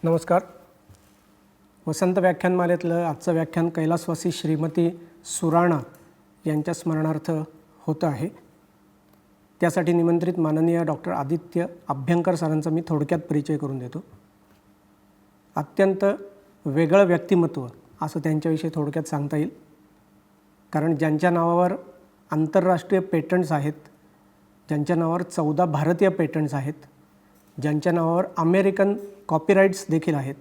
नमस्कार. वसंत व्याख्यानमालेतलं आजचं व्याख्यान कैलासवासी श्रीमती सुराणा यांच्या स्मरणार्थ होतं आहे. त्यासाठी निमंत्रित माननीय डॉक्टर आदित्य अभ्यंकर सरांचा मी थोडक्यात परिचय करून देतो. अत्यंत वेगळं व्यक्तिमत्व असं त्यांच्याविषयी थोडक्यात सांगता येईल, कारण ज्यांच्या नावावर आंतरराष्ट्रीय पेटंट्स आहेत, ज्यांच्या नावावर 14 भारतीय पेटंट्स आहेत, ज्यांच्या नावावर अमेरिकन कॉपीराईट्स देखील आहेत,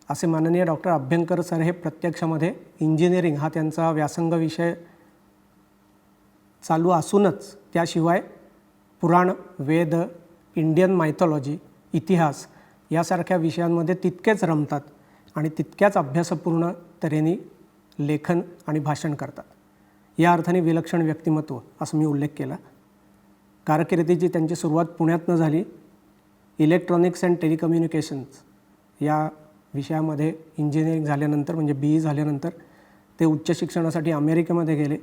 असे माननीय डॉक्टर अभ्यंकर सर हे प्रत्यक्षामध्ये इंजिनिअरिंग हा त्यांचा व्यासंग विषय चालू असूनच त्याशिवाय पुराण, वेद, इंडियन मायथॉलॉजी, इतिहास यासारख्या विषयांमध्ये तितकेच रमतात आणि तितक्याच अभ्यासपूर्ण तऱ्हेने लेखन आणि भाषण करतात. या अर्थाने विलक्षण व्यक्तिमत्व असं मी उल्लेख केला. कारकिर्दीची त्यांची सुरुवात पुण्यातनं झाली. इलेक्ट्रॉनिक्स अँड टेलिकम्युनिकेशन्स या विषयामध्ये इंजिनिअरिंग झाल्यानंतर म्हणजे BE झाल्यानंतर ते उच्च शिक्षणासाठी अमेरिकेमध्ये गेले.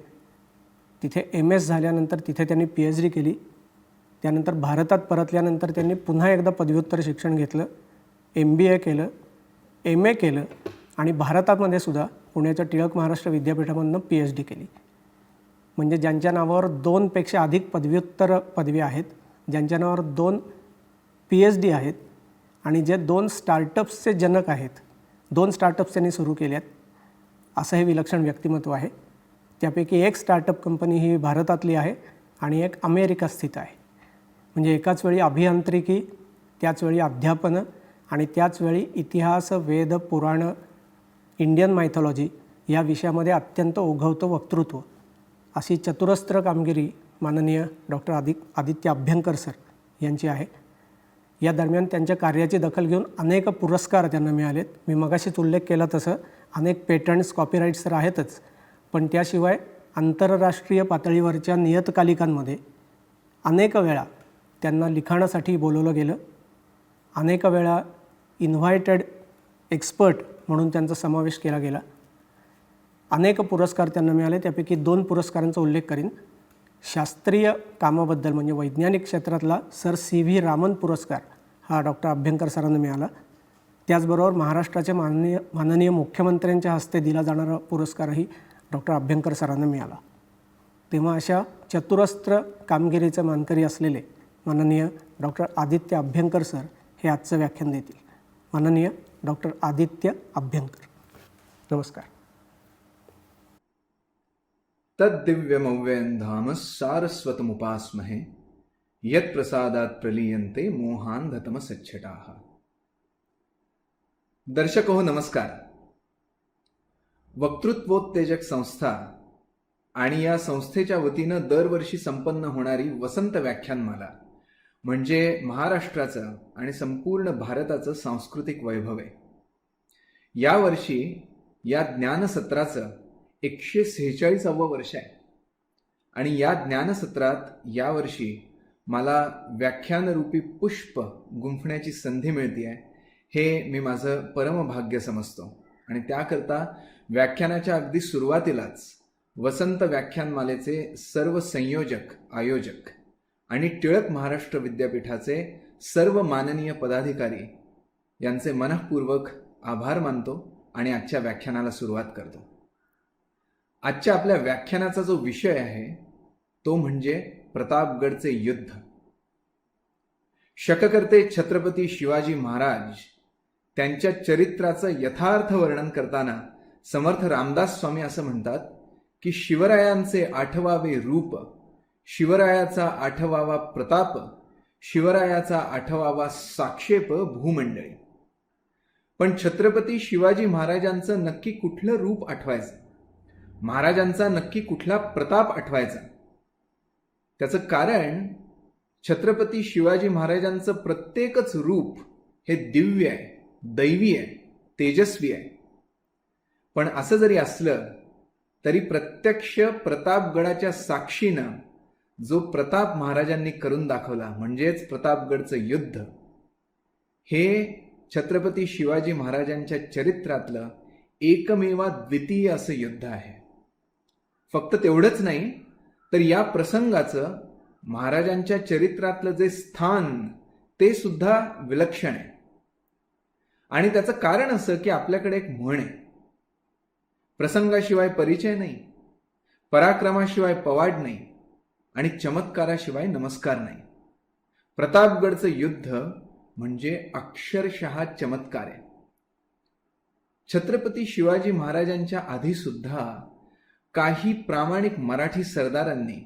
तिथे MS झाल्यानंतर तिथे त्यांनी PhD केली. त्यानंतर भारतात परतल्यानंतर त्यांनी पुन्हा एकदा पदव्युत्तर शिक्षण घेतलं, MBA केलं, MA केलं आणि भारतामध्ये सुद्धा पुण्याच्या टिळक महाराष्ट्र विद्यापीठामधून PhD केली. म्हणजे ज्यांच्या नावावर 2 पेक्षा अधिक पदव्युत्तर पदवी आहेत, ज्यांच्या नावावर 2 PhD आहेत आणि जे 2 स्टार्टअप्सचे जनक आहेत, 2 स्टार्टअप्स त्यांनी सुरू केले आहेत, असं हे विलक्षण व्यक्तिमत्व आहे. त्यापैकी एक स्टार्टअप कंपनी ही भारतातली आहे आणि एक अमेरिका स्थित आहे. म्हणजे एकाच वेळी अभियांत्रिकी, त्याचवेळी अध्यापन आणि त्याचवेळी इतिहास, वेद, पुराण, इंडियन मायथॉलॉजी या विषयामध्ये अत्यंत ओघवतं वक्तृत्व अशी चतुरस्त्र कामगिरी माननीय डॉक्टर आदित्य अभ्यंकर सर यांची आहे. या दरम्यान त्यांच्या कार्याची दखल घेऊन अनेक पुरस्कार त्यांना मिळालेत. मी मगाशीच उल्लेख केला तसं अनेक पेटंट्स, कॉपीराईट्स तर आहेतच, पण त्याशिवाय आंतरराष्ट्रीय पातळीवरच्या नियतकालिकांमध्ये अनेक वेळा त्यांना लिखाणासाठी बोलवलं गेलं. अनेक वेळा इन्व्हायटेड एक्सपर्ट म्हणून त्यांचा समावेश केला गेला. अनेक पुरस्कार त्यांना मिळाले. त्यापैकी 2 पुरस्कारांचा उल्लेख करीन. शास्त्रीय कामाबद्दल म्हणजे वैज्ञानिक क्षेत्रातला सर CV रामन पुरस्कार हा डॉक्टर अभ्यंकर सरांना मिळाला. त्याचबरोबर महाराष्ट्राचे माननीय मुख्यमंत्र्यांच्या हस्ते दिला जाणारा पुरस्कारही डॉक्टर अभ्यंकर सरांना मिळाला. तेव्हा अशा चतुरस्त्र कामगिरीचे मानकरी असलेले माननीय डॉक्टर आदित्य अभ्यंकर सर हे आजचं व्याख्यान देतील. माननीय डॉक्टर आदित्य अभ्यंकर, नमस्कार. तद्दिव्यमव्ययं धाम सारस्वतमुपास्महे यत्प्रसादात् प्रलीयन्ते मोहान्धतमसच्छटाः. दर्शको हो, नमस्कार. वक्तृत्वोत्तेजक संस्था आणि या संस्थेच्या वतीनं दरवर्षी संपन्न होणारी वसंत व्याख्यानमाला म्हणजे महाराष्ट्राचं आणि संपूर्ण भारताचं सांस्कृतिक वैभव आहे. यावर्षी या ज्ञानसत्राचं 146वं वर्ष आहे आणि या ज्ञानसत्रात यावर्षी मला व्याख्यानरूपी पुष्प गुंफण्याची संधी मिळते आहे. हे मी माझं परमभाग्य समजतो आणि त्याकरता व्याख्यानाच्या अगदी सुरुवातीलाच वसंत व्याख्यानमालेचे सर्व संयोजक, आयोजक आणि टिळक महाराष्ट्र विद्यापीठाचे सर्व माननीय पदाधिकारी यांचे मनःपूर्वक आभार मानतो आणि आजच्या व्याख्यानाला सुरुवात करतो. आजच्या आपल्या व्याख्यानाचा जो विषय आहे तो म्हणजे प्रतापगडचे युद्ध. शककर्ते छत्रपती शिवाजी महाराज त्यांच्या चरित्राचं यथार्थ वर्णन करताना समर्थ रामदास स्वामी असं म्हणतात की शिवरायांचे 8वावे रूप, शिवरायाचा 8वावा प्रताप, शिवरायाचा 8वावा साक्षेप भूमंडळी. पण छत्रपती शिवाजी महाराजांचं नक्की कुठलं रूप आठवायचं, महाराजांचा नक्की कुठला प्रताप आठवायचा? त्याचं कारण छत्रपती शिवाजी महाराजांचं प्रत्येकच रूप हे दिव्य आहे, दैवी आहे, तेजस्वी आहे. पण असं जरी असलं तरी प्रत्यक्ष प्रतापगडाच्या साक्षीनं जो प्रताप महाराजांनी करून दाखवला म्हणजेच प्रतापगडचं युद्ध, हे छत्रपती शिवाजी महाराजांच्या चरित्रातलं एकमेवा द्वितीय असं युद्ध आहे. फक्त तेवढंच नाही तर या प्रसंगाचं महाराजांच्या चरित्रातलं जे स्थान ते सुद्धा विलक्षण आहे. आणि त्याचं कारण असं की आपल्याकडे एक म्हण आहे, प्रसंगाशिवाय परिचय नाही, पराक्रमाशिवाय पवाड नाही आणि चमत्काराशिवाय नमस्कार नाही. प्रतापगडचं युद्ध म्हणजे अक्षरशः चमत्कार आहे. छत्रपती शिवाजी महाराजांच्या आधी सुद्धा काही प्रामाणिक मराठी सरदारांनी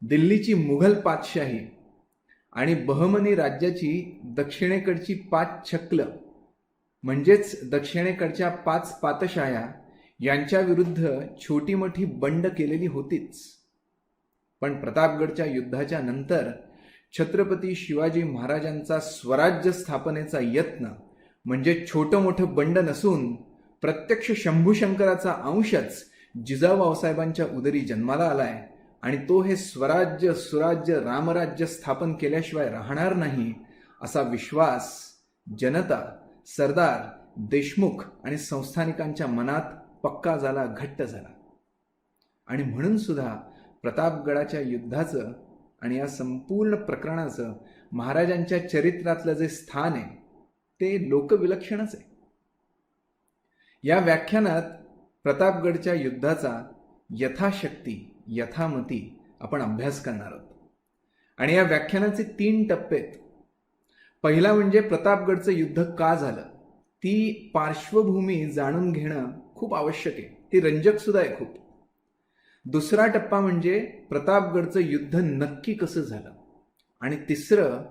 दिल्लीची मुघल पातशाही आणि बहमनी राज्याची दक्षिणेकडची 5 छक्ल म्हणजेच दक्षिणेकडच्या 5 पातशाह्या यांच्या विरुद्ध छोटी मोठी बंड केलेली होतीच. पण प्रतापगडच्या युद्धाच्या नंतर छत्रपती शिवाजी महाराजांचा स्वराज्य स्थापनेचा यत्न म्हणजे छोटं मोठं बंड नसून प्रत्यक्ष शंभूशंकराचा अंशच जिजाऊसाहेबांच्या उदरी जन्माला आलाय आणि तो हे स्वराज्य सुराज्य रामराज्य स्थापन केल्याशिवाय राहणार नाही असा विश्वास जनता, सरदार, देशमुख आणि संस्थानिकांच्या मनात पक्का झाला, घट्ट झाला. आणि म्हणून सुद्धा प्रतापगडाच्या युद्धाचं आणि या संपूर्ण प्रकरणाचं महाराजांच्या चरित्रातलं जे स्थान आहे ते लोकविलक्षणच आहे. या व्याख्यानात प्रतापगडच्या युद्धाचा यथाशक्ती यथामती आपण अभ्यास करणार आहोत. आणि या व्याख्यानाचे 3 टप्पे आहेत. पहिला म्हणजे प्रतापगडचं युद्ध का झालं, ती पार्श्वभूमी जाणून घेणं खूप आवश्यक आहे, ती रंजक सुद्धा आहे खूप. दुसरा टप्पा म्हणजे प्रतापगडचं युद्ध नक्की कसं झालं. आणि तिसरं,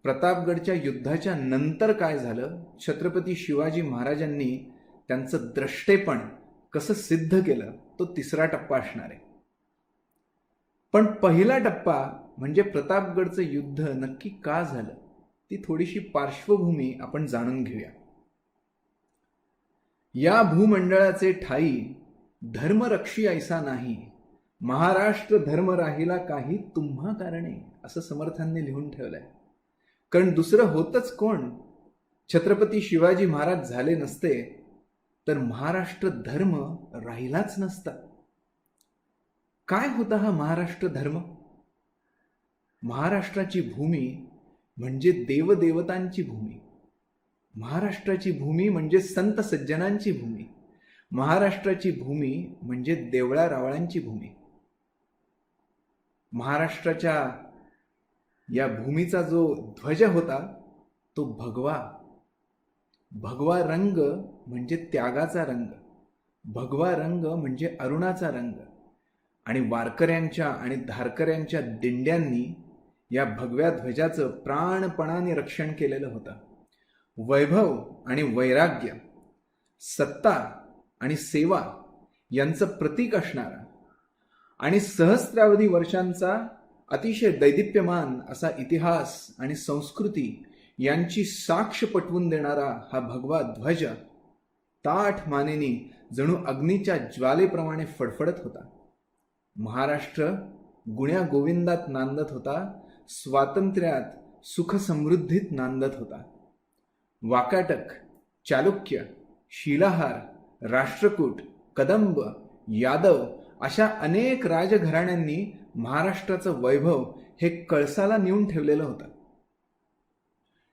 प्रतापगडच्या युद्धाच्या नंतर काय झालं, छत्रपती शिवाजी महाराजांनी त्यांचं द्रष्टेपण कसं सिद्ध केलं, तो तिसरा टप्पा असणार आहे. पण पहिला टप्पा म्हणजे प्रतापगडचं युद्ध नक्की का झालं, ती थोडीशी पार्श्वभूमी आपण जाणून घेऊया. या भूमंडळाचे ठाई धर्मरक्षी ऐसा नाही, महाराष्ट्र धर्म राहिला काही तुम्हा कारणे, असं समर्थांनी लिहून ठेवलंय. कारण दुसरं होतच कोण, छत्रपती शिवाजी महाराज झाले नसते तर महाराष्ट्र धर्म राहिलाच नसता. काय होता हा महाराष्ट्र धर्म? महाराष्ट्राची भूमी म्हणजे देवदेवतांची भूमी, महाराष्ट्राची भूमी म्हणजे संत सज्जनांची भूमी, महाराष्ट्राची भूमी म्हणजे देवळा रावळांची भूमी. महाराष्ट्राच्या या भूमीचा जो ध्वज होता तो भगवा. भगवा रंग म्हणजे त्यागाचा रंग, भगवा रंग म्हणजे अरुणाचा रंग. आणि वारकऱ्यांच्या आणि धारकऱ्यांच्या दिंड्यांनी या भगव्या ध्वजाचं प्राणपणाने रक्षण केलेलं होतं. वैभव आणि वैराग्य, सत्ता आणि सेवा यांचं प्रतीक असणारा आणि सहस्रावधी वर्षांचा अतिशय दैदिप्यमान असा इतिहास आणि संस्कृती यांची साक्ष पटवून देणारा हा भगवा ध्वज ताठ मानेनी जणू अग्नीच्या ज्वालेप्रमाणे फडफडत होता. महाराष्ट्र गुण्या गोविंदात नांदत होता, स्वातंत्र्यात सुख समृद्धीत नांदत होता. वाकाटक, चालुक्य, शिलाहार, राष्ट्रकूट, कदंब, यादव अशा अनेक राजघराण्यांनी महाराष्ट्राचं वैभव हे कळसाला नेऊन ठेवलेलं होतं.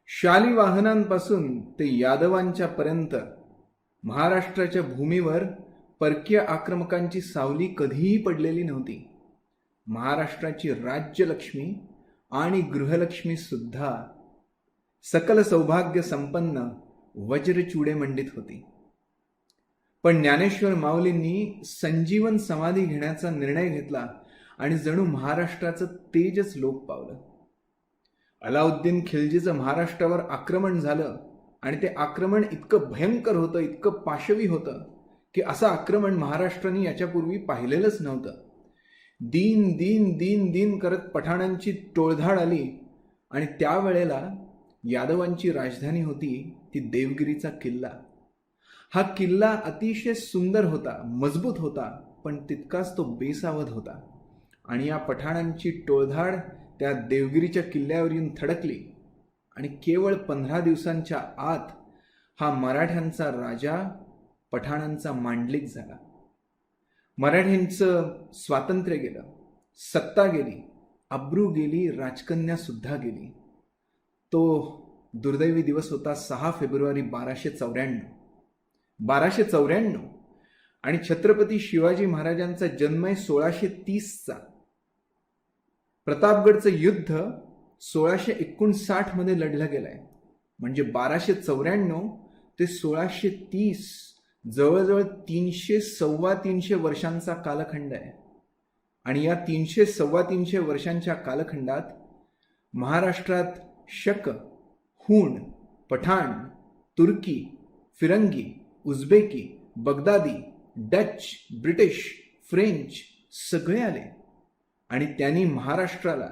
शालिवाहनांपासून ते यादवांच्या पर्यंत महाराष्ट्राच्या भूमीवर परकीय आक्रमकांची सावली कधीही पडलेली नव्हती. महाराष्ट्राची राज्यलक्ष्मी आणि गृहलक्ष्मी सुद्धा सकल सौभाग्य संपन्न वज्रचूडे मंडित होती. पण ज्ञानेश्वर माऊलींनी संजीवन समाधी घेण्याचा निर्णय घेतला आणि जणू महाराष्ट्राचं तेजच लोप पावलं. अलाउद्दीन खिल्जीचं महाराष्ट्रावर आक्रमण झालं आणि ते आक्रमण इतकं भयंकर होतं, इतकं पाशवी होतं की असं आक्रमण महाराष्ट्राने याच्यापूर्वी पाहिलेलंच नव्हतं. दीन दीन दीन दीन करत पठाणांची टोळधाड आली आणि त्यावेळेला यादवांची राजधानी होती ती देवगिरीचा किल्ला. हा किल्ला अतिशय सुंदर होता, मजबूत होता, पण तितकाच तो बेसावध होता. आणि या पठाणांची टोळधाड त्या देवगिरीच्या किल्ल्यावर येऊन थडकली आणि केवळ 15 दिवसांच्या आत हा मराठ्यांचा राजा पठाणांचा मांडलिक झाला. मराठ्यांचं स्वातंत्र्य गेलं, सत्ता गेली, अब्रू गेली, राजकन्या सुद्धा गेली. तो दुर्दैवी दिवस होता 6 फेब्रुवारी 1294. आणि छत्रपती शिवाजी महाराजांचा जन्म आहे 1630चा. प्रतापगडचं युद्ध 1659 मध्ये लढलं गेलंय. म्हणजे 1294 ते 1630 जवळजवळ 300-325 वर्षांचा कालखंड आहे. आणि या 300-325 वर्षांच्या कालखंडात महाराष्ट्रात शक, हूण, पठाण, तुर्की, फिरंगी, उझबेकी, बगदादी, डच, ब्रिटिश, फ्रेंच सगळे आले आणि त्यांनी महाराष्ट्राला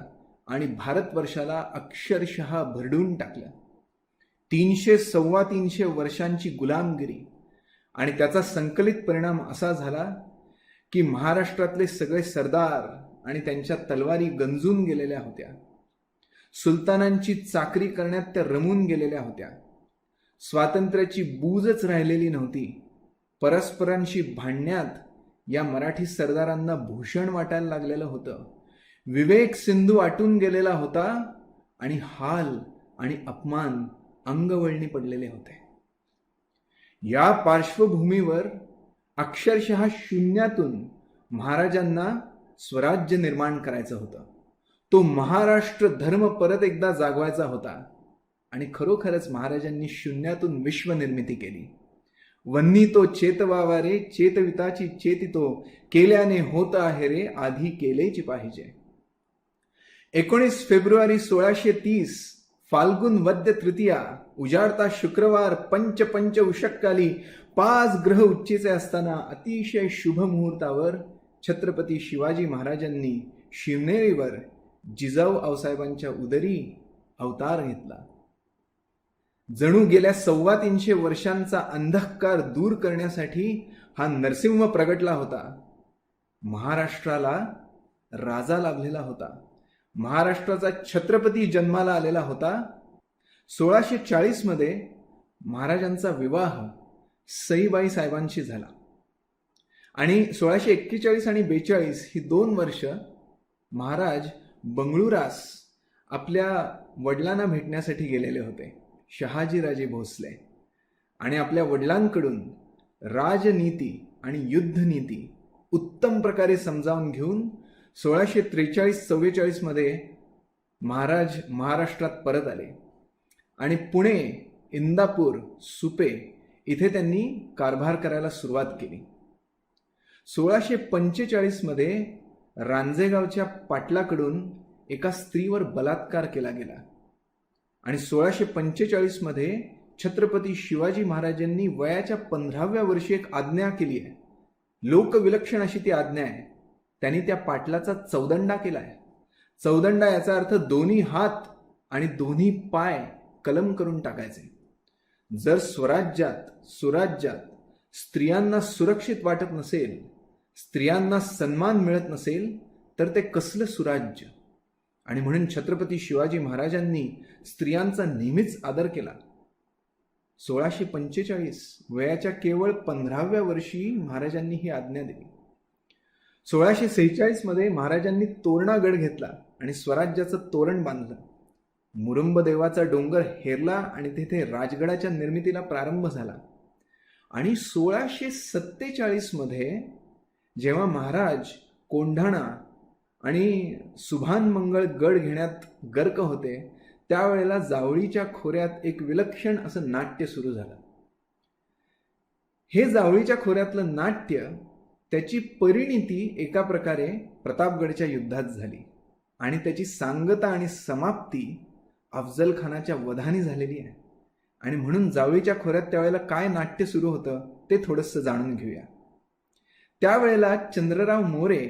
आणि भारतवर्षाला अक्षरशः भरडून टाकलं. 300-325 वर्षांची गुलामगिरी आणि त्याचा संकलित परिणाम असा झाला की महाराष्ट्रातले सगळे सरदार आणि त्यांच्या तलवारी गंजून गेलेल्या होत्या. सुलतानांची चाकरी करण्यात त्या रमून गेलेल्या होत्या. स्वातंत्र्याची बूजच राहिलेली नव्हती. परस्परांशी भांडण्यात या मराठी सरदारांना भूषण वाटायला लागलेलं होतं. विवेक सिंधू आटून गेलेला होता आणि हाल आणि अपमान अंगवळणी पडलेले होते. या पार्श्वभूमीवर अक्षरशः शून्यातून महाराजांना स्वराज्य निर्माण करायचं होतं. तो महाराष्ट्र धर्म परत एकदा जागवायचा होता. आणि खरोखरच महाराजांनी शून्यातून विश्वनिर्मिती केली. वन्नी तो चेतवावा रे, चेतविताची चेतितो, केल्याने होत आहे रे, आधी केलेची पाहिजे. 19 फेब्रुवारी 1630 फाल्गुन वद्य तृतीया, उजाडता शुक्रवार, पंच उषक्काली 5 ग्रह उच्चेचे असताना अतिशय शुभ मुहूर्तावर छत्रपती शिवाजी महाराजांनी शिवनेरीवर जिजाऊ आऊसाहेबांच्या उदरी अवतार घेतला. जणू गेल्या 325 वर्षांचा अंधकार दूर करण्यासाठी हा नरसिंह प्रगटला होता. महाराष्ट्राला राजा लाभलेला होता. महाराष्ट्राचा छत्रपती जन्माला आलेला होता. 1640 मध्ये महाराजांचा विवाह सईबाई साहेबांशी झाला आणि 1641 आणि 42 ही 2 वर्ष महाराज बंगळुरास आपल्या वडिलांना भेटण्यासाठी गेलेले होते, शहाजीराजे भोसले. आणि आपल्या वडिलांकडून राजनीती आणि युद्धनीती उत्तम प्रकारे समजावून घेऊन 1643-44 मध्ये महाराज महाराष्ट्रात परत आले आणि पुणे, इंदापूर, सुपे इथे त्यांनी कारभार करायला सुरुवात केली. 1645 मध्ये रांजेगावच्या पाटलाकडून एका स्त्रीवर बलात्कार केला गेला आणि 1645 मध्ये छत्रपती शिवाजी महाराजांनी वयाच्या 15व्या वर्षी एक आज्ञा केली आहे. लोकविलक्षण अशी ती आज्ञा आहे. त्यांनी त्या पाटलाचा चौदंडा केला आहे. चौदंडा याचा अर्थ दोन्ही हात आणि दोन्ही पाय कलम करून टाकायचे. जर सुराज्यात स्त्रियांना सुरक्षित वाटत नसेल, स्त्रियांना सन्मान मिळत नसेल तर ते कसलं सुराज्य. आणि म्हणून छत्रपती शिवाजी महाराजांनी स्त्रियांचा नेहमीच आदर केला. 1645 वयाच्या केवळ 15व्या वर्षी महाराजांनी ही आज्ञा दिली. 1646 मध्ये महाराजांनी तोरणागड घेतला आणि स्वराज्याचं तोरण बांधलं. मुरुंबदेवाचा डोंगर हेरला आणि तिथे राजगडाच्या निर्मितीला प्रारंभ झाला. आणि 1647 मध्ये जेव्हा महाराज कोंढाणा आणि सुभानमंगळ गड घेण्यात गर्क होते त्यावेळेला जावळीच्या खोऱ्यात एक विलक्षण असं नाट्य सुरू झालं. हे जावळीच्या खोऱ्यातलं नाट्य, त्याची परिणिती एका प्रकारे प्रतापगडच्या युद्धात झाली आणि त्याची सांगता आणि समाप्ती अफजल खानाच्या वधाने झालेली आहे. आणि म्हणून जावळीच्या खोऱ्यात त्यावेळेला काय नाट्य सुरू होतं ते थोडंसं जाणून घेऊया. त्यावेळेला चंद्रराव मोरे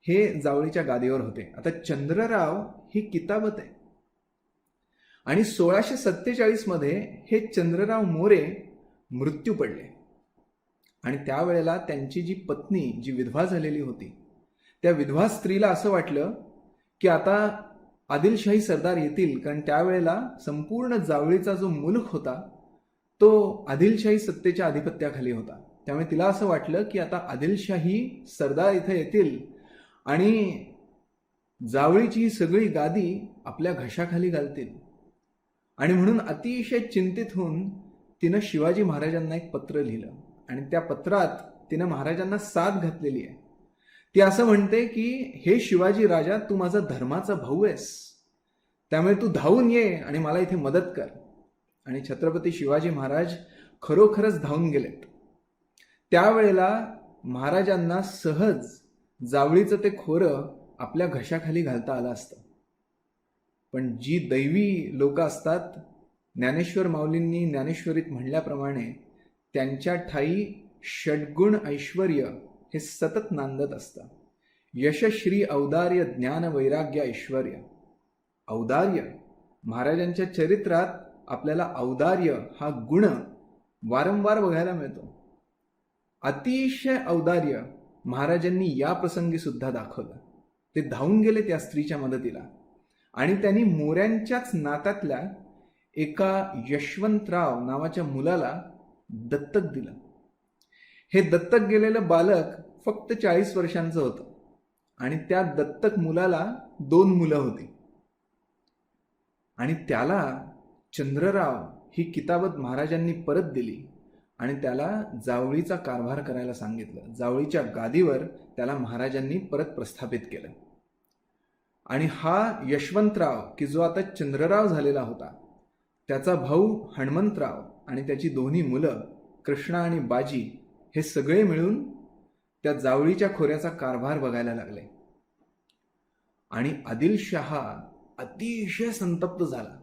हे जावळीच्या गादीवर होते. आता चंद्रराव ही किताबत आहे आणि 1647 मध्ये हे चंद्रराव मोरे मृत्यू पडले. आणि त्यावेळेला त्यांची जी पत्नी, जी विधवा झालेली होती, त्या विधवा स्त्रीला असं वाटलं की आता आदिलशाही सरदार येतील, कारण त्यावेळेला संपूर्ण जावळीचा जो मुलूक होता तो आदिलशाही सत्तेच्या अधिपत्याखाली होता. त्यामुळे तिला असं वाटलं की आता आदिलशाही सरदार इथे येतील आणि जावळीची ही सगळी गादी आपल्या घशाखाली घालतील. आणि म्हणून अतिशय चिंतित होऊन तिनं शिवाजी महाराजांना एक पत्र लिहिलं आणि त्या पत्रात तिनं महाराजांना साथ घातलेली आहे. ती असं म्हणते की हे शिवाजी राजा, तू माझा धर्माचा भाऊ आहेस, त्यामुळे तू धावून ये आणि मला इथे मदत कर. आणि छत्रपती शिवाजी महाराज खरोखरच धावून गेलेत. त्यावेळेला महाराजांना सहज जावळीचं ते खोरं आपल्या घशाखाली घालता आलं असतं. पण जी दैवी लोक असतात, ज्ञानेश्वर माऊलींनी ज्ञानेश्वरीत म्हणल्याप्रमाणे त्यांच्या ठाई षड्गुण ऐश्वर्य हे सतत नांदत असतं. यशश्री औदार्य ज्ञान वैराग्य ऐश्वर्य. औदार्य, महाराजांच्या चरित्रात आपल्याला औदार्य हा गुण वारंवार बघायला मिळतो. अतिशय औदार्य महाराजांनी या प्रसंगी सुद्धा दाखवलं. ते धावून गेले त्या स्त्रीच्या मदतीला आणि त्यांनी मोऱ्यांच्याच नात्यातल्या एका यशवंतराव नावाच्या मुलाला दत्तक दिलं. हे दत्तक गेलेलं बालक फक्त 40 वर्षांचं होतं आणि त्या दत्तक मुलाला 2 मुलं होती. आणि त्याला चंद्रराव ही किताबत महाराजांनी परत दिली आणि त्याला जावळीचा कारभार करायला सांगितलं. जावळीच्या गादीवर त्याला महाराजांनी परत प्रस्थापित केलं. आणि हा यशवंतराव की जो आता चंद्रराव झालेला होता, त्याचा भाऊ हणमंतराव आणि त्याची 2 मुलं कृष्णा आणि बाजी हे सगळे मिळून त्या जावळीच्या खोऱ्याचा कारभार बघायला लागले. आणि आदिलशहा अतिशय संतप्त झाला,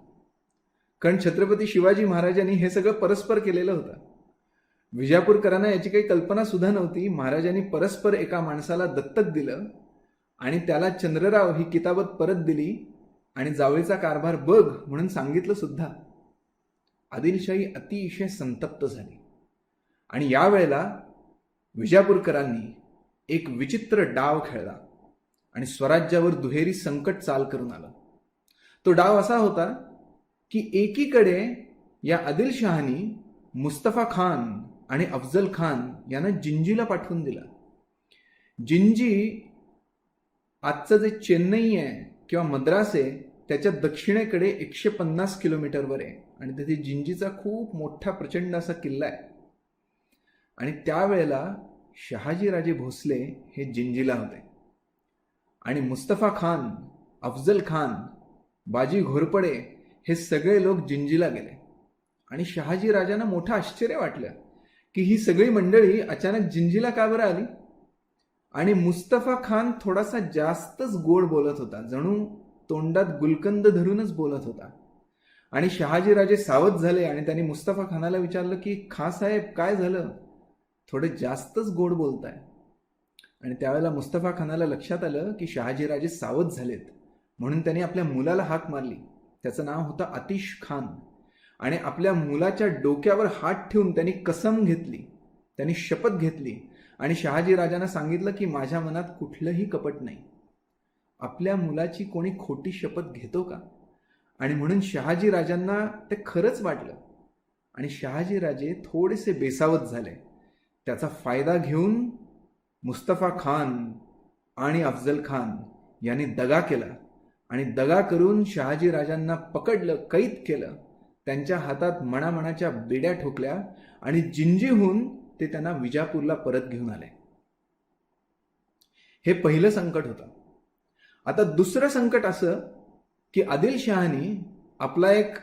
कारण छत्रपती शिवाजी महाराजांनी हे सगळं परस्पर केलेलं होतं. विजापूरकरांना याची काही कल्पना सुद्धा नव्हती. महाराजांनी परस्पर एका माणसाला दत्तक दिलं आणि त्याला चंद्रराव ही किताबत परत दिली आणि जावळीचा कारभार बघ म्हणून सांगितलं सुद्धा. आदिलशाही अतिशय संतप्त झाली आणि यावेळेला विजापूरकरांनी एक विचित्र डाव खेळला आणि स्वराज्यावर दुहेरी संकट चाल करून आलं. तो डाव असा होता की एकीकडे या आदिलशहानी मुस्तफा खान आणि अफजल खान यांना जिंजीला पाठवून दिलं. जिंजी आजचं जे चेन्नई आहे किंवा मद्रास आहे त्याच्या दक्षिणेकडे 150 किलोमीटरवर आहे आणि तिथे जिंजीचा खूप मोठा प्रचंड असा किल्ला आहे. आणि त्यावेळेला शहाजीराजे भोसले हे जिंजीला होते आणि मुस्तफा खान, अफजल खान, बाजी घोरपडे हे सगळे लोक जिंजीला गेले. आणि शहाजी राजांना मोठं आश्चर्य वाटलं की ही सगळी मंडळी अचानक जिंजीला का बरं आली. आणि मुस्तफा खान थोडासा जास्तच गोड बोलत होता, जणू तोंडात गुलकंद धरूनच बोलत होता. आणि शहाजीराजे सावध झाले आणि त्यांनी मुस्तफा खानाला विचारलं की खां साहेब काय झालं, थोडे जास्तच गोड बोलताय. आणि त्यावेळेला मुस्तफा खानाला लक्षात आलं की शहाजीराजे सावध झालेत, म्हणून त्यांनी आपल्या मुलाला हाक मारली. त्याचं नाव होतं आतिश खान. आणि आपल्या मुलाच्या डोक्यावर हात ठेवून त्यांनी कसम घेतली, त्यांनी शपथ घेतली आणि शहाजीराजांना सांगितलं की माझ्या मनात कुठलंही कपट नाही. आपल्या मुलाची कोणी खोटी शपथ घेतो का. आणि म्हणून शहाजीराजांना ते खरंच वाटलं आणि शहाजीराजे थोडेसे बेसावत झाले. त्याचा फायदा घेऊन मुस्तफा खान आणि अफजल खान यांनी दगा केला आणि दगा करून शहाजीराजांना पकडलं, कैद केलं. त्यांच्या हातात मणामणाच्या बेड्या ठोकल्या आणि जिंजीहून ते त्यांना विजापूरला परत घेऊन आले. हे पहिलं संकट होतं. आता दुसरं संकट असं की आदिलशहानी आपला एक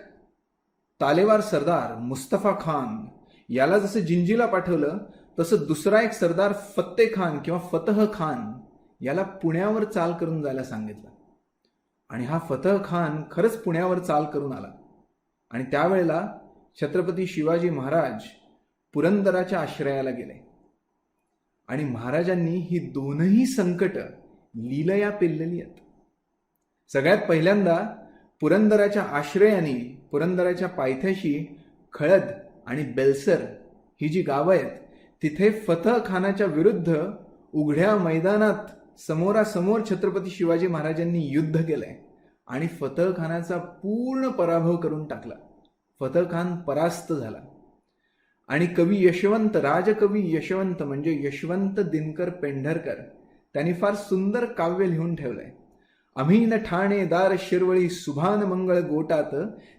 तालेवार सरदार मुस्तफा खान याला जसं जिंजीला पाठवलं, तसं दुसरा एक सरदार फत्ते खान किंवा फतह खान याला पुण्यावर चाल करून जायला सांगितलं. आणि हा फतह खान खरंच पुण्यावर चाल करून आला. आणि त्यावेळेला छत्रपती शिवाजी महाराज पुरंदराच्या आश्रयाला गेले आणि महाराजांनी ही 2ही संकट लीलया पेललेली आहेत. सगळ्यात पहिल्यांदा पुरंदराच्या आश्रयाने, पुरंदराच्या पायथ्याशी खळद आणि बेलसर ही जी गावं आहेत तिथे फतह खानाच्या विरुद्ध उघड्या मैदानात समोरासमोर छत्रपती शिवाजी महाराजांनी युद्ध केलंय आणि फतह खानाचा पूर्ण पराभव करून टाकला. फतह खान परास्त झाला. आणि कवी यशवंत, राजकवी यशवंत म्हणजे यशवंत दिनकर पेंढरकर, त्यांनी फार सुंदर काव्य लिहून ठेवलंय. आम्ही न ठाणेदार शिरवळी सुभान मंगळ गोटात,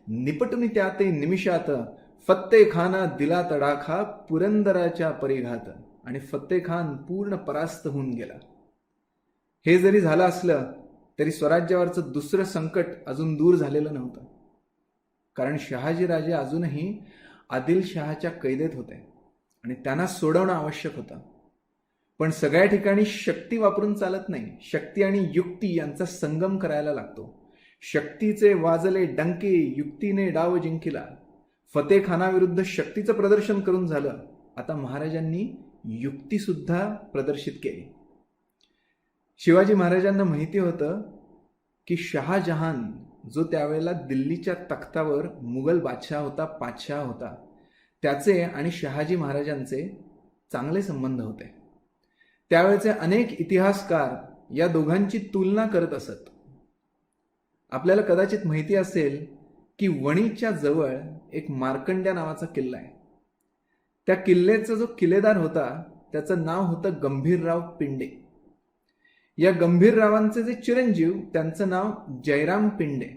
निपटून त्याते निमिषात, फत्ते खाना दिला तडाखा पुरंदराच्या परिघात. आणि फत्ते खान पूर्ण परास्त होऊन गेला. हे जरी झालं असलं तरी स्वराज्यावरचं दुसरं संकट अजून दूर झालेलं नव्हतं. कारण शहाजीराजे अजूनही आदिलशहाच्या कैदेत होते आणि त्यांना सोडवणं आवश्यक होतं. पण सगळ्या ठिकाणी शक्ती वापरून चालत नाही. शक्ती आणि युक्ती यांचा संगम करायला लागतो. शक्तीचे वाजले डंके, युक्तीने डाव जिंकिला. फतेखानाविरुद्ध शक्तीचं प्रदर्शन करून झालं. आता महाराजांनी युक्ती सुद्धा प्रदर्शित केली. शिवाजी महाराजांना माहिती होतं की शहाजहान जो त्यावेळेला दिल्लीच्या तख्तावर मुघल बादशाह होता, पातशाह होता, त्याचे आणि शहाजी महाराजांचे चांगले संबंध होते. त्यावेळेचे अनेक इतिहासकार या दोघांची तुलना करत असत. आपल्याला कदाचित माहिती असेल की वणीच्या जवळ एक मार्कंड्या नावाचा किल्ला आहे. त्या किल्ल्याचा जो किल्लेदार होता त्याचं नाव होतं गंभीरराव पिंडे. या गंभीररावांचे जे चिरंजीव त्यांचं नाव जयराम पिंडे.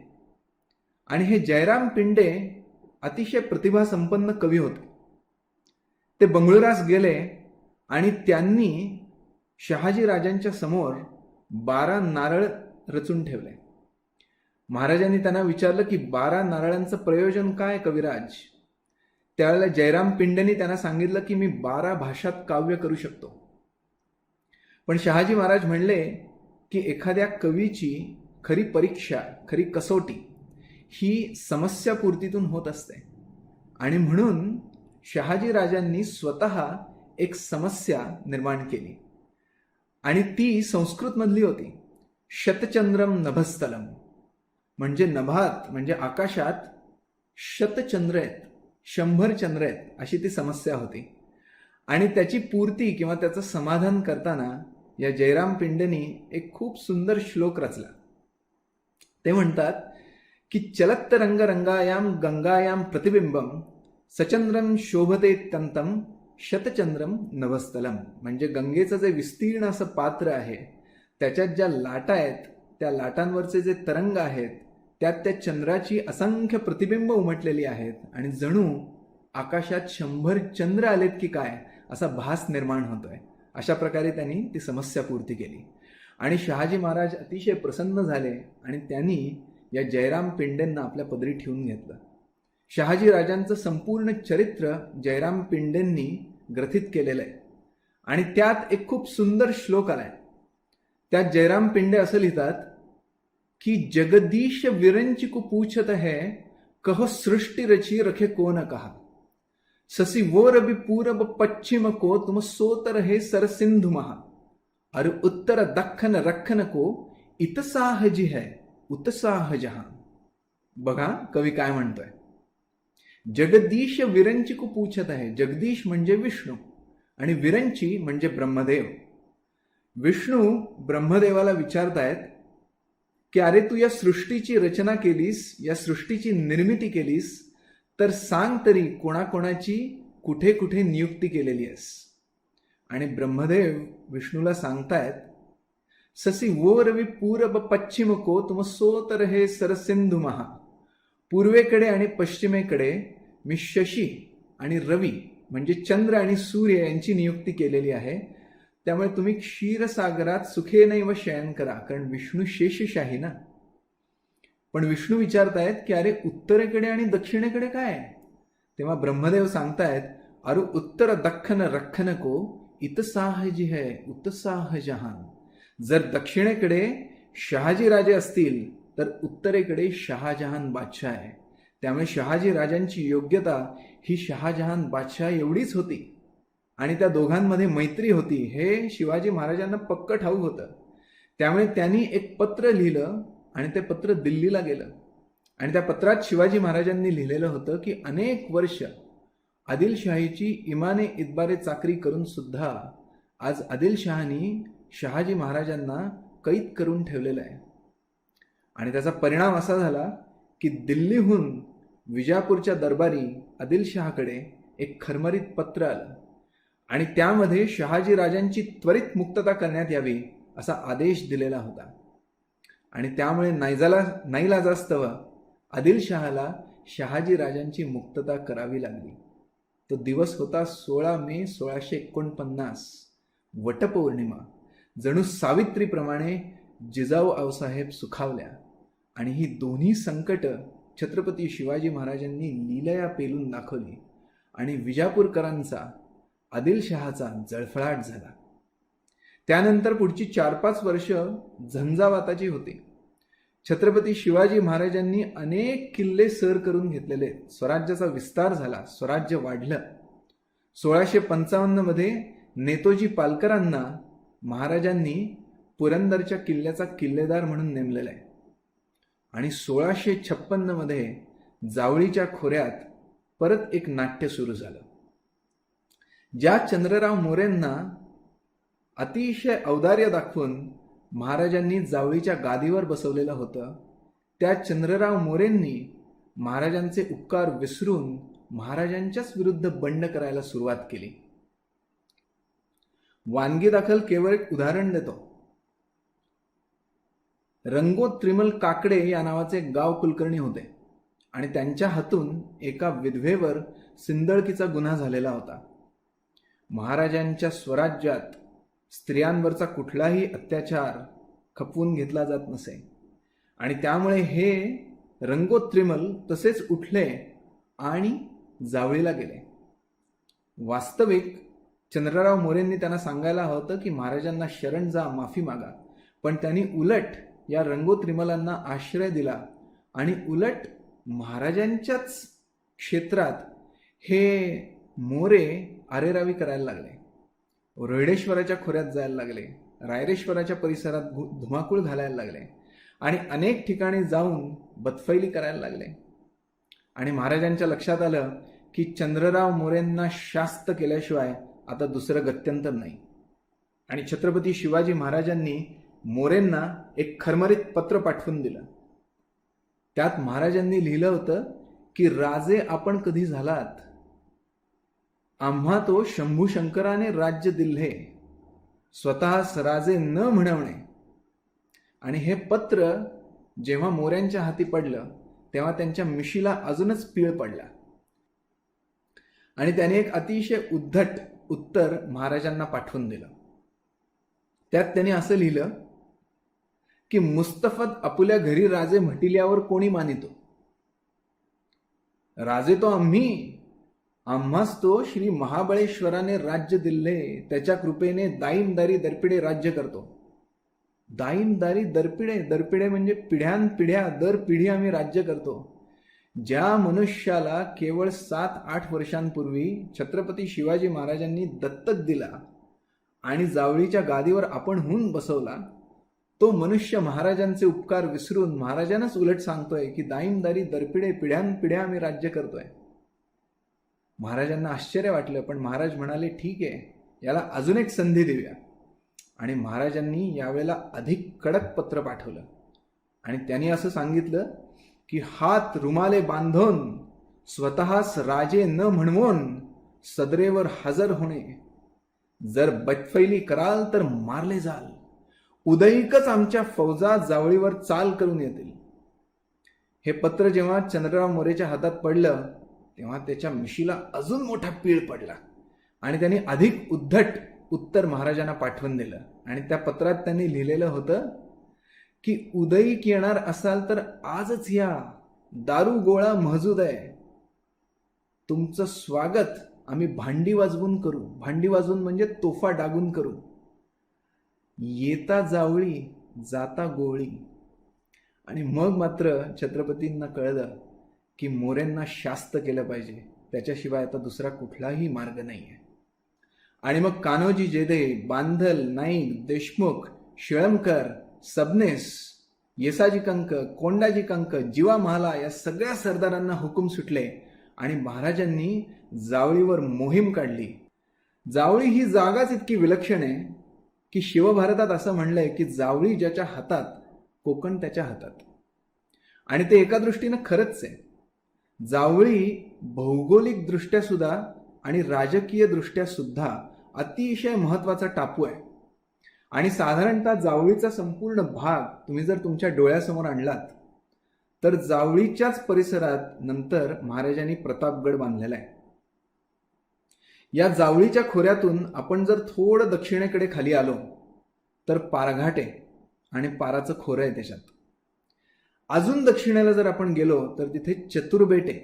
आणि हे जयराम पिंडे अतिशय प्रतिभासंपन्न कवी होते. ते बंगळुरास गेले आणि त्यांनी शहाजी राजांच्या समोर 12 नारळ रचून ठेवले. महाराजांनी त्यांना विचारलं की 12 नारळांचं प्रयोजन काय कविराज? त्यावेळेला जयराम पिंडेनी त्यांना सांगितलं की मी 12 भाषात काव्य करू शकतो. पण शहाजी महाराज म्हणले की एखाद्या कवीची खरी परीक्षा, खरी कसोटी ही समस्यापूर्तीतून होत असते. आणि म्हणून शहाजी राजांनी स्वतः एक समस्या निर्माण केली आणि ती संस्कृतमधली होती. शतचंद्रम नभस्थलम, म्हणजे नभात म्हणजे आकाशात शतचंद्र आहेत, 100 चंद्र आहेत, अशी ती समस्या होती. आणि त्याची पूर्ती किंवा त्याचं समाधान करताना या जयराम पिंडेनी एक खूप सुंदर श्लोक रचला. ते म्हणतात की चलत्त रंग रंगायाम गंगायाम प्रतिबिंबम सचंद्रम शोभते तंतम शतचंद्रम नभस्थलम. म्हणजे गंगेचं जे विस्तीर्ण असं पात्र आहे त्याच्यात ज्या लाटा आहेत, त्या लाटांवरचे जे तरंग आहेत त्यात त्या चंद्राची असंख्य प्रतिबिंब उमटलेली आहेत आणि जणू आकाशात 100 चंद्र आलेत की काय असा भास निर्माण होतोय. अशा प्रकारे त्यांनी ती समस्या पूर्ती केली. आणि शहाजी महाराज अतिशय प्रसन्न झाले आणि त्यांनी या जयराम पिंडेंना आपल्या पदरी ठेवून घेतलं. शहाजी राजांचं संपूर्ण चरित्र जयराम पिंडेंनी ग्रथित केलेलं आहे आणि त्यात एक खूप सुंदर श्लोक आलाय. त्यात जयराम पिंडे असं लिहितात की जगदीश विरंचिकु पूछत है, कहो सृष्टि रची रखे को न कहा, ससी वो रवि पूरब पश्चिम को तुम सोत रहे सर सिंधु महा, अर उत्तर दख्खन रखन को इतसाह जी है उत्साह जहां. बघा कवी काय म्हणतोय. जगदीश विरंचिकु पूछत आहे. जगदीश म्हणजे विष्णू आणि विरंची म्हणजे ब्रह्मदेव. विष्णू ब्रह्मदेवाला विचारतायत की अरे तू या सृष्टीची रचना केलीस, या सृष्टीची निर्मिती केलीस, तर सांग तरी कोणाकोणाची कुठे कुठे नियुक्ती केलेली आहेस. आणि ब्रह्मदेव विष्णूला सांगतायत ससी वो रवि पूरब पश्चिम को तुम सोत रहे सर सिंधु महा. पूर्वेकडे आणि पश्चिमेकडे मी शशी आणि रवी म्हणजे चंद्र आणि सूर्य यांची नियुक्ती केलेली आहे. त्यामुळे तुम्ही क्षीरसागरात सुखेनैव शयन करा. कारण विष्णू शेषशाही ना. पण विष्णू विचारतायत की अरे उत्तरेकडे आणि दक्षिणेकडे काय? तेव्हा ब्रह्मदेव सांगतायत अरे उत्तर दख्खन रखन को इतसाह जी है उत्साह जहान. जर दक्षिणेकडे शहाजी राजे असतील तर उत्तरेकडे शहाजहान बादशाह आहे. त्यामुळे शहाजी राजांची योग्यता ही शहाजहान बादशाह एवढीच होती आणि त्या दोघांमध्ये मैत्री होती हे शिवाजी महाराजांना पक्क ठाऊक होतं. त्यामुळे त्यांनी एक पत्र लिहिलं आणि ते पत्र दिल्लीला गेलं आणि त्या पत्रात शिवाजी महाराजांनी लिहिलेलं होतं की अनेक वर्ष आदिलशाहीची इमाने इतबारे चाकरी करून सुद्धा आज आदिलशहानी शहाजी महाराजांना कैद करून ठेवलेलं आहे. आणि त्याचा परिणाम असा झाला की दिल्लीहून विजापूरच्या दरबारी आदिलशहाकडे एक खरमरीत पत्र आलं आणि त्यामध्ये शहाजी राजांची त्वरित मुक्तता करण्यात यावी असा आदेश दिलेला होता. आणि त्यामुळे नाईलाजास्तव आदिलशहाला शहाजी राजांची मुक्तता करावी लागली. तो दिवस होता 16 मे 1649, वटपौर्णिमा. जणू सावित्रीप्रमाणे जिजाऊ आऊसाहेब सुखावल्या आणि ही दोन्ही संकट छत्रपती शिवाजी महाराजांनी लीलया पेलून दाखवली आणि विजापूरकरांचा आदिलशहाचा जळफळाट झाला. त्यानंतर पुढची 4-5 वर्ष झंझावाताची होती. छत्रपती शिवाजी महाराजांनी अनेक किल्ले सर करून घेतलेले. स्वराज्याचा विस्तार झाला, स्वराज्य वाढलं. 1655 मध्ये नेतोजी पालकरांना महाराजांनी पुरंदरच्या किल्ल्याचा किल्लेदार म्हणून नेमलेलं आहे. आणि 1656 मध्ये जावळीच्या खोऱ्यात परत एक नाट्य सुरू झालं. ज्या चंद्रराव मोरेंना अतिशय औदार्य दाखवून महाराजांनी जावळीच्या गादीवर बसवलेलं होतं, त्या चंद्रराव मोरेंनी महाराजांचे उपकार विसरून महाराजांच्याच विरुद्ध बंड करायला सुरुवात केली. वानगी दाखल केवळ एक उदाहरण देतो. रंगोत त्रिमल काकडे या नावाचे गाव कुलकर्णी होते आणि त्यांच्या हातून एका विधवेवर सिंदळकीचा गुन्हा झालेला होता. महाराजांच्या स्वराज्यात स्त्रियांवरचा कुठलाही अत्याचार खपवून घेतला जात नसे आणि त्यामुळे हे रंगोत त्रिमल तसेच उठले आणि जावळीला गेले. वास्तविक चंद्रराव मोरेंनी त्यांना सांगायला होतं की महाराजांना शरण जा, माफी मागा, पण त्यांनी उलट या रंगोत त्रिमलांना आश्रय दिला आणि उलट महाराजांच्याच क्षेत्रात हे मोरे आरेरावी करायला लागले. रोहिडेश्वराच्या खोऱ्यात जायला लागले, रायरेश्वराच्या परिसरात धुमाकूळ घालायला लागले आणि अनेक ठिकाणी जाऊन बदफैली करायला लागले. आणि महाराजांच्या लक्षात आलं की चंद्रराव मोरेंना शास्त केल्याशिवाय आता दुसरं गत्यंतर नाही. आणि छत्रपती शिवाजी महाराजांनी मोरेंना एक खरमरीत पत्र पाठवून दिलं. त्यात महाराजांनी लिहिलं होतं की राजे आपण कधी झालात, आम्हा तो शंभू शंकराने राज्य दिल्हे, स्वतःच राजे न म्हणवणे. आणि हे पत्र जेव्हा मोऱ्यांच्या हाती पडलं तेव्हा त्यांच्या मिशीला अजूनच पीळ पडला आणि त्याने एक अतिशय उद्धट उत्तर महाराजांना पाठवून दिलं. त्यात त्यांनी असं लिहिलं की मुस्तफत आपुल्या घरी राजे म्हटिल्यावर कोणी मानितो, राजे तो आम्ही, आम्हास तो श्री महाबळेश्वराने राज्य दिले, त्याच्या कृपेने दाईमदारी दरपिढे राज्य करतो. दाईमदारी दरपिढे म्हणजे पिढ्यानपिढ्या दर पिढी आम्ही राज्य करतो. ज्या मनुष्याला केवळ 7-8 वर्षांपूर्वी छत्रपती शिवाजी महाराजांनी दत्तक दिला आणि जावळीच्या गादीवर आपण होऊन बसवला, तो मनुष्य महाराजांचे उपकार विसरून महाराजांनाच उलट सांगतोय की दाईमदारी दरपिढे पिढ्यानपिढ्या आम्ही राज्य करतोय. महाराजांना आश्चर्य वाटलं, पण महाराज म्हणाले ठीक आहे, याला अजून एक संधी देऊया. आणि महाराजांनी यावेळेला अधिक कडक पत्र पाठवलं आणि त्यांनी असं सांगितलं की हात रुमाले बांधून स्वतःच राजे न म्हणवून सदरेवर हजर होणे, जर बदफैली कराल तर मारले जाल, उदयिकच आमच्या फौजा जावळीवर चाल करून येतील. हे पत्र जेव्हा चंद्रराव मोरेच्या हातात पडलं तेव्हा त्याच्या मिशीला अजून मोठा पीळ पडला आणि त्यांनी अधिक उद्धट उत्तर महाराजांना पाठवून दिलं. आणि त्या पत्रात त्यांनी लिहिलेलं होतं की उदयिक येणार असाल तर आजच या, दारू गोळा महजूद आहे, तुमचं स्वागत आम्ही भांडी वाजवून करू. भांडी वाजवून म्हणजे तोफा डागून करू. येता जावळी जाता गोळी. आणि मग मात्र छत्रपतींना कळलं की मोरेंना शास्त केलं पाहिजे, त्याच्याशिवाय आता दुसरा कुठलाही मार्ग नाही आहे. आणि मग कान्होजी जेधे, बांधल, नाईक, देशमुख, शिळमकर, सबनेस, येसाजी कंक, कोंडाजी कंक, जीवा महाला या सगळ्या सरदारांना हुकूम सुटले आणि महाराजांनी जावळीवर मोहीम काढली. जावळी ही जागाच इतकी विलक्षण आहे की शिवभारतात असं म्हणलंय की जावळी ज्याच्या हातात कोकण त्याच्या हातात. आणि ते एका दृष्टीनं खरंच आहे. जावळी भौगोलिक दृष्ट्या सुद्धा आणि राजकीय दृष्ट्या सुद्धा अतिशय महत्वाचा टापू आहे. आणि साधारणतः जावळीचा संपूर्ण भाग तुम्ही जर तुमच्या डोळ्यासमोर आणलात तर जावळीच्याच परिसरात नंतर महाराजांनी प्रतापगड बांधलेला आहे. या जावळीच्या खोऱ्यातून आपण जर थोडं दक्षिणेकडे खाली आलो तर पारघाट आहे आणि पाराचं खोरं आहे त्याच्यात. अजून दक्षिणेला जर आपण गेलो तर तिथे चतुर्बेट आहे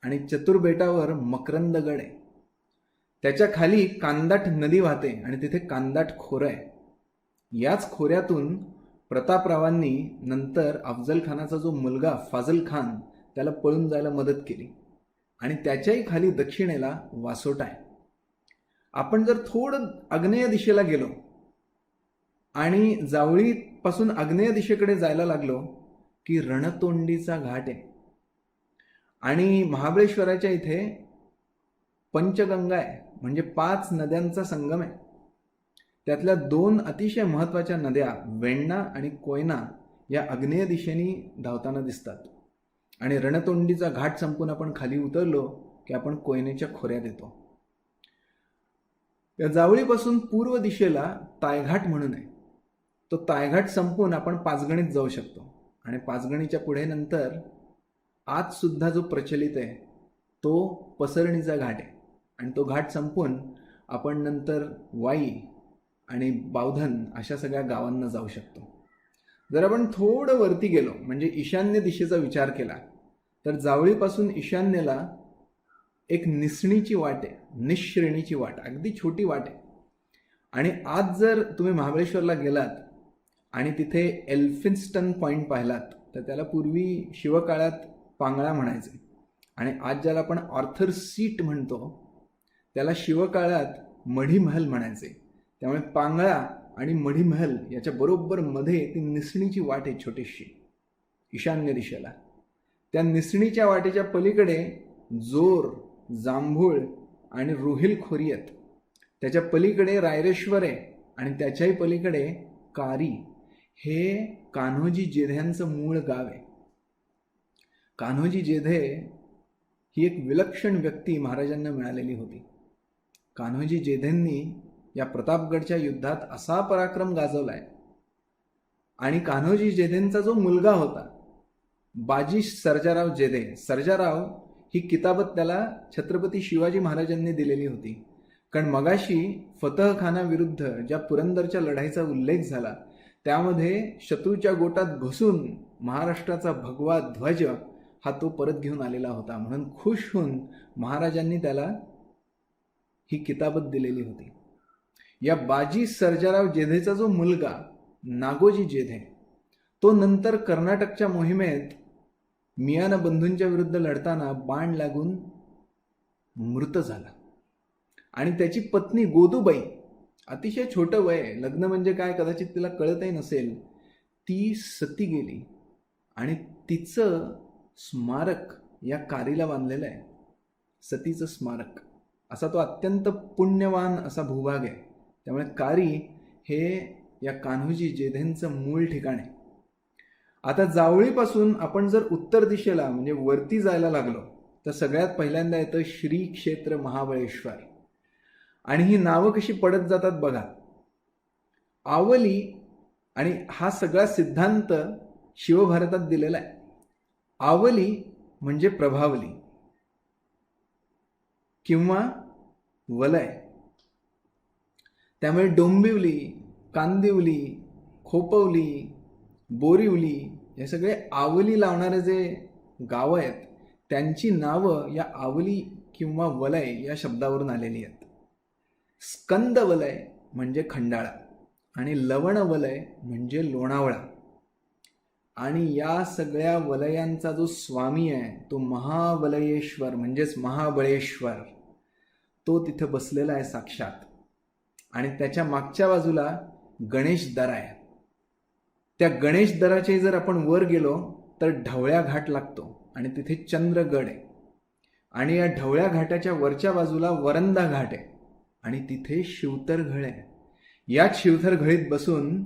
आणि चतुर्बेटावर मकरंदगड आहे. त्याच्या खाली कांदाट नदी वाहते आणि तिथे कांदाट खोरं आहे. याच खोऱ्यातून प्रतापरावांनी नंतर अफजल खानाचा जो मुलगा फाजल खान त्याला पळून जायला मदत केली आणि त्याच्याही खाली दक्षिणेला वासोटा आहे. आपण जर थोडं आग्नेय दिशेला गेलो आणि जावळीपासून आग्नेय दिशेकडे जायला लागलो की रणतोंडीचा घाट आहे आणि महाबळेश्वराच्या इथे पंचगंगा आहे, म्हणजे 5 नद्यांचा संगम आहे. त्यातल्या 2 अतिशय महत्त्वाच्या नद्या वेण्णा आणि कोयना या आग्नेय दिशेने धावताना दिसतात. आणि रणतोंडीचा घाट संपून आपण खाली उतरलो की आपण कोयनेच्या खोऱ्यात येतो. या जावळीपासून पूर्व दिशेला तायघाट म्हणून आहे. तो तायघाट संपून आपण पाचगणीत जाऊ शकतो आणि पाचगणीच्या पुढे नंतर आज सुद्धा जो प्रचलित आहे तो पसरणीचा घाट आहे आणि तो घाट संपून आपण नंतर वाई आणि बावधन अशा सगळ्या गावांना जाऊ शकतो. जर आपण थोडं वरती गेलो म्हणजे ईशान्य दिशेचा विचार केला तर जावळीपासून ईशान्येला एक निसणीची वाट आहे, निश्रेणीची वाट, अगदी छोटी वाट आहे. आणि आज जर तुम्ही महाबळेश्वरला गेलात आणि तिथे एल्फिन्स्टन पॉईंट पाहिलात तर त्याला पूर्वी शिवकाळात पांगळा म्हणायचे आणि आज ज्याला आपण ऑर्थर सीट म्हणतो त्याला शिवकाळात मढीमहल म्हणायचे. त्यामुळे पांगळा आणि मढीमहल याच्या बरोबर मध्ये ती निसणीची वाट आहे छोटीशी ईशान्य दिशेला. त्या निसणीच्या वाटेच्या पलीकडे जोर, जांभूळ आणि रुहिल खोरी आहेत. त्याच्या पलीकडे रायरेश्वर आहे आणि त्याच्याही पलीकडे कारी हे कान्होजी जेध्यांचं मूळ गाव आहे. कान्होजी जेधे ही एक विलक्षण व्यक्ती महाराजांना मिळालेली होती. कान्होजी जेधेंनी या प्रतापगडच्या युद्धात असा पराक्रम गाजवलाय आणि कान्होजी जेधेंचा जो मुलगा होता बाजी सर्जाराव जेधे, सर्जाराव ही किताबत त्याला छत्रपती शिवाजी महाराजांनी दिलेली होती. कारण मगाशी फतह खानाविरुद्ध ज्या पुरंदरच्या लढाईचा उल्लेख झाला त्यामध्ये शत्रूच्या गोटात घुसून महाराष्ट्राचा भगवा ध्वज हा तो परत घेऊन आलेला होता. म्हणून खुश होऊन महाराजांनी त्याला ही किताबत दिलेली होती. या बाजी सर्जाराव जेधेचा जो मुलगा नागोजी जेधे तो नंतर कर्नाटकच्या मोहिमेत मियाना बंधूंच्या विरुद्ध लढताना बाण लागून मृत झाला आणि त्याची पत्नी गोदूबाई, अतिशय छोटं वय, लग्न म्हणजे काय कदाचित तिला कळतही नसेल, ती सती गेली आणि तिचं स्मारक या कारीला बांधलेलं आहे. सतीचं स्मारक असा तो अत्यंत पुण्यवान असा भूभाग आहे. त्यामुळे कारी हे या कान्होजी जेधेंचं मूळ ठिकाण आहे. आता जावळीपासून आपण जर उत्तर दिशेला म्हणजे वरती जायला लागलो तर सगळ्यात पहिल्यांदा येतं श्री क्षेत्र महाबळेश्वर. आणि ही नावं कशी पडत जातात बघा. आवली आणि हा सगळा सिद्धांत शिवभारतात दिलेला आहे. आवली म्हणजे प्रभावली किंवा वलय. त्यामुळे डोंबिवली, कांदिवली, खोपवली, बोरिवली हे सगळे आवली लावणारे जे गावं आहेत त्यांची नावं या आवली किंवा वलय या शब्दावरून आलेली आहेत. स्कंद वलय म्हणजे खंडाळा आणि लवण वलय म्हणजे लोणावळा. आणि या सगळ्या वलयांचा जो स्वामी आहे तो महावलयेश्वर म्हणजेच महाबळेश्वर, तो तिथं बसलेला आहे साक्षात. आणि त्याच्या मागच्या बाजूला गणेश दरा आहे. त्या गणेश दराचे जर आपण वर गेलो तर ढवळ्या घाट लागतो आणि तिथे चंद्रगड आहे. आणि या ढवळ्या घाटाच्या वरच्या बाजूला वरंदा घाट आहे आणि तिथे शिवतरघळ आहे. याच शिवतरघळीत बसून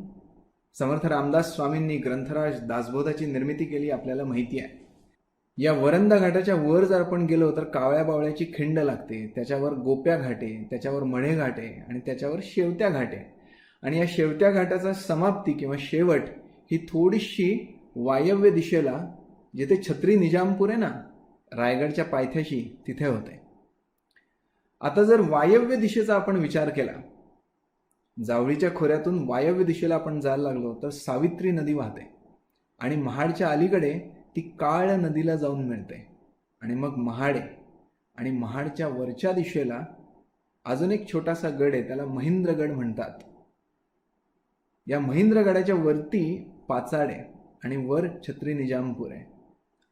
समर्थ रामदास स्वामींनी ग्रंथराज दासबोधाची निर्मिती केली आपल्याला माहिती आहे. या वरंदा घाटाच्या वर जर आपण गेलो तर कावळ्या बावळ्याची खिंड लागते, त्याच्यावर गोप्या घाटे, त्याच्यावर मढे घाटे आणि त्याच्यावर शेवत्या घाटे आणि या शेवट्या घाटाचा समाप्ती किंवा शेवट ही थोडीशी वायव्य दिशेला, जिथे छत्री निजामपूर आहे ना रायगडच्या पायथ्याशी, तिथे होते. आता जर वायव्य दिशेचा आपण विचार केला, जावळीच्या खोऱ्यातून वायव्य दिशेला आपण जायला लागलो तर सावित्री नदी वाहते आणि महाडच्या अलीकडे ती काळ नदीला जाऊन मिळते. आणि मग महाड आहे आणि महाडच्या वरच्या दिशेला अजून एक छोटासा गड आहे, त्याला महेंद्रगड म्हणतात. या महेंद्रगडाच्या वरती पाचाड आहे आणि वर छत्री निजामपूर आहे.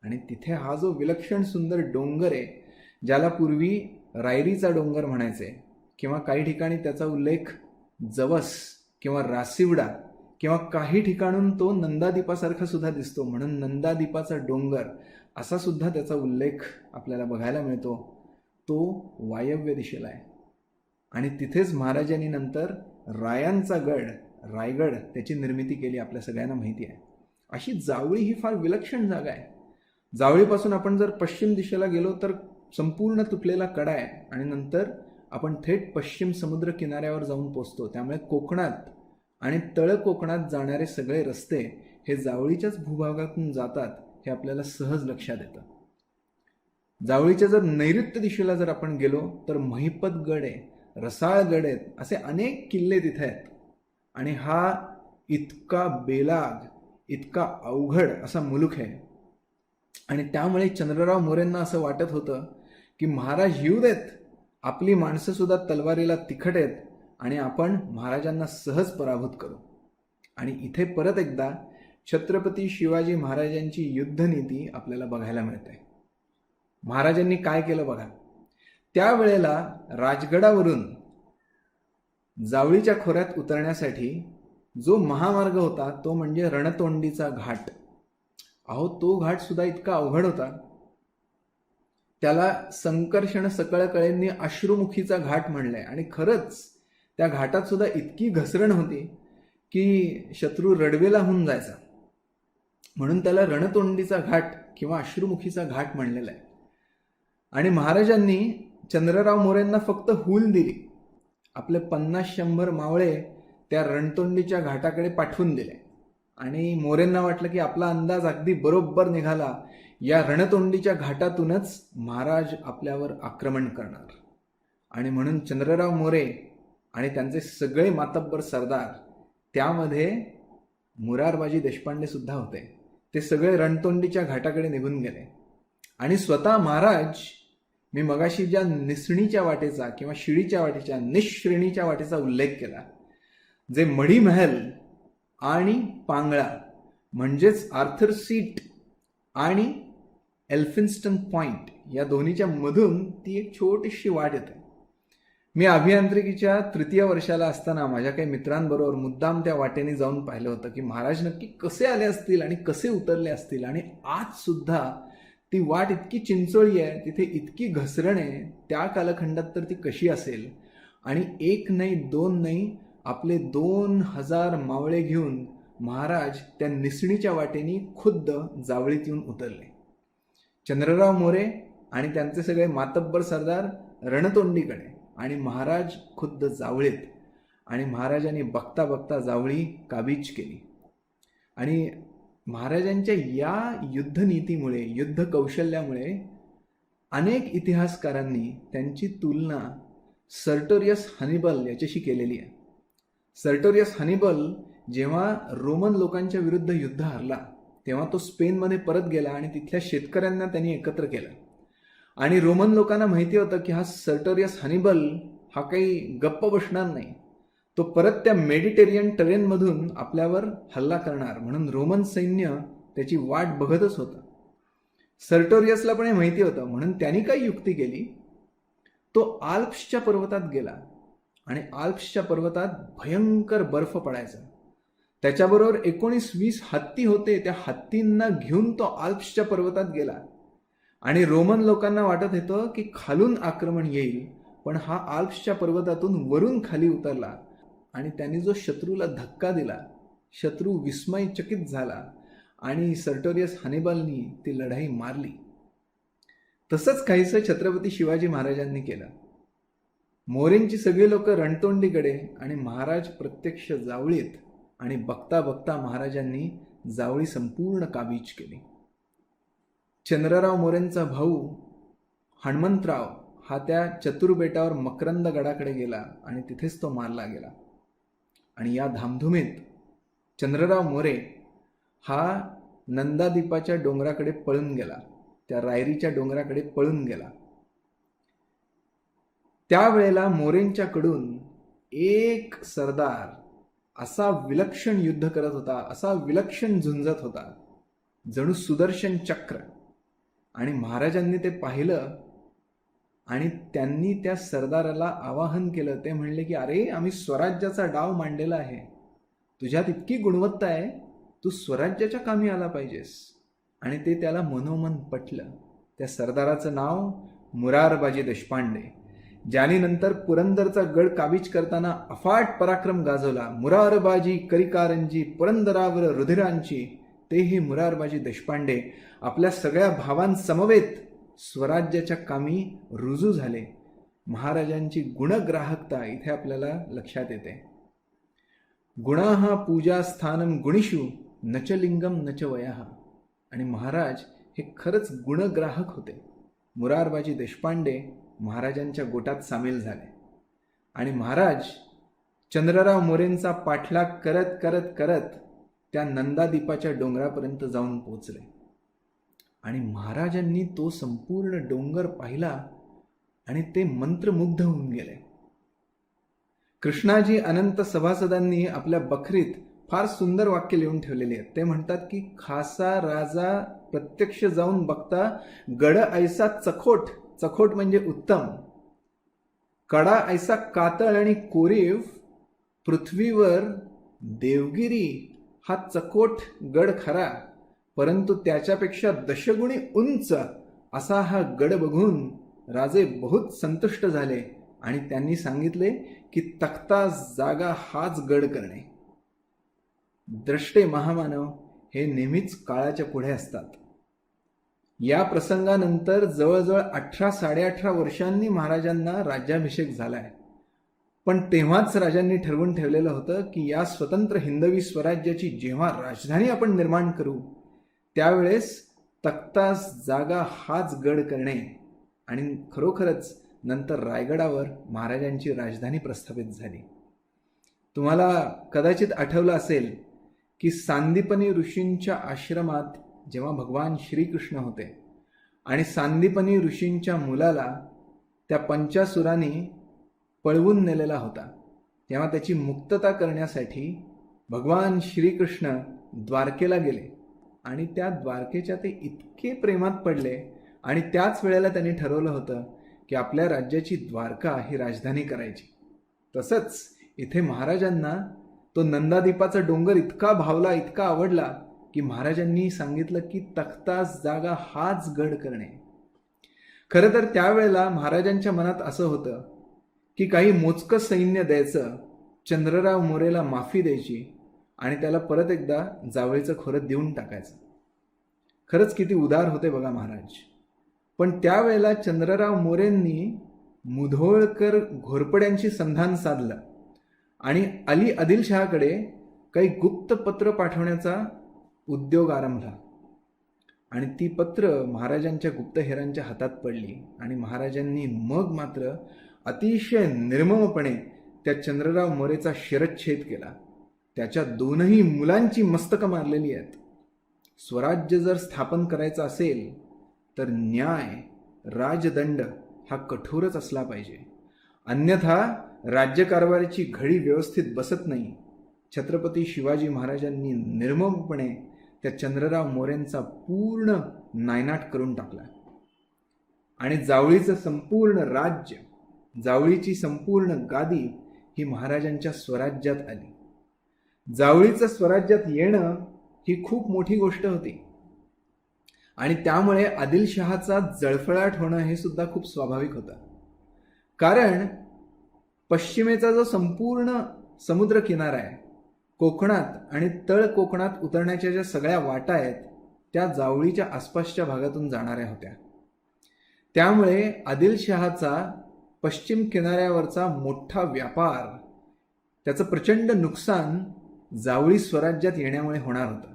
आणि तिथे हा जो विलक्षण सुंदर डोंगर आहे, ज्याला पूर्वी रायरीचा डोंगर म्हणायचे किंवा काही ठिकाणी त्याचा उल्लेख जवस किंवा रासिवडा किंवा काही ठिकाणून तो नंदादीपासारखा सुद्धा दिसतो, म्हणून नंदादीपाचा डोंगर असा सुद्धा त्याचा उल्लेख आपल्याला बघायला मिळतो. तो वायव्य दिशेला आहे आणि तिथेच महाराजांनी नंतर रायांचा गड रायगड त्याची निर्मिती केली, आपल्या सगळ्यांना माहिती आहे. अशी जावळी ही फार विलक्षण जागा आहे. जावळीपासून आपण जर पश्चिम दिशेला गेलो तर संपूर्ण तुटलेला कडा आहे आणि नंतर आपण थेट पश्चिम समुद्र किनाऱ्यावर जाऊन पोचतो. त्यामुळे कोकणात आणि तळ कोकणात जाणारे सगळे रस्ते हे जावळीच्याच भूभागातून जातात हे आपल्याला सहज लक्षात येतं. जावळीच्या जर नैऋत्य दिशेला जर आपण गेलो तर महिपतगड आहे, रसाळगड आहेत, असे अनेक किल्ले तिथे आहेत. आणि हा इतका बेलाग, इतका अवघड असा मुलूक आहे. आणि त्यामुळे चंद्रराव मोरेंना असं वाटत होतं की महाराज येऊ देत, आपली माणसं सुद्धा तलवारीला तिखट आहेत आणि आपण महाराजांना सहज पराभूत करू. आणि इथे परत एकदा छत्रपती शिवाजी महाराजांची युद्धनीती आपल्याला बघायला मिळते. महाराजांनी काय केलं बघा. त्यावेळेला राजगडावरून जावळीच्या खोऱ्यात उतरण्यासाठी जो महामार्ग होता तो म्हणजे रणतोंडीचा घाट. अहो, तो घाट सुद्धा इतका अवघड होता, त्याला संकर्षण सकळकळेंनी अश्रुमुखीचा घाट म्हणलंय. आणि खरंच त्या घाटात सुद्धा इतकी घसरण होती की शत्रू रडवेला होऊन जायचा, म्हणून त्याला रणतोंडीचा घाट किंवा अश्रुमुखीचा घाट म्हणलेला आहे. आणि महाराजांनी चंद्रराव मोरेंना फक्त हूल दिली, आपले 50-100 मावळे त्या रणतोंडीच्या घाटाकडे पाठवून दिले. आणि मोरेंना वाटलं की आपला अंदाज अगदी बरोबर निघाला, या रणतोंडीच्या घाटातूनच महाराज आपल्यावर आक्रमण करणार. आणि म्हणून चंद्रराव मोरे आणि त्यांचे सगळे मातब्बर सरदार, त्यामध्ये मुरारबाजी देशपांडे सुद्धा होते, ते सगळे रणतोंडीच्या घाटाकडे निघून गेले. आणि स्वतः महाराज, मी मगाशी ज्या निसणीच्या वाटेचा किंवा शिडीच्या वाटेच्या निश्रेणीच्या वाटेचा उल्लेख केला, जे मढी महल आणि पांगळा म्हणजेच आर्थर सीट आणि एल्फिन्स्टन पॉइंट या दोन्हीच्या मधून ती एक छोटीशी वाट येते. मी अभियांत्रिकीच्या 3य वर्षाला असताना माझ्या काही मित्रांबरोबर मुद्दाम त्या वाटेने जाऊन पाहिलं होतं की महाराज नक्की कसे आले असतील आणि कसे उतरले असतील. आणि आज सुद्धा ती वाट इतकी चिंचोळी आहे, तिथे इतकी घसरण आहे, त्या कालखंडात तर ती कशी असेल. आणि 1 नाही 2 नाही, आपले 2000 मावळे घेऊन महाराज त्या निसणीच्या वाटेने खुद्द जावळीत येऊन उतरले. चंद्रराव मोरे आणि त्यांचे सगळे मातब्बर सरदार रणतोंडीकडे आणि महाराज खुद्द जावळीत. आणि महाराजांनी बघता बघता जावळी काबीज केली. आणि महाराजांच्या या युद्धनीतीमुळे, युद्ध कौशल्यामुळे अनेक इतिहासकारांनी त्यांची तुलना सर्टोरियस हनिबल याच्याशी केलेली आहे. सर्टोरियस हनिबल जेव्हा रोमन लोकांच्या विरुद्ध युद्ध हरला तेव्हा तो स्पेनमध्ये परत गेला आणि तिथल्या शेतकऱ्यांना त्यांनी एकत्र केलं. आणि रोमन लोकांना माहिती होतं की हा सर्टोरियस हनिबल हा काही गप्प बसणार नाही, तो परत त्या मेडिटेरियन टेरेनमधून आपल्यावर हल्ला करणार, म्हणून रोमन सैन्य त्याची वाट बघतच होतं. सर्टोरियसला पण हे माहिती होतं, म्हणून त्यांनी काय युक्ती केली, तो आल्प्सच्या पर्वतात गेला आणि आल्प्सच्या पर्वतात भयंकर बर्फ पडायचा. त्याच्याबरोबर 19-20 हत्ती होते, त्या हत्तींना घेऊन तो आल्प्सच्या पर्वतात गेला. आणि रोमन लोकांना वाटत होतं की खालून आक्रमण येईल, पण हा आल्प्सच्या पर्वतातून वरून खाली उतरला आणि त्यांनी जो शत्रूला धक्का दिला, शत्रू विस्मयचकित झाला आणि सर्टोरियस हनिबलनी ती लढाई मारली. तसंच काहीसं छत्रपती शिवाजी महाराजांनी केलं. मोरेंची सगळी लोक रणतोंडीकडे आणि महाराज प्रत्यक्ष जावळीत, आणि बघता बघता महाराजांनी जावळी संपूर्ण काबीज केली. चंद्रराव मोरेंचा भाऊ हणमंतराव हा त्या चतुर बेटावर मकरंद गडाकडे गेला आणि तिथेच तो मारला गेला. आणि या धामधुमीत चंद्रराव मोरे हा नंदादीपाच्या डोंगराकडे पळून गेला, त्या रायरीच्या डोंगराकडे पळून गेला. त्यावेळेला मोरेंच्याकडून एक सरदार असा विलक्षण युद्ध करत होता, असा विलक्षण झुंजत होता, जणू सुदर्शन चक्र. आणि महाराजांनी ते पाहिलं आणि त्यांनी त्या सरदाराला आवाहन केलं. ते म्हणले की अरे, आम्ही स्वराज्याचा डाव मांडलेला आहे, तुझ्यात इतकी गुणवत्ता आहे, तू स्वराज्याच्या कामी आला पाहिजेस. आणि ते त्याला मनोमन पटलं. त्या सरदाराचं नाव मुरारबाजी देशपांडे, ज्याने नंतर पुरंदरचा गड काबीज करताना अफाट पराक्रम गाजवला. मुरारबाजी करिकारंजी पुरंदरावर रुधिरांची, ते हे मुरारबाजी देशपांडे आपल्या सगळ्या भावांसमवेत स्वराज्याच्या कामी रुजू झाले. महाराजांची गुणग्राहकता इथे आपल्याला लक्षात येते. गुणाः पूजा स्थानम गुणिषु नच लिंगम नच वयः. आणि महाराज हे खरंच गुणग्राहक होते. मुरारबाजी देशपांडे महाराजांच्या गोटात सामील झाले आणि महाराज चंद्रराव मोरेंचा पाठलाग करत करत करत त्या नंदादीपाच्या डोंगरापर्यंत जाऊन पोचले. आणि महाराजांनी तो संपूर्ण डोंगर पाहिला आणि ते मंत्रमुग्ध होऊन गेले. कृष्णाजी अनंत सभासदांनी आपल्या बखरीत फार सुंदर वाक्य लिहून ठेवलेली आहेत. ते म्हणतात की खासा राजा प्रत्यक्ष जाऊन बघता गड ऐसा चखोट, चखोट म्हणजे उत्तम, कडा ऐसा कातळ आणि कोरीव, पृथ्वीवर देवगिरी हा चकोट गड खरा, परंतु त्याच्यापेक्षा दशगुणी उंच असा हा गड बघून राजे बहुत संतुष्ट झाले आणि त्यांनी सांगितले की तख्ता जागा हाच गड करणे. द्रष्टे महामानव हे नेहमीच काळाच्या पुढे असतात. या प्रसंगानंतर जवळजवळ 18-18.5 वर्षांनी महाराजांना राज्याभिषेक झालाय. पण तेव्हाच राजांनी ठरवून ठेवलेलं होतं की या स्वतंत्र हिंदवी स्वराज्याची जेव्हा राजधानी आपण निर्माण करू त्यावेळेस तख्तास जागा हाच गड करणे. आणि खरोखरच नंतर रायगडावर महाराजांची राजधानी प्रस्थापित झाली. तुम्हाला कदाचित आठवलं असेल की सांदीपनी ऋषींच्या आश्रमात जेव्हा भगवान श्रीकृष्ण होते आणि सांदीपनी ऋषींच्या मुलाला त्या पंचासुरांनी पळवून नेलेला होता, तेव्हा त्याची मुक्तता करण्यासाठी भगवान श्रीकृष्ण द्वारकेला गेले आणि त्या द्वारकेच्या ते इतके प्रेमात पडले आणि त्याच वेळेला त्यांनी ठरवलं होतं की आपल्या राज्याची द्वारका ही राजधानी करायची. तसंच इथे महाराजांना तो नंदादीपाचा डोंगर इतका भावला, इतका आवडला की महाराजांनी सांगितलं की तख्तास जागा हाच गड करणे. खरं तर त्यावेळेला महाराजांच्या मनात असं होतं की काही मोजकं सैन्य द्यायचं, चंद्रराव मोरेला माफी द्यायची आणि त्याला परत एकदा जावळीचं खोरं देऊन टाकायचं. खरंच किती उदार होते बघा महाराज. पण त्यावेळेला चंद्रराव मोरेंनी मुधोळकर घोरपड्यांशी संधान साधलं आणि अली आदिलशहाकडे काही गुप्त पत्र पाठवण्याचा उद्योग आरंभला. आणि ती पत्र महाराजांच्या गुप्तहेरांच्या हातात पडली आणि महाराजांनी मग मात्र अतिशय निर्ममपणे त्या चंद्रराव मोरेचा शिरच्छेद केला. त्याच्या 2ही मुलांची मस्तकं मारलेली आहेत. स्वराज्य जर स्थापन करायचं असेल तर न्याय, राजदंड हा कठोरच असला पाहिजे, अन्यथा राज्यकारभाराची घडी व्यवस्थित बसत नाही. छत्रपती शिवाजी महाराजांनी निर्ममपणे त्या चंद्रराव मोरेंचा पूर्ण नायनाट करून टाकला आणि जावळीचं संपूर्ण राज्य, जावळीची संपूर्ण गादी ही महाराजांच्या स्वराज्यात आली. जावळीचं स्वराज्यात येणं ही खूप मोठी गोष्ट होती आणि त्यामुळे आदिलशहाचा जळफळाट होणं हे सुद्धा खूप स्वाभाविक होतं. कारण पश्चिमेचा जो संपूर्ण समुद्र किनारा आहे, कोकणात आणि तळ कोकणात उतरण्याच्या ज्या सगळ्या वाटा आहेत त्या जावळीच्या आसपासच्या भागातून जाणाऱ्या होत्या. त्यामुळे आदिलशहाचा पश्चिम किनाऱ्यावरचा मोठा व्यापार, त्याचं प्रचंड नुकसान जावळी स्वराज्यात येण्यामुळे होणार होतं.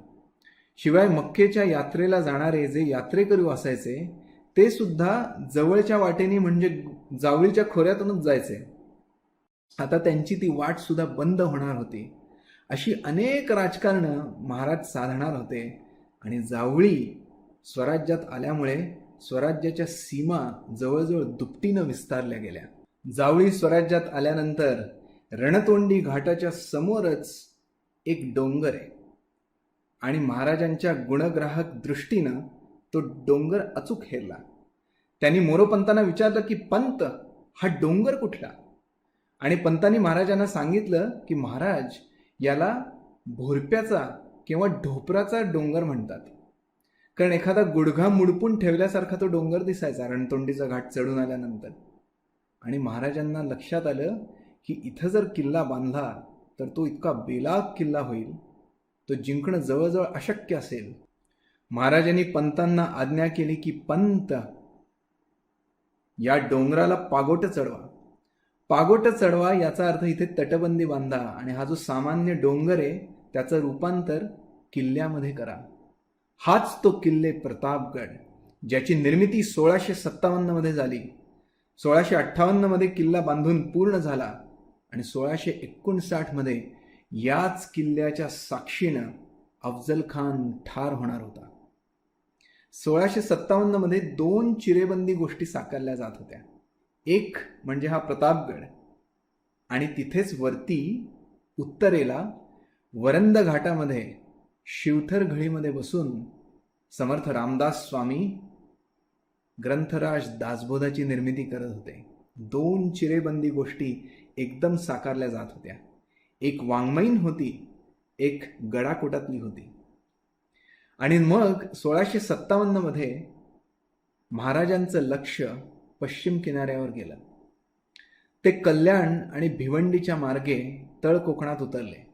शिवाय मक्केच्या यात्रेला जाणारे जे यात्रेकरू असायचे ते सुद्धा जवळच्या वाटेने म्हणजे जावळीच्या खोऱ्यातूनच जायचे. आता त्यांची ती वाट सुद्धा बंद होणार होती. अशी अनेक राजकारणं महाराज साधणार होते आणि जावळी स्वराज्यात आल्यामुळे स्वराज्याच्या सीमा जवळजवळ दुपटीनं विस्तारल्या गेल्या. जावळी स्वराज्यात आल्यानंतर रणतोंडी घाटाच्या समोरच एक डोंगर आहे आणि महाराजांच्या गुणग्राहक दृष्टीनं तो डोंगर अचूक हेरला. त्यांनी मोरोपंतांना विचारलं की पंत, हा डोंगर कुठला? आणि पंतांनी महाराजांना सांगितलं की महाराज, याला भोरप्याचा किंवा ढोपराचा डोंगर म्हणतात. कारण एखादा गुडघा मुडपून ठेवल्यासारखा तो डोंगर दिसायचा रणतोंडीचा घाट चढून आल्यानंतर. आणि महाराजांना लक्षात आलं की इथं जर किल्ला बांधला तर तो इतका बेलाग किल्ला होईल, तो जिंकणं जवळजवळ अशक्य असेल. महाराजांनी पंतांना आज्ञा केली की पंत, या डोंगराला पागोट चढवा. पागोट चढवा याचा अर्थ इथे तटबंदी बांधा आणि हा जो सामान्य डोंगर आहे त्याचं रूपांतर किल्ल्यामध्ये करा. हाच तो किल्ले प्रतापगड, ज्याची निर्मिती 1657 मध्ये झाली. 1658 मध्ये किल्ला बांधून पूर्ण झाला आणि 1659 मध्ये याच किल्ल्याच्या साक्षीनं अफजल खान ठार होणार होता. 1657 मध्ये 2 चिरेबंदी गोष्टी साकारल्या जात होत्या. एक म्हणजे हा प्रतापगड आणि तिथेच वरती उत्तरेला वरंद घाटामध्ये शिवथर घळीमध्ये बसून समर्थ रामदास स्वामी ग्रंथराज दासबोधाची निर्मिती करत होते. 2 चिरेबंदी गोष्टी एकदम साकारल्या जात होत्या. एक वाङ्मयीन होती, एक गडाकोटातली होती. आणि मग 1657 मध्ये महाराजांचं लक्ष पश्चिम किनाऱ्यावर गेलं. ते कल्याण आणि भिवंडीच्या मार्गे तळ कोकणात उतरले.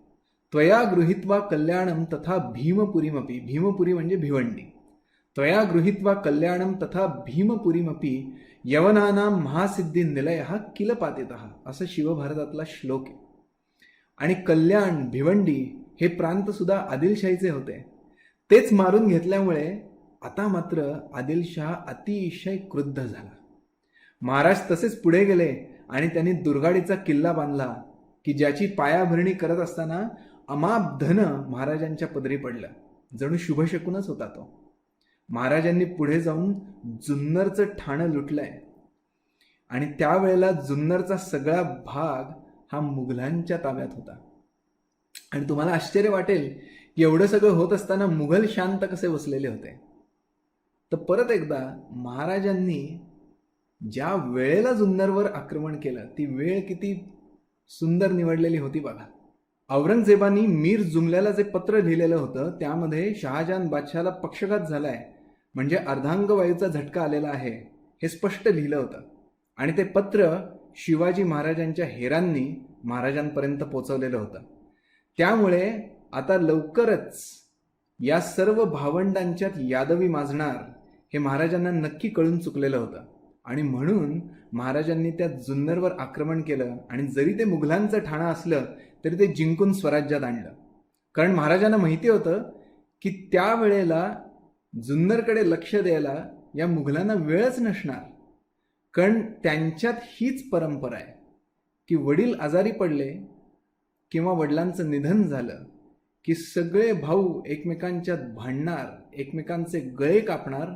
त्वया गृहीत्वा कल्याणम तथा भीमपुरीमपी, भीमपुरी म्हणजे भिवंडी. त्वया गृहीत्वा कल्याणम तथा भीमपुरीमपी यवनानां महासिद्धी निलयः किल पातितः, असं शिवभारतातला श्लोक आहे. आणि कल्याण, भिवंडी हे प्रांत सुद्धा आदिलशाहीचे होते. तेच मारून घेतल्यामुळे आता मात्र आदिलशाह अतिशय क्रुद्ध झाला. महाराज तसेच पुढे गेले आणि त्यांनी दुर्गाडीचा किल्ला बांधला की ज्याची पायाभरणी करत असताना अमाप धन महाराजांच्या पदरी पडलं. जणू शुभशकुनच होता तो. महाराजांनी पुढे जाऊन जुन्नरचं ठाणं लुटलंय आणि त्यावेळेला जुन्नरचा सगळा भाग हा मुघलांच्या ताब्यात होता. आणि तुम्हाला आश्चर्य वाटेल की एवढं सगळं होत असताना मुघल शांत कसे बसलेले होते. तर परत एकदा महाराजांनी ज्या वेळेला जुन्नरवर आक्रमण केलं ती वेळ किती सुंदर निवडलेली होती बघा. औरंगजेबानी मीर जुमल्याला जे पत्र लिहिलेलं होतं त्यामध्ये शहाजहान बादशहाला पक्षघात झालाय म्हणजे अर्धांगवायूचा झटका आलेला आहे हे स्पष्ट लिहिलं होतं. आणि ते पत्र शिवाजी महाराजांच्या हेरांनी महाराजांपर्यंत पोचवलेलं होतं. त्यामुळे आता लवकरच या सर्व भावंडांच्यात यादवी माजणार हे महाराजांना नक्की कळून चुकलेलं होतं. आणि म्हणून महाराजांनी त्या जुन्नरवर आक्रमण केलं आणि जरी ते मुघलांचं ठाणं असलं तरी ते जिंकून स्वराज्यात आणलं. कारण महाराजांना माहिती होतं की त्यावेळेला जुन्नरकडे लक्ष द्यायला या मुघलांना वेळच नसणार. कारण त्यांच्यात हीच परंपरा आहे की वडील आजारी पडले किंवा वडिलांचं निधन झालं की सगळे भाऊ एकमेकांच्यात भांडणार, एकमेकांचे गळे कापणार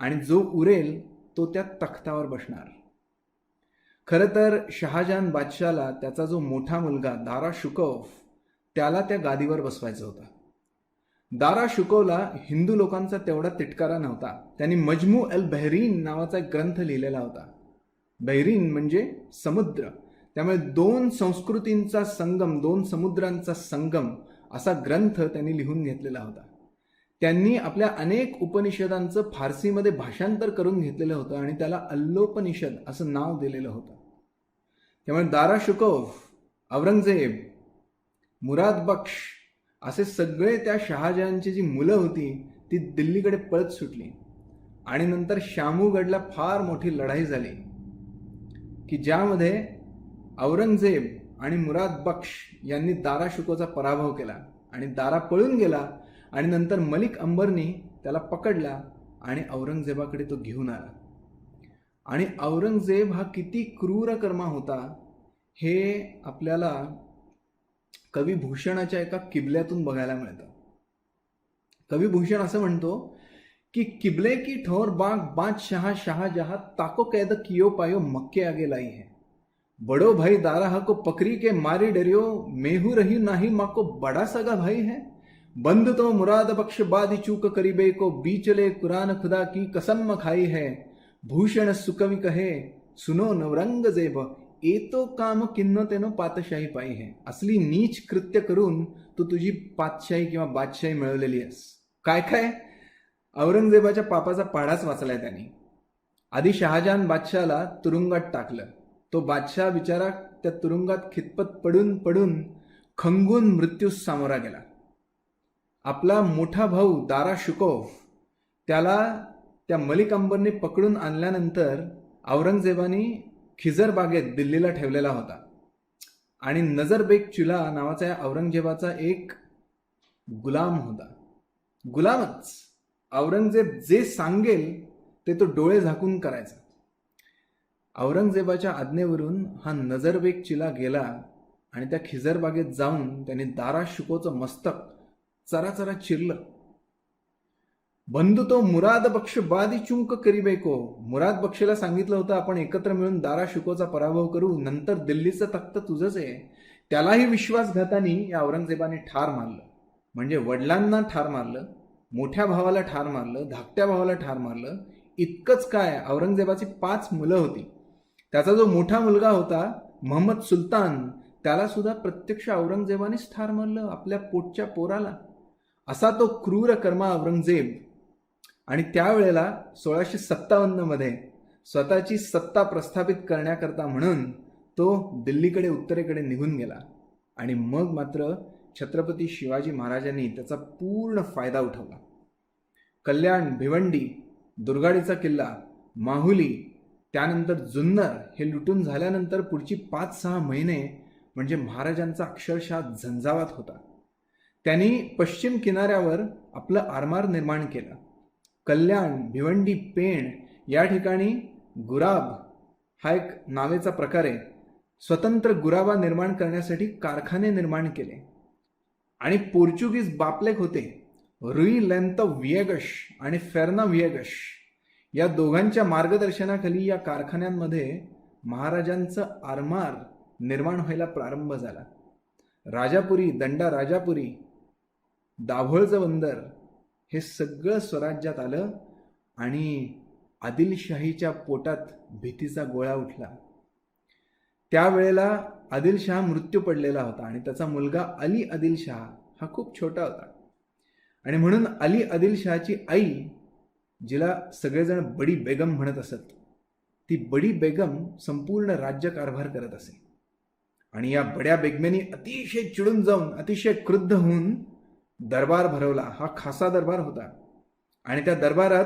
आणि जो उरेल तो त्या तख्तावर बसणार. खरं तर शहाजहान बादशाला त्याचा जो मोठा मुलगा दारा शुकौफ त्याला त्या गादीवर बसवायचं होतं. दारा शुकौला हिंदू लोकांचा तेवढा तिटकारा नव्हता. त्यांनी मजमू अल बहरीन नावाचा एक ग्रंथ लिहिलेला होता. बहरीन म्हणजे समुद्र, त्यामुळे 2 संस्कृतींचा संगम, 2 समुद्रांचा संगम असा ग्रंथ त्यांनी लिहून घेतलेला होता. त्यांनी आपल्या अनेक उपनिषदांचं फारसीमध्ये भाषांतर करून घेतलेलं होतं आणि त्याला अल्लोपनिषद असं नाव दिलेलं होतं. त्यामुळे दारा शुकौफ, औरंगजेब, मुराद बख्श असे सगळे त्या शहाजहानची जी मुलं होती ती दिल्लीकडे पळत सुटली आणि नंतर शामूगडला फार मोठी लढाई झाली. की ज्यामध्ये औरंगजेब आणि मुराद बक्ष यांनी दारा शुकोचा पराभव केला आणि दारा पळून गेला आणि नंतर मलिक अंबरनी त्याला पकडला आणि औरंगजेबाकडे तो घेऊन आला. आणि औरंगजेब हा किती क्रूर कर्मा होता हे आपल्याला कवी भूषणाच्या एका किबल्यातून बघायला मिळतं. कवी भूषण असं म्हणतो कि किबले की ठोर बाग बादशाह शाहजहां ताको कैद कियो पायो मक्के आगे लाई है. बड़ो भाई दाराहा को पकड़ी के मारी डरियो मेहू रही नाही माको बड़ा सगा भाई है. बंद तो मुराद बख्श बादी चूक करीबे को बीचले कुरान खुदा की कसम खाई है. भूषण सुकवि कहे सुनो नवरंगजेब येतो काम किन्न तेनो पातशाही पाई है. असली नीच कृत्य करून तू तुझी पातशाही किंवा बादशाही मिळवलेली आहेस. काय काय औरंगजेबाच्या पापाचा पाडाच वाचलाय त्यांनी. आधी शहाजहान बादशाला तुरुंगात टाकलं. तो बादशाह बिचारा त्या तुरुंगात खितपत पडून पडून खंगून मृत्यूस सामोरा गेला. आपला मोठा भाऊ दारा शुकोव त्याला त्या मलिक अंबरने पकडून आणल्यानंतर औरंगजेबाने खिजर बागेत दिल्लीला ठेवलेला होता. आणि नजरबेग चुला नावाचा या औरंगजेबाचा एक गुलाम होता. गुलामच. औरंगजेब जे सांगेल ते तो डोळे झाकून करायचा. औरंगजेबाच्या आज्ञेवरून हा नजरबेग चिला गेला आणि त्या खिजर बागेत जाऊन त्याने दारा शुकोचं मस्तक चराचरा चिरलं. बंधू तो मुराद बक्ष बादी चुंक करीबे को. मुराद बक्षला सांगितलं होतं आपण एकत्र मिळून दारा शुकोचा पराभव करू, नंतर दिल्लीचं तख्त तुझंच आहे. त्यालाही विश्वासघाताने या औरंगजेबाने ठार मारलं. म्हणजे वडिलांना ठार मारलं, मोठ्या भावाला ठार मारलं, धाकट्या भावाला ठार मारलं. इतकंच काय, औरंगजेबाची 5 मुलं होती. त्याचा जो मोठा मुलगा होता मोहम्मद सुलतान त्याला सुद्धा प्रत्यक्ष औरंगजेबानेच ठार मारलं, आपल्या पोटच्या पोराला. असा तो क्रूर कर्मा औरंगजेब. आणि त्यावेळेला 1657 मध्ये स्वतःची सत्ता प्रस्थापित करण्याकरता म्हणून तो दिल्लीकडे उत्तरेकडे निघून गेला. आणि मग मात्र छत्रपती शिवाजी महाराजांनी त्याचा पूर्ण फायदा उठवला. कल्याण, भिवंडी, दुर्गाडीचा किल्ला, माहुली, त्यानंतर जुन्नर हे लुटून झाल्यानंतर पुढची 5-6 महिने म्हणजे महाराजांचा अक्षरशः झंझावात होता. त्यांनी पश्चिम किनाऱ्यावर आपलं आरमार निर्माण केलं. कल्याण, भिवंडी, पेण या ठिकाणी गुराब हा एक नावेचा प्रकार आहे. स्वतंत्र गुराबा निर्माण करण्यासाठी कारखाने निर्माण केले. आणि पोर्चुगीज बापलेक होते रुई लेंतो विएगश आणि फेर्ना विएगश या दोघांच्या मार्गदर्शनाखाली या कारखान्यांमध्ये महाराजांचं आरमार निर्माण व्हायला प्रारंभ झाला. राजापुरी, दंडा राजापुरी, दाभोळचं बंदर हे सगळं स्वराज्यात आलं आणि आदिलशाहीच्या पोटात भीतीचा गोळा उठला. त्यावेळेला आदिलशाह मृत्यू पडलेला होता आणि त्याचा मुलगा अली आदिलशाह हा खूप छोटा होता. आणि म्हणून अली आदिलशाहची आई, जिला सगळेजण बडी बेगम म्हणत असत, ती बडी बेगम संपूर्ण राज्यकारभार करत असे. आणि या बड्या बेगमेनी अतिशय चिडून जाऊन, अतिशय क्रुद्ध होऊन दरबार भरवला. हा खासा दरबार होता आणि त्या दरबारात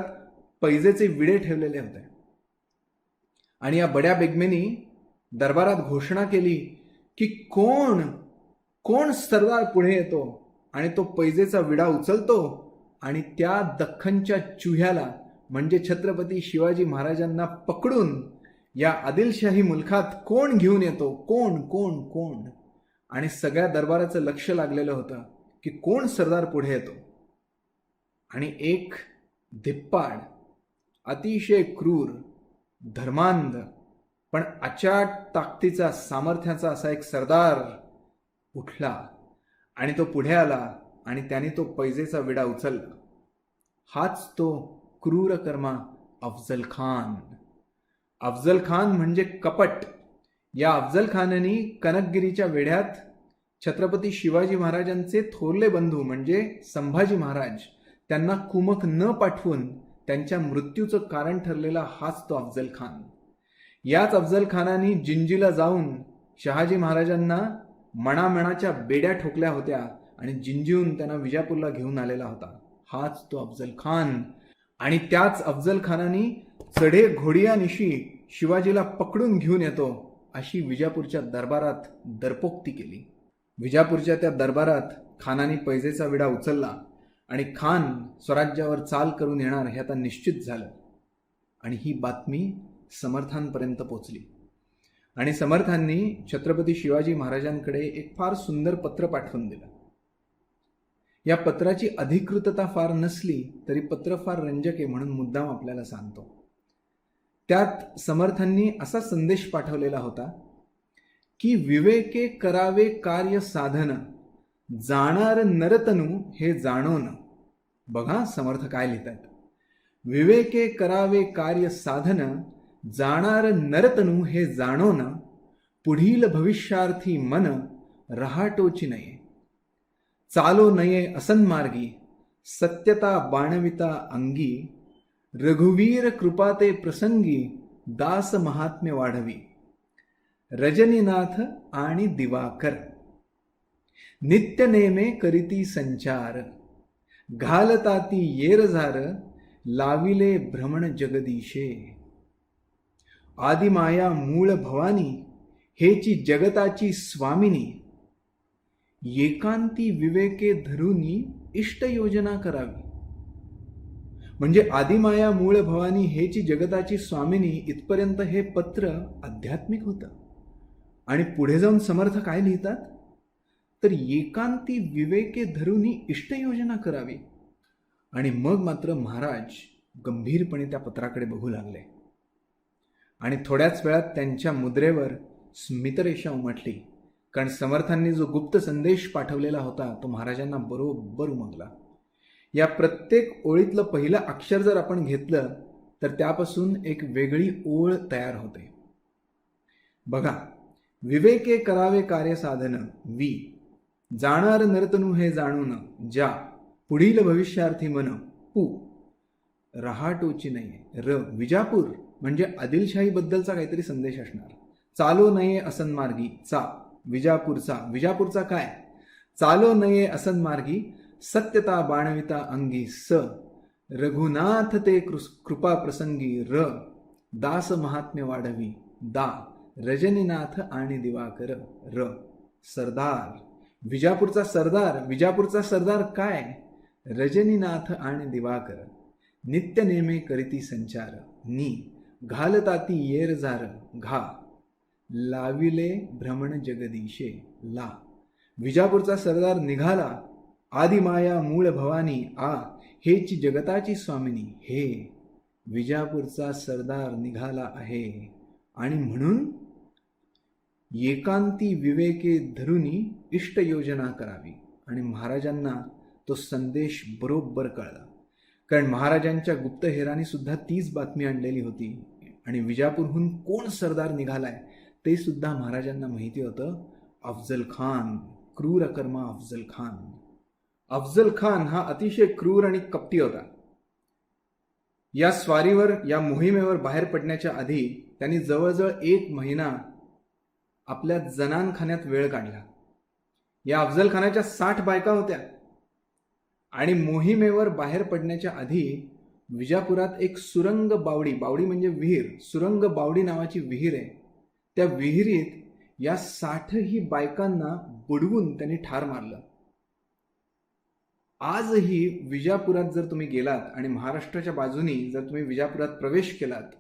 पैजेचे विडे ठेवलेले होते. आणि या बड्या बेगमेनी दरबारात घोषणा केली की कोण सरदार पुढे येतो आणि तो पैजेचा विडा उचलतो आणि त्या दख्खनच्या चुह्याला म्हणजे छत्रपती शिवाजी महाराजांना पकडून या आदिलशाही मुलखात कोण घेऊन येतो, कोण. आणि सगळ्या दरबाराचं लक्ष लागलेलं होतं की कोण सरदार पुढे येतो. आणि एक धिप्पाड, अतिशय क्रूर, धर्मांध पण अचाट ताकदीचा, सामर्थ्याचा असा एक सरदार उठला आणि तो पुढे आला आणि त्याने तो पैजेचा विडा उचलला. हाच तो क्रूर कर्मा अफजल खान. अफजल खान म्हणजे कपट. या अफजल खानाने कनकगिरीच्या वेढ्यात छत्रपती शिवाजी महाराजांचे थोरले बंधू म्हणजे संभाजी महाराज त्यांना कुमक न पाठवून त्यांच्या मृत्यूचं कारण ठरलेला हाच तो अफजल खान. याच अफजल खानाने जिंजीला जाऊन शहाजी महाराजांना मणामणाच्या बेड्या ठोकल्या होत्या आणि जिंजीहून त्यांना विजापूरला घेऊन आलेला होता. हाच तो अफजल खान. आणि त्याच अफजल खानाने चढे घोडियानिशी शिवाजीला पकडून घेऊन येतो अशी विजापूरच्या दरबारात दरपोक्ती केली. विजापूरच्या त्या दरबारात खानाने पैजेचा विडा उचलला आणि खान स्वराज्यावर चाल करून येणार हे आता निश्चित झालं. आणि ही बातमी समर्थांपर्यंत पोचली आणि समर्थांनी छत्रपती शिवाजी महाराजांकडे एक फार सुंदर पत्र पाठवून दिलं. या पत्राची अधिकृतता फार नसली तरी पत्र फार रंजक आहे म्हणून मुद्दाम आपल्याला सांगतो. त्यात समर्थांनी असा संदेश पाठवलेला होता की विवेके करावे कार्य साधन, जाणार नरतनु हे जाणोन. बघा समर्थ काय लिहितात. विवेके करावे कार्य साधन, जाणार नरतनु हे जाणोन. पुढील भविष्यार्थी मन रहाटोची नये. चालो नये असन्मार्गी, सत्यता बाणविता अंगी. रघुवीर कृपाते प्रसंगी, दास महात्म्य वाढवी. रजनीनाथ आणि दिवाकर, नित्य नेमे करीती संचार. घालताती येरझार, लाविले भ्रमण जगदीशे. आदिमाया मूळ भवानी, हेची जगताची स्वामिनी. एकांती विवेके धरुनी इष्ट योजना करावी. म्हणजे आदिमाया मूळ भवानी हेची जगताची स्वामिनी इथपर्यंत हे पत्र आध्यात्मिक होतं. आणि पुढे जाऊन समर्थ काय लिहितात तर एकांती विवेके धरुनी इष्ट योजना करावी. आणि मग मात्र महाराज गंभीरपणे त्या पत्राकडे बघू लागले आणि थोड्याच वेळात त्यांच्या मुद्रेवर स्मितरेषा उमटली. कारण समर्थांनी जो गुप्त संदेश पाठवलेला होता तो महाराजांना बरोबर उमगला. या प्रत्येक ओळीतलं पहिलं अक्षर जर आपण घेतलं तर त्यापासून एक वेगळी ओळ तयार होते. बघा, विवेके करावे कार्य साधन, वि. जाणार नरतनु हे जाणून, ज्या. पुढील भविष्यार्थी मन, पु. रहाटोची नये, र. विजापूर म्हणजे आदिलशाही बद्दलचा काहीतरी संदेश असणार. चालो नये असन्मार्गी, चा. विजापूरचा. विजापूरचा काय? चालो नये असन्मार्गी, सत्यता बाणविता अंगी, स. रघुनाथ ते कृपा प्रसंगी, र. दास महात्म्य वाढवी, दा. रजनीनाथ आणि दिवाकर, र. सरदार. विजापूरचा सरदार. विजापूरचा सरदार काय? रजनीनाथ आणि दिवाकर. नित्य नेमे करीती संचार, नी. घालताती येरझार, घा. लाविले भ्रमण जगदीशे, ला. विजापूरचा सरदार निघाला. आदिमाया मूळ भवानी, आ. हेची जगताची स्वामिनी, हे. विजापूरचा सरदार निघाला आहे आणि म्हणून एकांती विवेके धरुनी इष्ट योजना करावी. आणि महाराजांना तो संदेश बरोबर कळला. कारण महाराजांच्या गुप्तहेराने सुद्धा तीच बातमी आणलेली होती आणि विजापूरहून कोण सरदार निघालाय ते सुद्धा महाराजांना माहिती होतं. अफजल खान, क्रूर कर्मा अफजल खान. अफजल खान हा अतिशय क्रूर आणि कपटी होता. या स्वारीवर, या मोहिमेवर बाहेर पडण्याच्या आधी त्यांनी जवळजवळ 1 महिना आपल्या जनानखान्यात वेळ काढला. या अफजल खानाच्या 60 बायका होत्या आणि मोहिमेवर बाहेर पडण्याच्या आधी विजापुरात एक सुरंग बावडी, बावडी म्हणजे विहीर, सुरंग बावडी नावाची विहीर आहे. त्या विहिरीत या 60ही बायकांना बुडवून त्यांनी ठार मारलं. आजही विजापुरात जर तुम्ही गेलात आणि महाराष्ट्राच्या बाजूनी जर तुम्ही विजापुरात प्रवेश केलात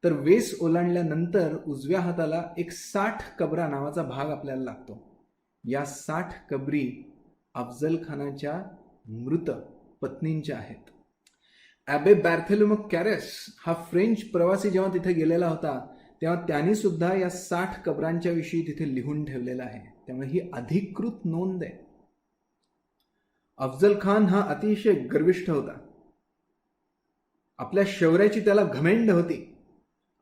तर वेस ओलांडल्यानंतर उजव्या हाताला एक 60 कबरा नावाचा भाग आपल्याला लागतो. या 60 कबरी अफजल खानाच्या मृत पत्नींच्या आहेत. ॲबे बार्थेलोम्यू कॅरेस हा फ्रेंच प्रवासी जेव्हा तिथे गेलेला होता तेव्हा त्यांनी सुद्धा या 60 कबरांच्या विषयी तिथे लिहून ठेवलेलं आहे. त्यामुळे ही अधिकृत नोंद आहे. अफजल खान हा अतिशय गर्विष्ठ होता. आपल्या शौर्याची त्याला घमेंड होती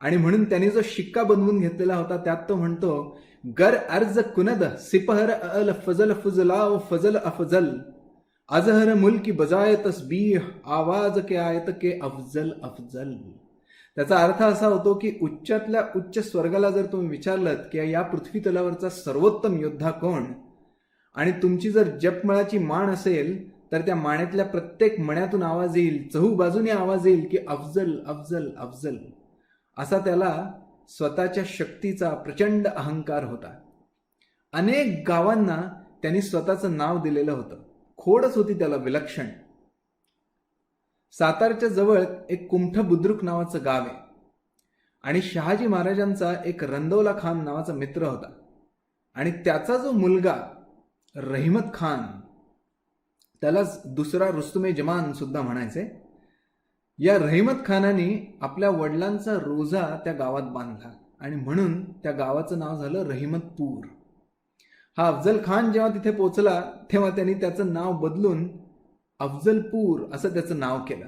आणि म्हणून त्यांनी जो शिक्का बनवून घेतलेला होता त्यात तो म्हणतो, गर अर्ज कुनद सिपहर अल फजल फुजला व फजल अफजल अजहर मुल्की बजाय तस्बीह आवाज के आयत के अफजल अफजल. त्याचा अर्थ असा होतो की उच्चातल्या उच्च स्वर्गाला जर तुम्ही विचारलं की या पृथ्वी तलावरचा सर्वोत्तम योद्धा कोण आणि तुमची जर जपमळाची माण असेल तर त्या माण्यातल्या प्रत्येक मण्यातून आवाज येईल, चहूबाजूने आवाज येईल की अफजल अफजल अफजल. असा त्याला स्वतःच्या शक्तीचा प्रचंड अहंकार होता. अनेक गावांना त्यांनी स्वतःचं नाव दिलेलं होतं. खोडच होती त्याला विलक्षण. सातारच्या जवळ एक कुमठ बुद्रुक नावाचं गाव आहे आणि शहाजी महाराजांचा एक रंदौला खान नावाचा मित्र होता आणि त्याचा जो मुलगा रहिमत खान, त्यालाच दुसरा रुस्तुमे जमान सुद्धा म्हणायचे, या रहिमत खानाने आपल्या वडिलांचा रोजा त्या गावात बांधला आणि म्हणून त्या गावाचं नाव झालं रहिमतपूर. हा अफजल खान जेव्हा तिथे पोहोचला तेव्हा त्यांनी त्याचं नाव बदलून अफजलपूर असं त्याचं नाव केलं.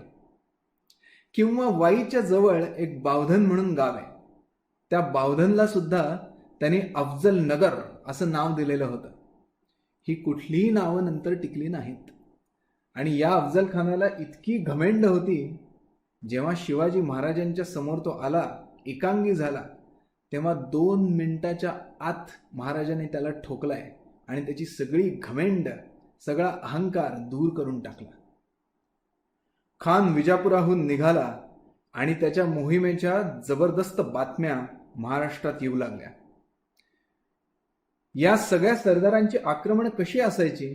किंवा वाईच्या जवळ एक बावधन म्हणून गाव आहे, त्या बावधनला सुद्धा त्यांनी अफजल नगर असं नाव दिलेलं होतं. ही कुठलीही नावं नंतर टिकली नाहीत. आणि या अफजल खानाला इतकी घमेंड होती, जेव्हा शिवाजी महाराजांच्या समोर तो आला, एकांगी झाला, तेव्हा 2 मिनिटाच्या आत महाराजांनी त्याला ठोकलाय आणि त्याची सगळी घमेंड, सगळा अहंकार दूर करून टाकला. खान विजापुराहून निघाला आणि त्याच्या मोहिमेच्या जबरदस्त बातम्या महाराष्ट्रात येऊ लागल्या. या सगळ्या सरदारांची आक्रमण कशी असायची?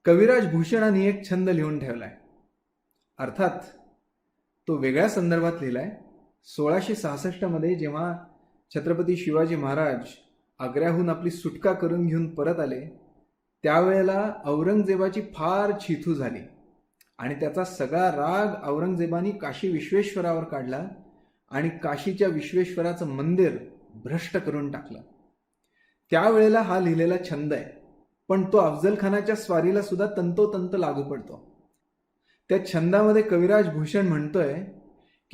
कविराज भूषणाने एक छंद लिहून ठेवलाय. अर्थात तो वेगळ्या संदर्भात लिहिलाय. 1666 मध्ये जेव्हा छत्रपती शिवाजी महाराज आग्र्याहून आपली सुटका करून घेऊन परत आले, त्यावेळेला औरंगजेबाची फार छिथू झाली आणि त्याचा सगळा राग औरंगजेबाने काशी विश्वेश्वरावर काढला आणि काशीच्या विश्वेश्वराचं मंदिर भ्रष्ट करून टाकलं. त्यावेळेला हा लिहिलेला छंद आहे, पण तो अफजल खानाच्या स्वारीला सुद्धा तंतोतंत लागू पडतो. त्या छंदामध्ये कविराज भूषण म्हणतोय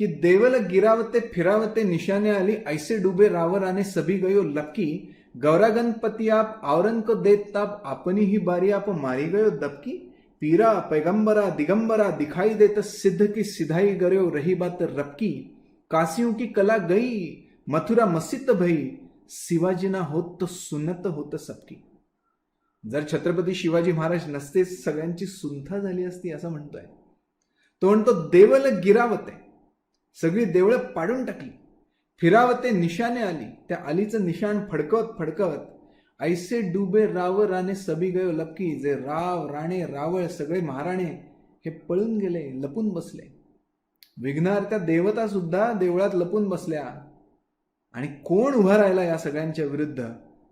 की देवल गिरावते फिरावते निशाने आली, ऐसे डुबे रावराने सभी गयो लपकी, गौरा गणपती आप औरंग को देत ताप, आपनी ही बारी आप मारी गयो दबकी, पीरा पैगंबरा दिगंबरा दिखाई देत सिद्ध की सिधाई गयो रही बात रबकी, कासियों की कला गई मथुरा मस्जिद भई, शिवाजीना होत तो सुन्नत होत सबकी. जर छत्रपती शिवाजी महाराज नसते, सगळ्यांची सुंथा झाली असती असं म्हणतोय. तो म्हणतो देवल गिरावते, सगळी देवळं पाडून टाकली, फिरावते निशाने आली, त्या आलीचं निशाण फडकवत फडकवत, ऐसे डुबे राव राणे सभी गयो लपकी, जे राव राणे रावळ सगळे महाराणे हे पळून गेले, लपून बसले. विघ्नार्त्या देवता सुद्धा देवळात लपून बसल्या. आणि कोण उभा राहिला या सगळ्यांच्या विरुद्ध?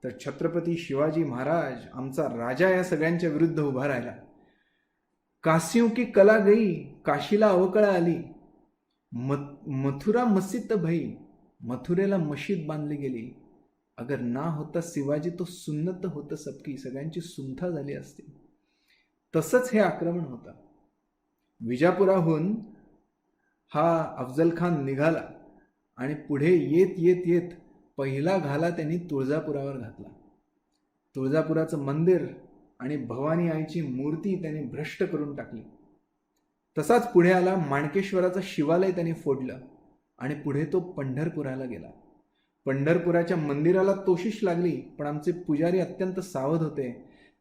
तर छत्रपती शिवाजी महाराज, आमचा राजा, या सगळ्यांच्या विरुद्ध उभा राहिला. कासियों की कला गई, काशीला अवकळा आली, मथुरा मस्जिद भई, मथुरेला मशीद बांधली गेली, अगर ना होता शिवाजी तो सुन्नत होतं सबकी, सगळ्यांची सुंथा झाली असती. तसंच हे आक्रमण होतं. विजापुराहून हा अफजल खान निघाला आणि पुढे येत येत येत पहिला घाला त्यांनी तुळजापुरावर घातला. तुळजापुराचं मंदिर आणि भवानी आईची मूर्ती त्यांनी भ्रष्ट करून टाकली. तसाच पुढे आला माणकेश्वराचं शिवालय त्यांनी फोडलं आणि पुढे तो पंढरपुराला गेला. पंढरपुराच्या मंदिराला तोशिष लागली, पण आमचे पुजारी अत्यंत सावध होते,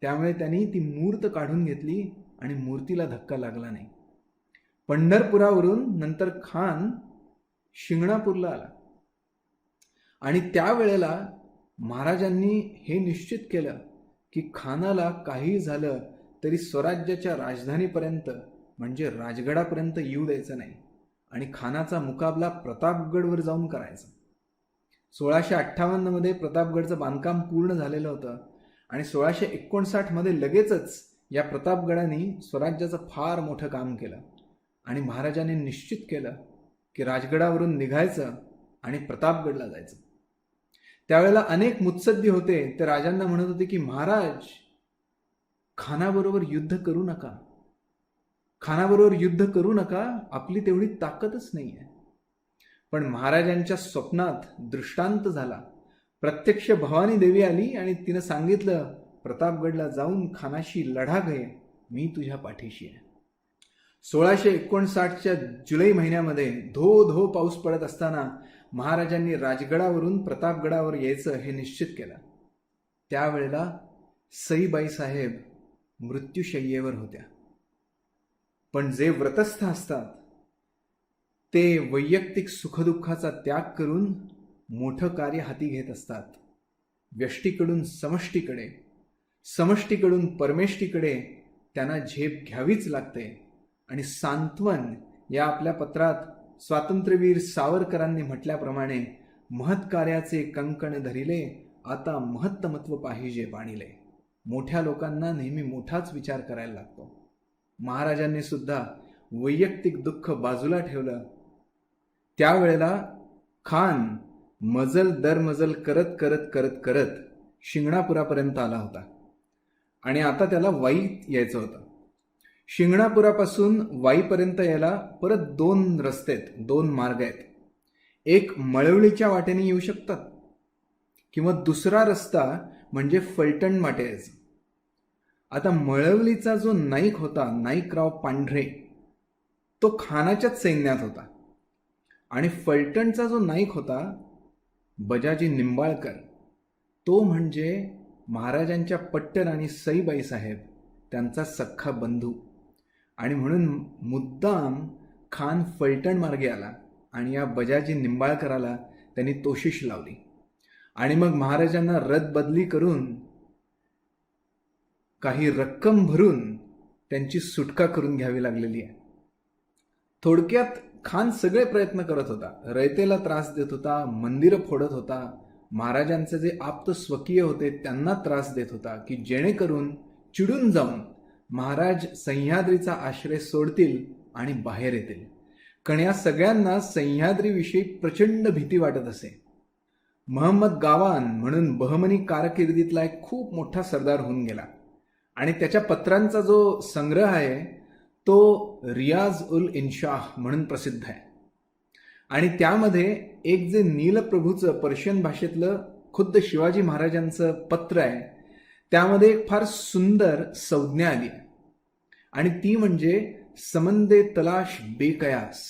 त्यामुळे त्यांनी ती मूर्त काढून घेतली आणि मूर्तीला धक्का लागला नाही. पंढरपुरावरून नंतर खान शिंगणापूरला आला आणि त्यावेळेला महाराजांनी हे निश्चित केलं की खानाला काही झालं तरी स्वराज्याच्या राजधानीपर्यंत म्हणजे राजगडापर्यंत येऊ द्यायचं नाही आणि खानाचा मुकाबला प्रतापगडवर जाऊन करायचा. 1658 मध्ये प्रतापगडचं बांधकाम पूर्ण झालेलं होतं आणि 1659 मध्ये लगेचच या प्रतापगडाने स्वराज्याचं फार मोठं काम केलं आणि महाराजांनी निश्चित केलं की राजगडावरून निघायचं आणि प्रतापगडला जायचं. त्यावेळेला अनेक मुत्सद्दी होते, ते राजांना म्हणत होते की महाराज, खानाबरोबर युद्ध करू नका, खानाबरोबर युद्ध करू नका, आपली तेवढी ताकदच नाही आहे. पण महाराजांच्या स्वप्नात दृष्टांत झाला. प्रत्यक्ष भवानी देवी आली आणि तिनं सांगितलं, प्रतापगडला जाऊन खानाशी लढा घे, मी तुझ्या पाठीशी आहे. 1659च्या जुलै महिन्यामध्ये धो धो पाऊस पडत असताना महाराजांनी राजगडावरून प्रतापगडावर यायचं हे निश्चित केलं. त्यावेळेला सईबाई साहेब मृत्यूशय्येवर होत्या. पण जे व्रतस्थ असतात ते वैयक्तिक सुखदुःखाचा त्याग करून मोठं कार्य हाती घेत असतात. व्यष्टीकडून समष्टीकडे, समष्टीकडून परमेष्टीकडे त्यांना झेप घ्यावीच लागते. आणि सांत्वन या आपल्या पत्रात स्वातंत्र्यवीर सावरकरांनी म्हटल्याप्रमाणे, महत्कार्याचे कंकण धरिले, आता महत्तमत्व पाहिजे बाणिले. मोठ्या लोकांना नेहमी मोठाच विचार करायला लागतो. महाराजांनी सुद्धा वैयक्तिक दुःख बाजूला ठेवलं. त्यावेळेला खान मजल दर मजल करत करत करत करत शिंगणापुरापर्यंत आला होता आणि आता त्याला वाई यायचं होतं. शिंगणापुरापासून वाईपर्यंत यायला परत 2 रस्ते आहेत, 2 मार्ग आहेत. एक मळवळीच्या वाटेने येऊ शकतात किंवा दुसरा रस्ता म्हणजे फलटण वाटे यायचं. आता मळवलीचा जो नाईक होता, नाईकराव पांढरे, तो खानाच्याच सैन्यात होता. आणि फलटणचा जो नाईक होता, बजाजी निंबाळकर, तो म्हणजे महाराजांच्या पट्टराणी सईबाई साहेब त्यांचा सख्खा बंधू. आणि म्हणून मुद्दाम खान फलटण मार्गे आला आणि या बजाजी निंबाळकराला त्यांनी तोशिष लावली. आणि मग महाराजांना रदबदली करून काही रक्कम भरून त्यांची सुटका करून घ्यावी लागलेली आहे. थोडक्यात खान सगळे प्रयत्न करत होता. रयतेला त्रास देत होता, मंदिरं फोडत होता, महाराजांचे जे आप्त स्वकीय होते त्यांना त्रास देत होता, की जेणेकरून चिडून जाऊन महाराज सह्याद्रीचा आश्रय सोडतील आणि बाहेर येतील. कारण या सगळ्यांना सह्याद्रीविषयी प्रचंड भीती वाटत असे. महम्मद गावान म्हणून बहमनी कारकिर्दीतला एक खूप मोठा सरदार होऊन गेला आणि त्याच्या पत्रांचा जो संग्रह आहे तो रियाज उल इन्शाह म्हणून प्रसिद्ध आहे. आणि त्यामध्ये एक जे नीलप्रभूचं पर्शियन भाषेतलं खुद्द शिवाजी महाराजांचं पत्र आहे, त्यामध्ये एक फार सुंदर संज्ञा आली आहे आणि ती म्हणजे समंदे तलाश बेकयास.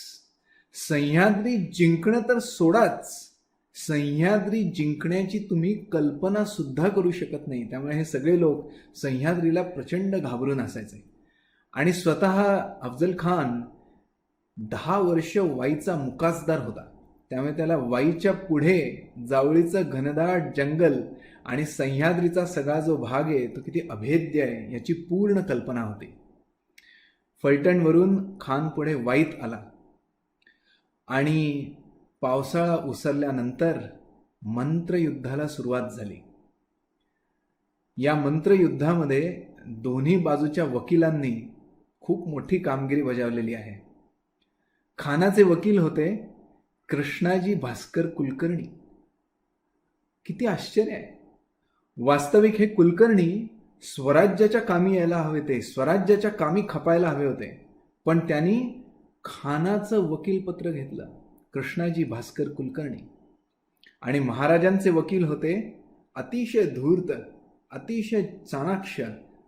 सह्याद्री जिंकणं तर सोडाच, सह्याद्री जिंकण्याची तुम्ही कल्पना सुद्धा करू शकत नाही. त्यामुळे हे सगळे लोक सह्याद्रीला प्रचंड घाबरून असायचे. आणि स्वतः अफजल खान 10 वर्ष वाईचा मुकासदार होता. त्यामुळे त्याला वाईच्या पुढे जावळीचं घनदाट जंगल आणि सह्याद्रीचा सगळा जो भाग आहे तो किती अभेद्य आहे याची पूर्ण कल्पना होती. फलटणवरून खान पुढे वाईत आला आणि पावसाळा उसरल्यानंतर मंत्रयुद्धाला सुरुवात झाली. या मंत्रयुद्धामध्ये दोन्ही बाजूच्या वकिलांनी खूप मोठी कामगिरी बजावलेली आहे. खानाचे वकील होते कृष्णाजी भास्कर कुलकर्णी. किती आश्चर्य आहे. वास्तविक हे कुलकर्णी स्वराज्याच्या कामी यायला हवे होते, स्वराज्याच्या कामी खपायला हवे होते, पण त्यांनी खानाचं वकीलपत्र घेतलं, कृष्णाजी भास्कर कुलकर्णी. आणि महाराजांचे वकील होते अतिशय धूर्त, अतिशय चाणाक्ष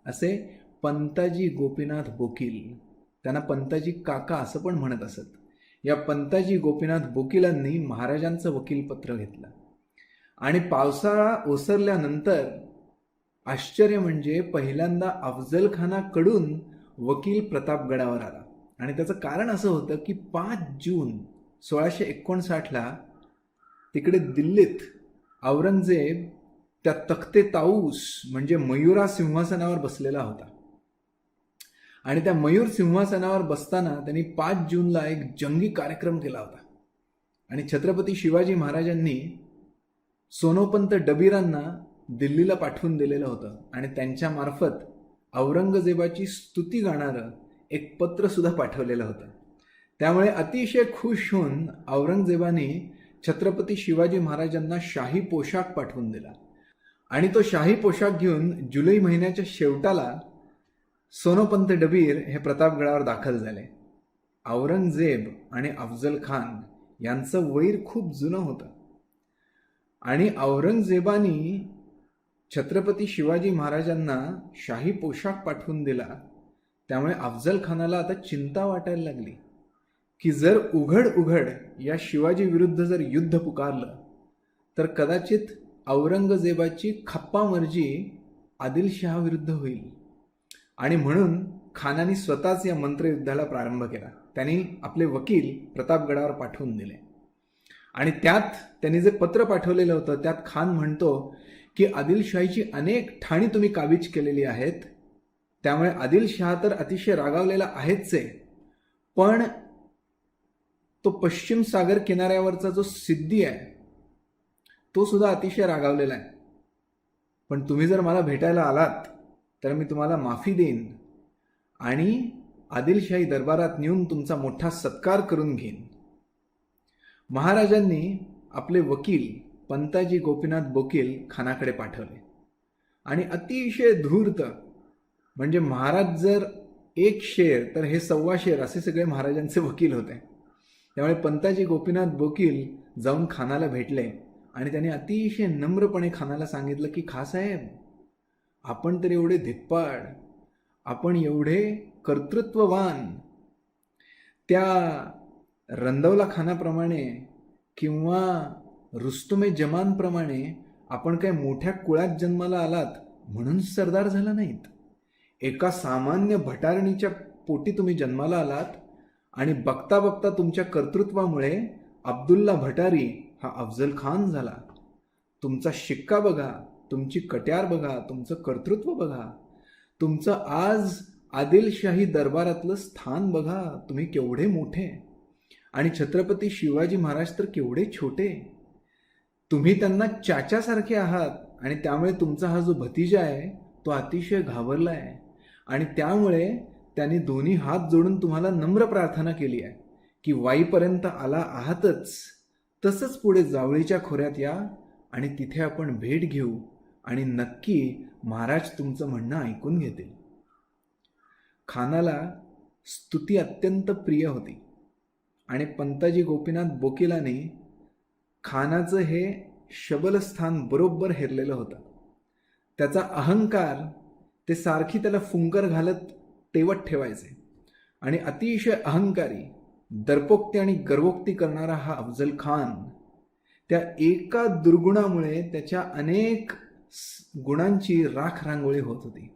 असे पंताजी गोपीनाथ बोकील. त्यांना पंताजी काका असं पण म्हणत असत. या पंताजी गोपीनाथ बोकीलांनी महाराजांचं वकीलपत्र घेतलं. आणि पावसाळा ओसरल्यानंतर आश्चर्य म्हणजे पहिल्यांदा अफजल खानाकडून वकील प्रतापगडावर आला. आणि त्याचं कारण असं होतं की 5 जून 1659ला तिकडे दिल्लीत औरंगजेब त्या तख्ते ताऊस म्हणजे मयुरा सिंहासनावर बसलेला होता. आणि त्या मयूर सिंहासनावर बसताना त्यांनी 5 जूनला एक जंगी कार्यक्रम केला होता. आणि छत्रपती शिवाजी महाराजांनी सोनोपंत डबीरांना दिल्लीला पाठवून दिलेलं होतं आणि त्यांच्या मार्फत औरंगजेबाची स्तुती गाणारं एक पत्र सुद्धा पाठवलेलं होतं. त्यामुळे अतिशय खुश होऊन औरंगजेबाने छत्रपती शिवाजी महाराजांना शाही पोशाख पाठवून दिला. आणि तो शाही पोशाख घेऊन जुलै महिन्याच्या शेवटाला सोनोपंत डबीर हे प्रतापगडावर दाखल झाले. औरंगजेब आणि अफजल खान यांचं वैर खूप जुनं होतं आणि औरंगजेबानी छत्रपती शिवाजी महाराजांना शाही पोशाख पाठवून दिला. त्यामुळे अफजल खानाला आता चिंता वाटायला लागली की जर उघड या शिवाजी विरुद्ध जर युद्ध पुकारलं तर कदाचित औरंगजेबाची खप्पा मर्जी आदिलशहा विरुद्ध होईल. आणि म्हणून खानाने स्वतःच या मंत्रयुद्धाला प्रारंभ केला. त्यांनी आपले वकील प्रतापगडावर पाठवून दिले. आणि त्यात त्यांनी जे पत्र पाठवलेलं होतं त्यात खान म्हणतो की आदिलशाहीची अनेक ठाणी तुम्ही काबीज केलेली आहेत, त्यामुळे आदिलशाह तर अतिशय रागावलेला आहेच आहे, पण तो पश्चिम सागर किनाऱ्यावरचा जो सिद्दी आहे तो सुद्धा अतिशय रागावलेला आहे. पण तुम्ही जर मला भेटायला आलात तर मी तुम्हाला माफी देईन आणि आदिलशाही दरबारात नेऊन तुमचा मोठा सत्कार करून घेईन. महाराजांनी आपले वकील पंताजी गोपीनाथ बोकील खानाकडे पाठवले आणि अतिशय धूर्त, म्हणजे महाराज जर एक शेर तर हे 1.25 शेर असे सगळे महाराजांचे वकील होते. त्यामुळे पंताजी गोपीनाथ बोकील जाऊन खानाला भेटले आणि त्यांनी अतिशय नम्रपणे खानाला सांगितलं की खासाहेब, आपण तर एवढे धिप्पाड, आपण एवढे कर्तृत्ववान, त्या रंदवला खानाप्रमाणे किंवा रुस्तुमे जमानप्रमाणे आपण काय मोठ्या कुळात जन्माला आलात म्हणून सरदार झाला नाहीत. एका सामान्य भटारणीच्या पोटी तुम्ही जन्माला आलात आणि बघता बघता तुमच्या कर्तृत्वामुळे अब्दुल्ला भटारी हा अफजल खान झाला. तुमचा शिक्का बघा, तुमची कट्यार बघा, तुमचं कर्तृत्व बघा, तुमचं आज आदिलशाही दरबारातलं स्थान बघा, तुम्ही केवढे मोठे आणि छत्रपती शिवाजी महाराज तर केवढे छोटे. तुम्ही त्यांना चाच्यासारखे आहात आणि त्यामुळे तुमचा हा जो भतीजा आहे तो अतिशय घाबरला आहे आणि त्यामुळे त्यांनी दोन्ही हात जोडून तुम्हाला नम्र प्रार्थना केली आहे की वाईपर्यंत आला आहातच, तसंच पुढे जावळीच्या खोऱ्यात या आणि तिथे आपण भेट घेऊ आणि नक्की महाराज तुमचं म्हणणं ऐकून घेतील. खानाला स्तुती अत्यंत प्रिय होती आणि पंताजी गोपीनाथ बोकिलाने खानाचं हे शबलस्थान बरोबर हेरलेलं होतं. त्याचा अहंकार ते सारखी त्याला फुंकर घालत तेवत ठेवायचे आणि अतिशय अहंकारी, दर्पोक्ती आणि गर्वोक्ती करणारा हा अफजल खान त्या एका दुर्गुणामुळे त्याच्या अनेक गुणांची राख रांगोळी होत होती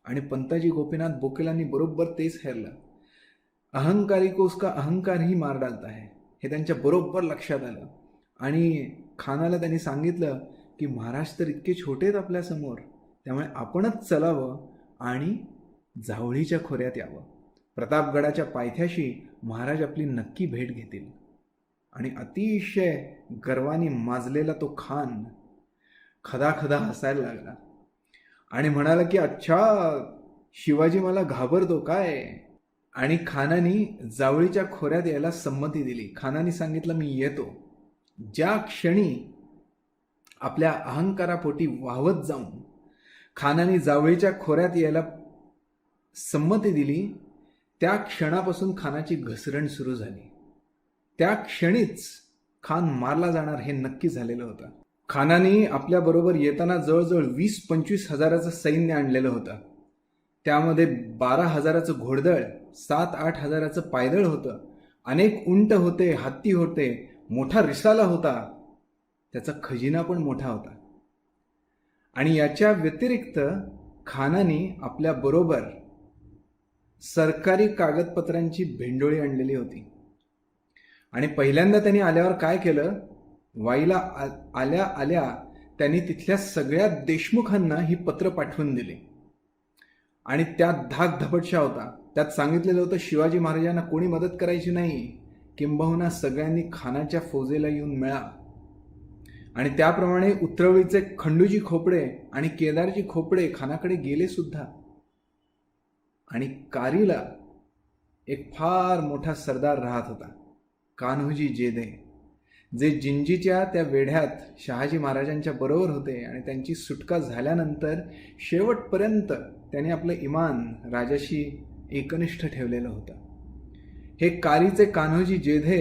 आणि पंताजी गोपीनाथ बोकिलांनी बरोबर तेच हेरलं. अहंकारी को उसका अहंकार ही मार डालता है, हे त्यांच्या बरोबर लक्षात आलं आणि खानाला त्यांनी सांगितलं की महाराज तर इतके छोटे आहेत आपल्यासमोर, त्यामुळे आपणच चलावं आणि जावळीच्या खोऱ्यात यावं. प्रतापगडाच्या पायथ्याशी महाराज आपली नक्की भेट घेतील. आणि अतिशय गर्वाने माजलेला तो खान खदाखदा हसायला लागला आणि म्हणाला की अच्छा, शिवाजी मला घाबरतो काय. आणि खानाने जावळीच्या खोऱ्यात यायला संमती दिली. खानाने सांगितलं मी येतो. ज्या क्षणी आपल्या अहंकारापोटी वाहवत जाऊन खानाने जावळीच्या खोऱ्यात यायला संमती दिली, त्या क्षणापासून खानाची घसरण सुरू झाली. त्या क्षणीच खान मारला जाणार हे नक्की झालेलं होतं. खानाने आपल्याबरोबर येताना जवळजवळ 20-25 हजाराचं सैन्य आणलेलं होतं. त्यामध्ये 12,000चं घोडदळ, 7-8 हजाराचं पायदळ होतं, अनेक उंट होते, हत्ती होते, मोठा रिसाला होता, त्याचा खजिना पण मोठा होता. आणि याच्या व्यतिरिक्त खानाने आपल्याबरोबर सरकारी कागदपत्रांची भेंडोळी आणलेली होती. आणि पहिल्यांदा त्यांनी आल्यावर काय केलं, वाईला आल्या आल्या त्यांनी तिथल्या सगळ्या देशमुखांना ही पत्र पाठवून दिली आणि त्यात धाक धपटशा होता. त्यात सांगितलेलं होतं शिवाजी महाराजांना कोणी मदत करायची नाही, किंबहुना सगळ्यांनी खानाच्या फौजेला येऊन मिळा. आणि त्याप्रमाणे उतरवळीचे खंडूजी खोपडे आणि केदारजी खोपडे खानाकडे गेले सुद्धा. आणि कारीला एक फार मोठा सरदार राहत होता, कान्होजी जेधे, जे जिंजीच्या त्या वेढ्यात शहाजी महाराजांच्या बरोबर होते आणि त्यांची सुटका झाल्यानंतर शेवटपर्यंत त्यांनी आपलं इमान राजाशी एकनिष्ठ ठेवलेलं होतं. हे कारीचे कान्होजी जेधे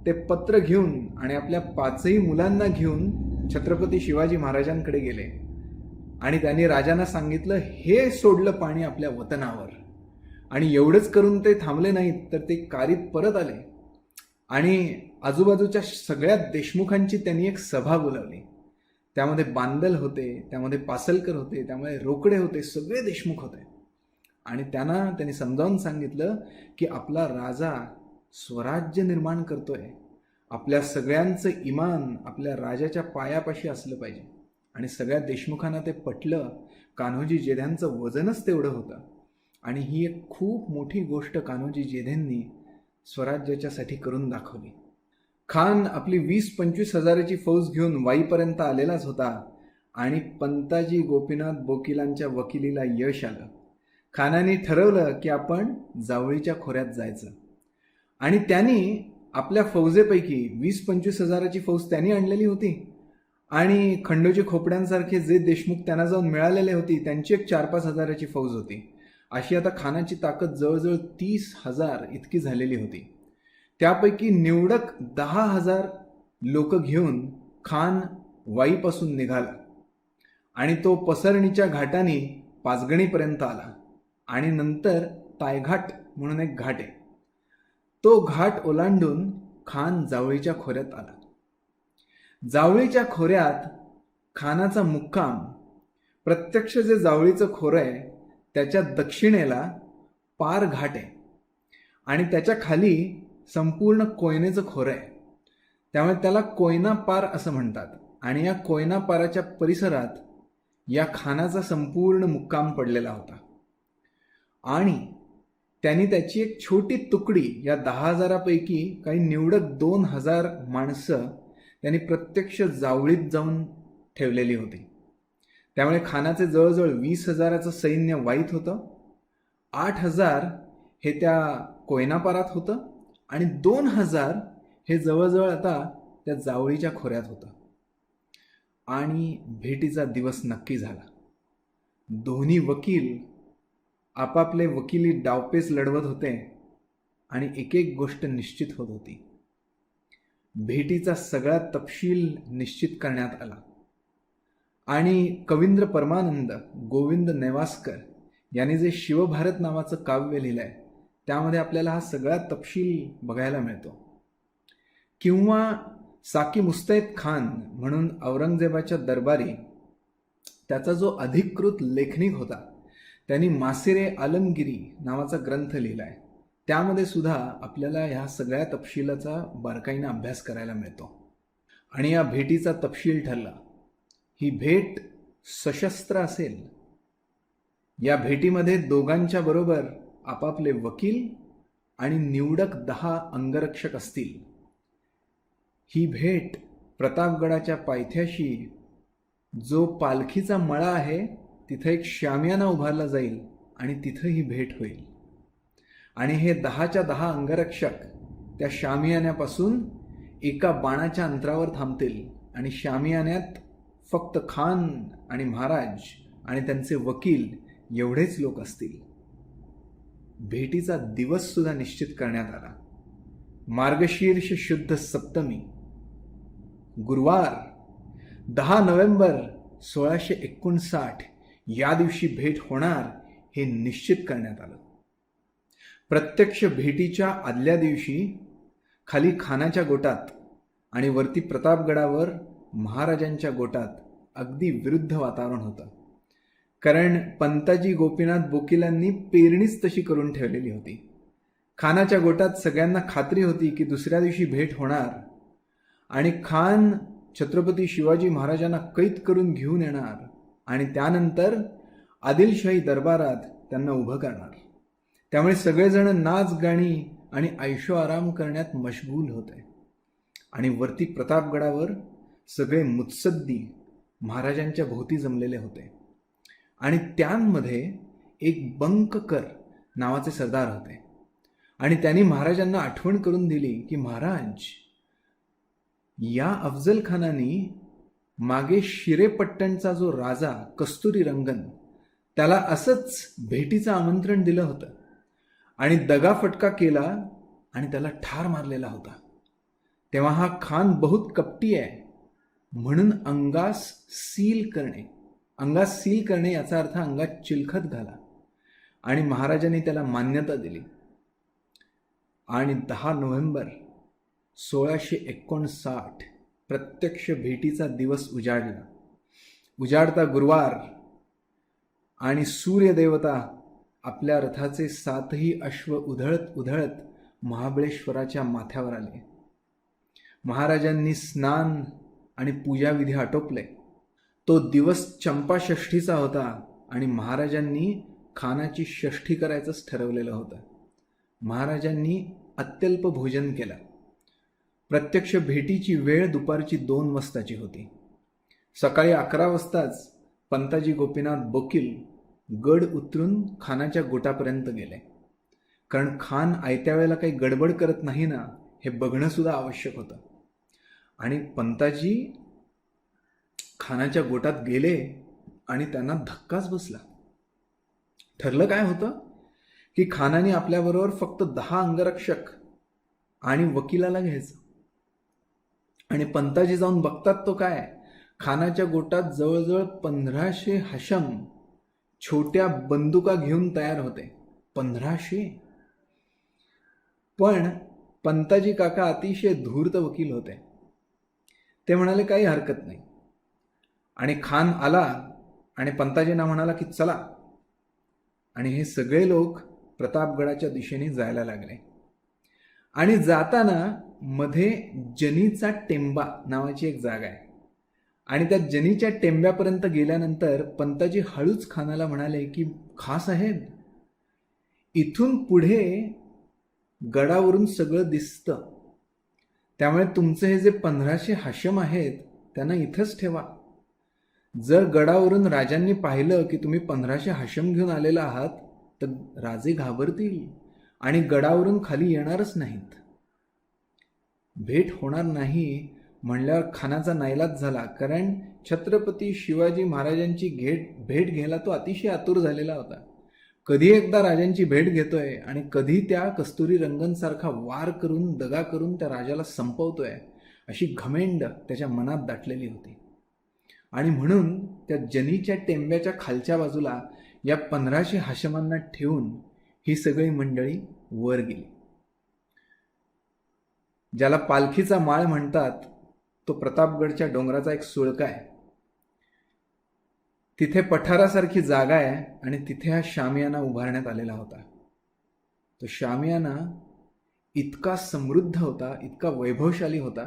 ते पत्र घेऊन आणि आपल्या 5ही मुलांना घेऊन छत्रपती शिवाजी महाराजांकडे गेले आणि त्यांनी राजांना सांगितलं हे सोडलं पाणी आपल्या वतनावर. आणि एवढंच करून ते थांबले नाहीत, तर ते कारी परत आले आणि आजूबाजूच्या सगळ्या देशमुखांची त्यांनी एक सभा बोलावली. त्यामध्ये बांदल होते, त्यामध्ये पासलकर होते, त्यामध्ये रोकडे होते, सगळे देशमुख होते. आणि त्यांनी समजावून सांगितलं की आपला राजा स्वराज्य निर्माण करतोय, आपल्या सगळ्यांचं इमान आपल्या राजाच्या पायापाशी असलं पाहिजे. आणि सगळ्या देशमुखांना ते पटलं. कान्होजी जेध्यांचं वजनच तेवढं होतं. आणि ही एक खूप मोठी गोष्ट कान्होजी जेधेंनी स्वराज्याच्यासाठी करून दाखवली. खान आपली 20-25 हजाराची फौज घेऊन वाईपर्यंत आलेलाच होता आणि पंताजी गोपीनाथ बोकीलांच्या वकिलीला यश आलं. खानाने ठरवलं की आपण जावळीच्या खोऱ्यात जायचं. आणि त्यांनी आपल्या फौजेपैकी 20-25 हजाराची फौज त्यांनी आणलेली होती आणि खंडोजी खोपड्यांसारखे जे देशमुख त्यांना जाऊन मिळालेले होते त्यांची एक 4-5 हजाराची फौज होती. अशी आता खानाची ताकद जवळजवळ 30,000 इतकी झालेली होती. त्यापैकी निवडक 10,000 लोक घेऊन खान वाईपासून निघाला आणि तो पसरणीच्या घाटाने पाचगणीपर्यंत आला. आणि नंतर तायघाट म्हणून एक घाट आहे, तो घाट ओलांडून खान जावळीच्या खोऱ्यात आला. जावळीच्या खोऱ्यात खानाचा मुक्काम, प्रत्यक्ष जे जावळीचं खोरं आहे त्याच्या दक्षिणेला पार घाट आहे आणि त्याच्या खाली संपूर्ण कोयनेचं खोरं आहे. त्यामुळे त्याला कोयना पार असं म्हणतात. आणि या कोयना पाराच्या परिसरात या खानाचा संपूर्ण मुक्काम पडलेला होता. आणि त्यांनी त्याची एक छोटी तुकडी, या 10,000पैकी काही निवडक 2,000 माणसं त्यांनी प्रत्यक्ष जावळीत जाऊन ठेवलेली होती. त्यामुळे खानाचे जवळजवळ 20,000चं सैन्य वाईत होतं, 8,000 हे त्या कोयनापारात होतं आणि 2,000 हे जवळजवळ आता त्या जावळीच्या खोऱ्यात होतं. आणि भेटीचा दिवस नक्की झाला. दोन्ही वकील आपापले वकिली डावपेच लढवत होते आणि एक एक गोष्ट निश्चित होत होती. भेटीचा सगळा तपशील निश्चित करण्यात आला आणि कवींद्र परमानंद गोविंद नेवास्कर यांनी जे शिवभारत नावाचं काव्य लिहिलंय त्यामध्ये आपल्याला हा सगळा तपशील बघायला मिळतो. किंवा साकी मुस्तैद खान म्हणून औरंगजेबाच्या दरबारी त्याचा जो अधिकृत लेखनिक होता त्यांनी मासिरे आलमगिरी नावाचा ग्रंथ लिहिलाय. त्यामध्ये सुद्धा आपल्याला ह्या सगळ्या तपशिलाचा बारकाईने अभ्यास करायला मिळतो. आणि या भेटीचा तपशील ठरला. ही भेट सशस्त्र असेल. या भेटीमध्ये दोघांच्या बरोबर आपापले वकील आणि निवडक 10 अंगरक्षक असतील. ही भेट प्रतापगडाच्या पायथ्याशी जो पालखीचा मळा आहे तिथे एक शामियाना उभारला जाईल आणि तिथं ही भेट होईल. आणि हे 10च्या 10 अंगरक्षक त्या शामियान्यापासून एका बाणाच्या अंतरावर थांबतील आणि शामियान्यात फक्त खान आणि महाराज आणि त्यांचे वकील एवढेच लोक असतील. भेटीचा दिवस सुद्धा निश्चित करण्यात आला. मार्गशीर्ष शुद्ध सप्तमी, गुरुवार 10 नोव्हेंबर 1659 या दिवशी भेट होणार हे निश्चित करण्यात आलं. प्रत्यक्ष भेटीच्या आदल्या दिवशी खाली खानाच्या गोटात आणि वरती प्रतापगडावर महाराजांच्या गोटात अगदी विरुद्ध वातावरण होतं. कारण पंताजी गोपीनाथ बोकीलांनी पेरणीच तशी करून ठेवलेली होती. खानाच्या गोटात सगळ्यांना खात्री होती की दुसऱ्या दिवशी भेट होणार आणि खान छत्रपती शिवाजी महाराजांना कैद करून घेऊन येणार आणि त्यानंतर आदिलशाही दरबारात त्यांना उभं करणार. त्यामुळे सगळेजण नाच गाणी आणि ऐशो आराम करण्यात मशगूल होते. आणि वरती प्रतापगडावर सगळे मुत्सद्दी महाराजांच्या भोवती जमलेले होते. आणि त्यांमध्ये एक बंककर नावाचे सरदार होते आणि त्यांनी महाराजांना आठवण करून दिली की महाराज, या अफजल खानाने मागे शिरेपट्टणचा जो राजा कस्तुरी रंगन त्याला असंच भेटीचं आमंत्रण दिलं होतं आणि दगाफटका केला आणि त्याला ठार मारलेला होता. तेव्हा हा खान बहुत कपटी आहे म्हणून अंगास सील करणे याचा अर्थ अंगात चिलखत घाला. आणि महाराजांनी त्याला मान्यता दिली. आणि 10 नोव्हेंबर 1659 प्रत्यक्ष भेटीचा दिवस उजाडला. उजाडता गुरुवार आणि सूर्यदेवता आपल्या रथाचे 7ही अश्व उधळत उधळत महाबळेश्वराच्या माथ्यावर आले. महाराजांनी स्नान आणि पूजाविधी आटोपले. तो दिवस चंपाषष्ठीचा होता आणि महाराजांनी खानाची षष्ठी करायचंच ठरवलेलं होतं. महाराजांनी अत्यल्प भोजन केलं. प्रत्यक्ष भेटीची वेळ दुपारची 2 वाजताची होती. सकाळी 11 वाजताच पंताजी गोपीनाथ बोकील गड उतरून खानाच्या गोटापर्यंत गेले. कारण खान आयत्या वेळेला काही गडबड करत नाही ना, हे बघणं सुद्धा आवश्यक होतं. आणि पंताजी खानाच्या गोटात गेले आणि त्यांना धक्काच बसला. ठरलं काय होतं की खानाने आपल्याबरोबर फक्त 10 अंगरक्षक आणि वकिलाला घ्यायचं. आणि पंताजी जाऊन बघतात तो काय, खानाच्या गोटात जवळजवळ 1500 हशम छोट्या बंदुका घेऊन तयार होते. 1500. पण पंताजी काका अतिशय धूर्त वकील होते. ते म्हणाले काही हरकत नाही. आणि खान आला आणि पंताजींना म्हणाला की चला. आणि हे सगळे लोक प्रतापगडाच्या दिशेने जायला लागले. आणि जाताना मध्ये जनीचा टेंबा नावाची एक जागा आहे. आणि त्या जनीच्या टेंब्यापर्यंत गेल्यानंतर पंताजी हळूच खानाला म्हणाले की खा साहेब, इथून पुढे गडावरून सगळं दिसतं, त्यामुळे तुमचे हे जे 1500 हशम आहेत त्यांना इथंच ठेवा. जर गडावरून राजांनी पाहिलं की तुम्ही 1500 हशम घेऊन आलेला आहात तर राजे घाबरतील आणि गडावरून खाली येणारच नाहीत. भेट होणार नाही म्हणल्यावर खानाचा नाईलाज झाला. कारण छत्रपती शिवाजी महाराजांची भेट घ्यायला तो अतिशय आतुर झालेला होता. कधी एकदा राजांची भेट घेतोय आणि कधी त्या कस्तुरी रंगनसारखा वार करून दगा करून त्या राजाला संपवतोय, अशी घमेंड त्याच्या मनात दाटलेली होती. आणि म्हणून त्या जनीच्या टेंब्याच्या खालच्या बाजूला या 1500 हशमांना ठेवून ही सगळी मंडळी वर गेली. ज्याला पालखीचा माळ म्हणतात तो प्रतापगडच्या डोंगराचा एक सुळका आहे. तिथे पठारासारखी जागा आहे आणि तिथे हा शामियाना उभारण्यात आलेला होता. तो शामियाना इतका समृद्ध होता, इतका वैभवशाली होता.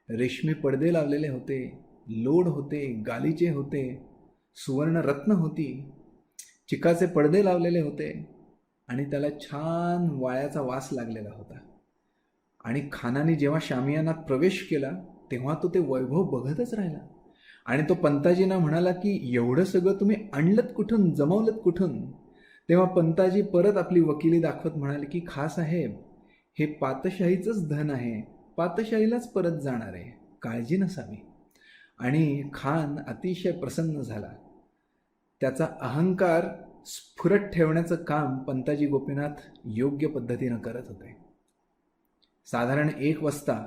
रेशमी पडदे लावलेले होते, लोड होते, गालिचे होते, सुवर्ण रत्न होती, चिकाचे पडदे लावलेले होते आणि त्याला छान वाळ्याचा वास लागलेला होता. आणि खानाने जेव्हा शामियानात प्रवेश केला तेव्हा तो ते वैभव बघतच राहिला. आणि तो पंताजींना म्हणाला की एवढं सगळं तुम्ही आणलत कुठून, जमवलत कुठून? तेव्हा पंताजी परत आपली वकिली दाखवत म्हणाले की खा साहेब, हे पातशाहीचंच धन आहे, पातशाहीलाच परत जाणार आहे, काळजी नसावी. आणि खान अतिशय प्रसन्न झाला. त्याचा अहंकार स्फुरत ठेवण्याचं काम पंताजी गोपीनाथ योग्य पद्धतीनं करत होते. साधारण 1 वाजता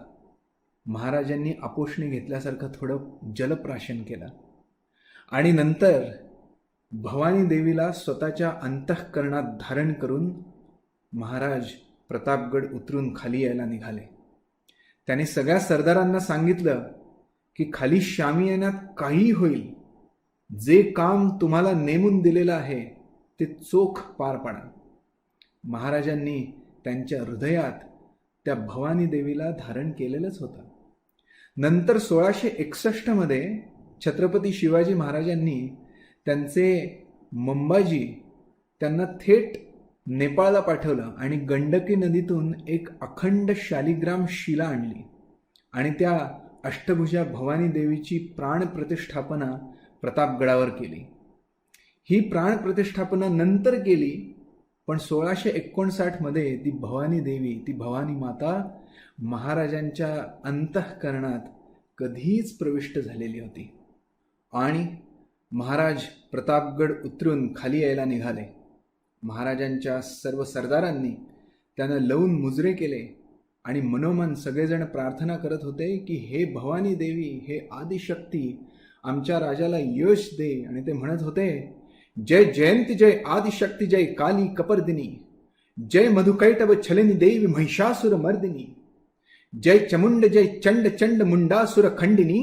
महाराजांनी आपोषणी घेतल्यासारखं थोडं जलप्राशन केलं आणि नंतर भवानी देवीला स्वतःच्या अंतःकरणात धारण करून महाराज प्रतापगड उतरून खाली यायला निघाले. त्याने सगळ्या सरदारांना सांगितलं की खाली शामियानात काहीही होईल, जे काम तुम्हाला नेमून दिलेलं आहे ते चोख पार पाडा. महाराजांनी त्यांच्या हृदयात त्या भवानी देवीला धारण केलेलंच होतं. नंतर 1661 मध्ये छत्रपती शिवाजी महाराजांनी त्यांचे मंबाजी त्यांना थेट नेपाळला पाठवलं आणि गंडकी नदीतून एक अखंड शालिग्राम शिला आणली आणि त्या अष्टभुजा भवानी देवीची प्राणप्रतिष्ठापना प्रतापगडावर केली. ही प्राणप्रतिष्ठापना नंतर केली, पण 1659 मध्ये ती भवानी देवी, ती भवानी माता महाराजांच्या अंतःकरणात कधीच प्रविष्ट झालेली होती. आणि महाराज प्रतापगड उतरून खाली यायला निघाले. महाराजांच्या सर्व सरदारांनी त्यांना लावून मुजरे केले आणि मनोमन सगळेजण प्रार्थना करत होते की हे भवानी देवी, हे आदिशक्ती आमच्या राजाला यश दे. आणि ते म्हणत होते, जय जयंती, जय आदिशक्ती, जय काली कपर्दिनी, जय मधुकैटव छलिनी देवी महिषासुर मर्दिनी, जय चमुंड, जय चंड चंड मुंडासुर खंडिनी,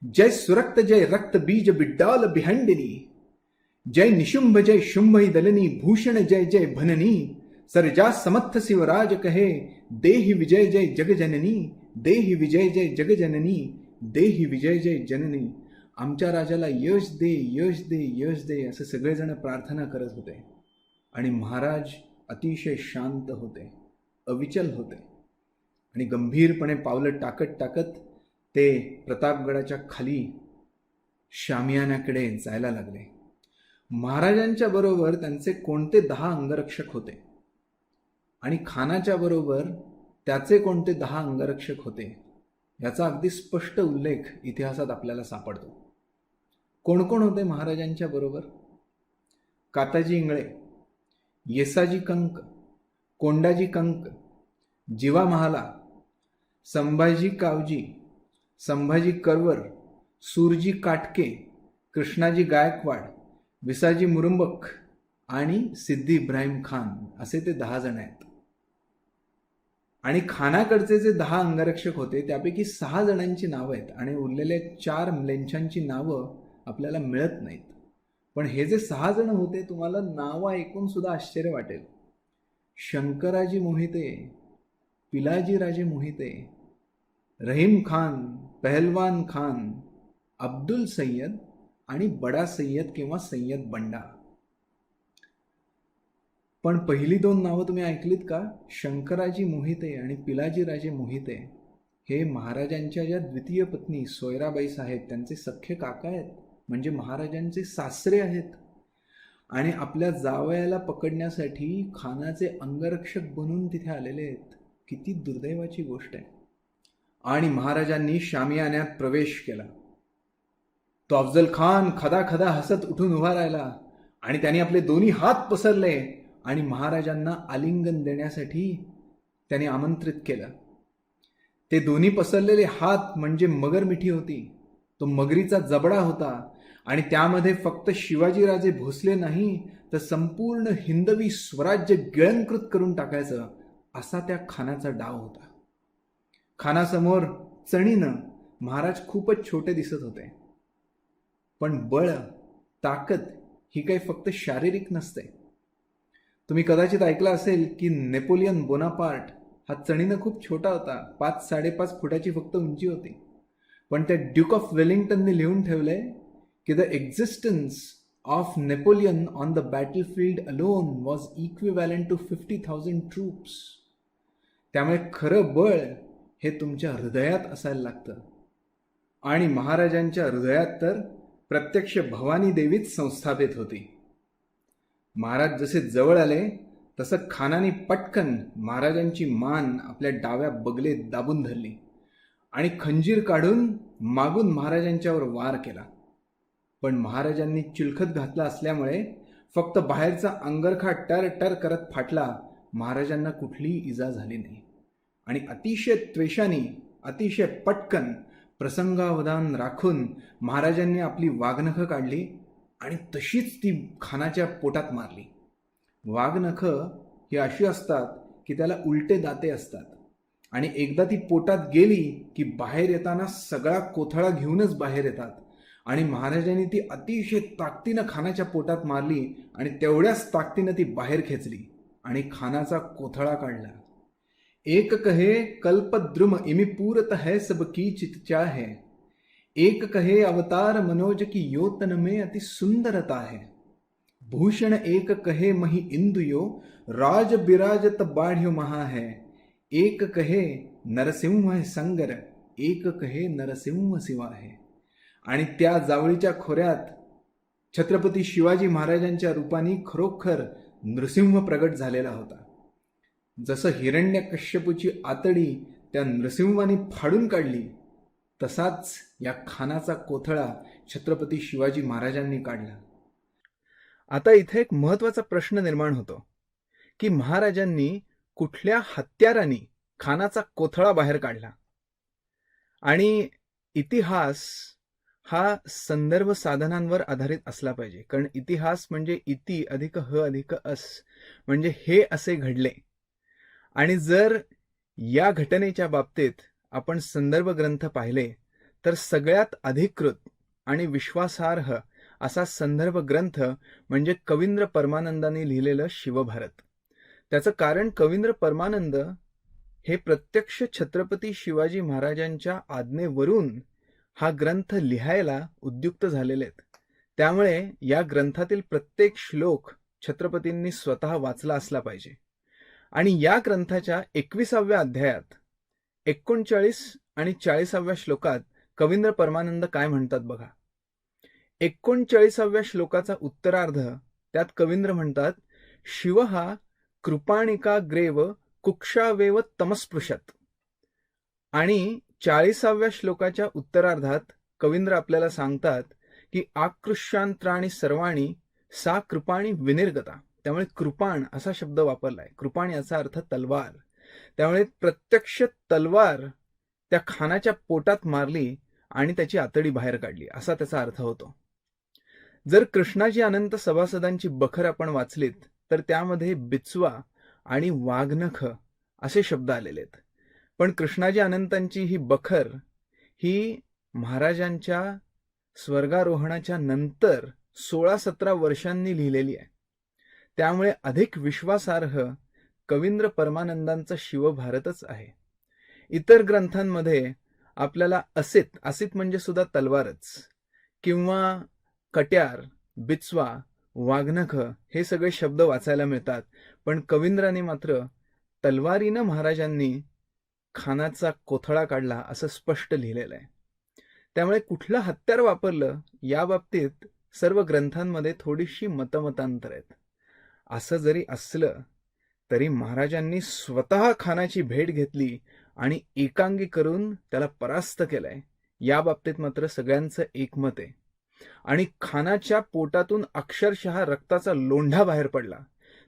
जय सुरक्त, जय रक्त बीज बिड्डाल बिहंडिनी, जय निशुंभ, जय शुंभ दलनी भूषण, जय जय भननी, सर्जा समर्थ शिवराज कहे, देहि विजय जय जग जननी, देहि विजय जय जग जननी, देहि विजय जय जननी. आमच्या राजाला यश दे, यश दे, यश दे, असे सगळेजण प्रार्थना करत होते. आणि महाराज अतिशय शांत होते, अविचल होते आणि गंभीरपणे पावलं टाकत टाकत ते प्रतापगडाच्या खाली शामियानाकडे जायला लागले. महाराजांच्या बरोबर त्यांचे कोणते 10 अंगरक्षक होते आणि खानाच्या बरोबर त्याचे कोणते 10 अंगरक्षक होते याचा अगदी स्पष्ट उल्लेख इतिहासात आपल्याला सापडतो. कोण कोण होते महाराजांच्या बरोबर? काताजी इंगळे, येसाजी कंक, कोंडाजी कंक, जीवा महाला, संभाजी कावजी, संभाजी करवर, सूरजी काटके, कृष्णाजी गायकवाड, विसाजी मुरुंबक आणि सिद्धी इब्राहिम खान असे ते 10 जण आहेत. आणि खानाकडचे जे 10 अंगरक्षक होते त्यापैकी 6 जणांची नावं आहेत आणि उरलेले 4 म्लेच्छांची नावं आपल्याला मिळत नाहीत. पण हे जे 6 जण होते तुम्हाला नावं ऐकून सुद्धा आश्चर्य वाटेल. शंकराजी मोहिते, पिलाजी राजे मोहिते, रहीम खान, पहलवान खान, अब्दुल सय्यद आणि बडा सय्यद किंवा सय्यद बंडा. पण पहिली 2 नावं तुम्ही ऐकलीत का? शंकराजी मोहिते आणि पिलाजी राजे मोहिते हे महाराजांच्या ज्या द्वितीय पत्नी सोयराबाई साहेब त्यांचे सख्खे काका आहेत, म्हणजे महाराजांचे सासरे आहेत. आणि आपल्या जावयाला पकडण्यासाठी खानाचे अंगरक्षक बनून तिथे आलेले आहेत. किती दुर्दैवाची गोष्ट आहे. आणि महाराजांनी शामियान्यात प्रवेश केला. तो अफजल खान खदा खदा हसत उठून उभा राहिला आणि त्याने आपले दोन्ही हात पसरले आणि महाराजांना आलिंगन देण्यासाठी त्याने आमंत्रित केलं. ते दोन्ही पसरलेले हात म्हणजे मगरमिठी होती. तो मगरीचा जबडा होता आणि त्यामध्ये फक्त शिवाजीराजे भोसले नाही तर संपूर्ण हिंदवी स्वराज्य गिळंकृत करून टाकायचं असा त्या खानाचा डाव होता. खानासमोर चणीनं महाराज खूपच छोटे दिसत होते. पण बळ, ताकद ही काही फक्त शारीरिक नसते. तुम्ही कदाचित ऐकलं असेल की नेपोलियन बोनापार्ट हा चणीनं खूप छोटा होता. 5-5.5 फुटाची फक्त उंची होती. पण त्या ड्यूक ऑफ वेलिंग्टनने लिहून ठेवलंय की the existence of Napoleon on the battlefield alone was equivalent to 50,000 troops. त्यामुळे खरं बळ हे तुमच्या हृदयात असायला लागतं. आणि महाराजांच्या हृदयात तर प्रत्यक्ष भवानी देवीच संस्थापित होती. महाराज जसे जवळ आले तसं खानाने पटकन महाराजांची मान आपल्या डाव्या बगलेत दाबून धरली आणि खंजीर काढून मागून महाराजांच्यावर वार केला. पण महाराजांनी चिलखत घातला असल्यामुळे फक्त बाहेरचा अंगरखा टर टर करत फाटला. महाराजांना कुठलीही इजा झाली नाही. आणि अतिशय त्वेषाने, अतिशय पटकन प्रसंगावधान राखून महाराजांनी आपली वाघनखं काढली आणि तशीच ती खानाच्या पोटात मारली. वाघनखं ही अशी असतात की त्याला उलटे दाते असतात आणि एकदा ती पोटात गेली की बाहेर येताना सगळा कोथळा घेऊनच बाहेर येतात. आणि महाराजांनी ती अतिशय ताकदीनं खानाच्या पोटात मारली आणि तेवढ्याच ताकदीनं ती बाहेर खेचली आणि खानाचा कोथळा काढला. एक कहे कल्पद्रुम इमि पूरत है सब कीचित चाहे, एक कहे अवतार मनोज की योतन में अति सुंदरता है, भूषण एक कहे मही इंदुयो राज बिराजत बाढ़्यो महा है, एक कहे नरसिंह है संगर, एक कहे नरसिंह शिवा है. आणि त्या जावळीच्या खोऱ्यात छत्रपती शिवाजी महाराजांच्या रूपाने खरोखर नृसिंह प्रगट झालेला होता. जसं हिरण्यकश्यपूची आतडी त्या नृसिंहाने फाडून काढली तसाच या खानाचा कोथळा छत्रपती शिवाजी महाराजांनी काढला. आता इथे एक महत्वाचा प्रश्न निर्माण होतो की महाराजांनी कुठल्या हत्याराने खानाचा कोथळा बाहेर काढला. आणि इतिहास हा संदर्भ साधनांवर आधारित असला पाहिजे. कारण इतिहास म्हणजे इति अधिक ह अधिक अस, म्हणजे हे असे घडले. आणि जर या घटनेच्या बाबतीत आपण संदर्भ ग्रंथ पाहिले तर सगळ्यात अधिकृत आणि विश्वासार्ह असा संदर्भ ग्रंथ म्हणजे कवींद्र परमानंदांनी लिहिलेलं शिवभारत. त्याचं कारण कवींद्र परमानंद हे प्रत्यक्ष छत्रपती शिवाजी महाराजांच्या आज्ञेवरून हा ग्रंथ लिहायला उद्युक्त झालेले आहेत. त्यामुळे या ग्रंथातील प्रत्येक श्लोक छत्रपतींनी स्वतः वाचला असला पाहिजे. आणि या ग्रंथाच्या 21व्या अध्यायात 39 आणि 40व्या श्लोकात कवींद्र परमानंद काय म्हणतात बघा. 39व्या श्लोकाचा उत्तरार्ध त्यात कवींद्र म्हणतात, शिवहा कृपाणिका ग्रेव कुक्षावेव तमस्पृशत. आणि 40व्या श्लोकाच्या उत्तरार्धात कवींद्र आपल्याला सांगतात की आकृष्यांत्राणी सर्वाणी सा कृपाणी विनिर्गता. त्यामुळे कृपाण असा शब्द वापरलाय. कृपाण याचा अर्थ तलवार. त्यामुळे प्रत्यक्ष तलवार त्या खानाच्या पोटात मारली आणि त्याची आतडी बाहेर काढली असा त्याचा अर्थ होतो. जर कृष्णाजी अनंत सभासदांची बखर आपण वाचलीत तर त्यामध्ये बिचवा आणि वाघनख असे शब्द आलेले आहेत. पण कृष्णाजी अनंतांची ही बखर ही महाराजांच्या स्वर्गारोहणाच्या नंतर 16-17 वर्षांनी लिहिलेली आहे. त्यामुळे अधिक विश्वासार्ह कवींद्र परमानंदांचा शिवभारतच आहे. इतर ग्रंथांमध्ये आपल्याला असित म्हणजे सुद्धा तलवारच, किंवा कट्यार, बिचवा, वाघनख हे सगळे शब्द वाचायला मिळतात. पण कवींद्राने मात्र तलवारीनं महाराजांनी खानाचा कोथळा काढला असं स्पष्ट लिहिलेलं आहे. त्यामुळे कुठलं हत्यार वापरलं या बाबतीत सर्व ग्रंथांमध्ये थोडीशी मतमतांतर आहेत. असं जरी असलं तरी महाराजांनी स्वतः खानाची भेट घेतली आणि एकांगी करून त्याला परास्त केलंय या बाबतीत मात्र सगळ्यांचं एकमत आहे. आणि खानाच्या पोटातून अक्षरशः रक्ताचा लोंढा बाहेर पडला,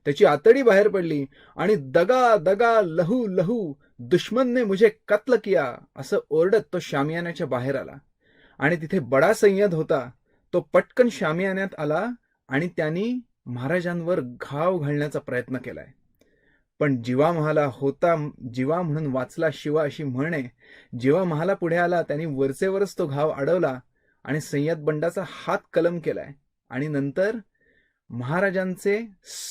त्याची आतडी बाहेर पडली आणि दगा दगा लहू लहू दुश्मन ने मुझे कत्ल किया असं ओरडत तो शामियान्याच्या बाहेर आला. आणि तिथे बडा सय्यद होता, तो पटकन शामियान्यात आला आणि त्यांनी महाराजांवर घाव घालण्याचा प्रयत्न केलाय. पण जीवा महाला होता जीवा म्हणून वाचला शिवा अशी म्हणे. जीवा महाला पुढे आला, त्यांनी वरचेवरच तो घाव अडवला आणि सय्यद बंडाचा हात कलम केलाय. आणि नंतर महाराजांचे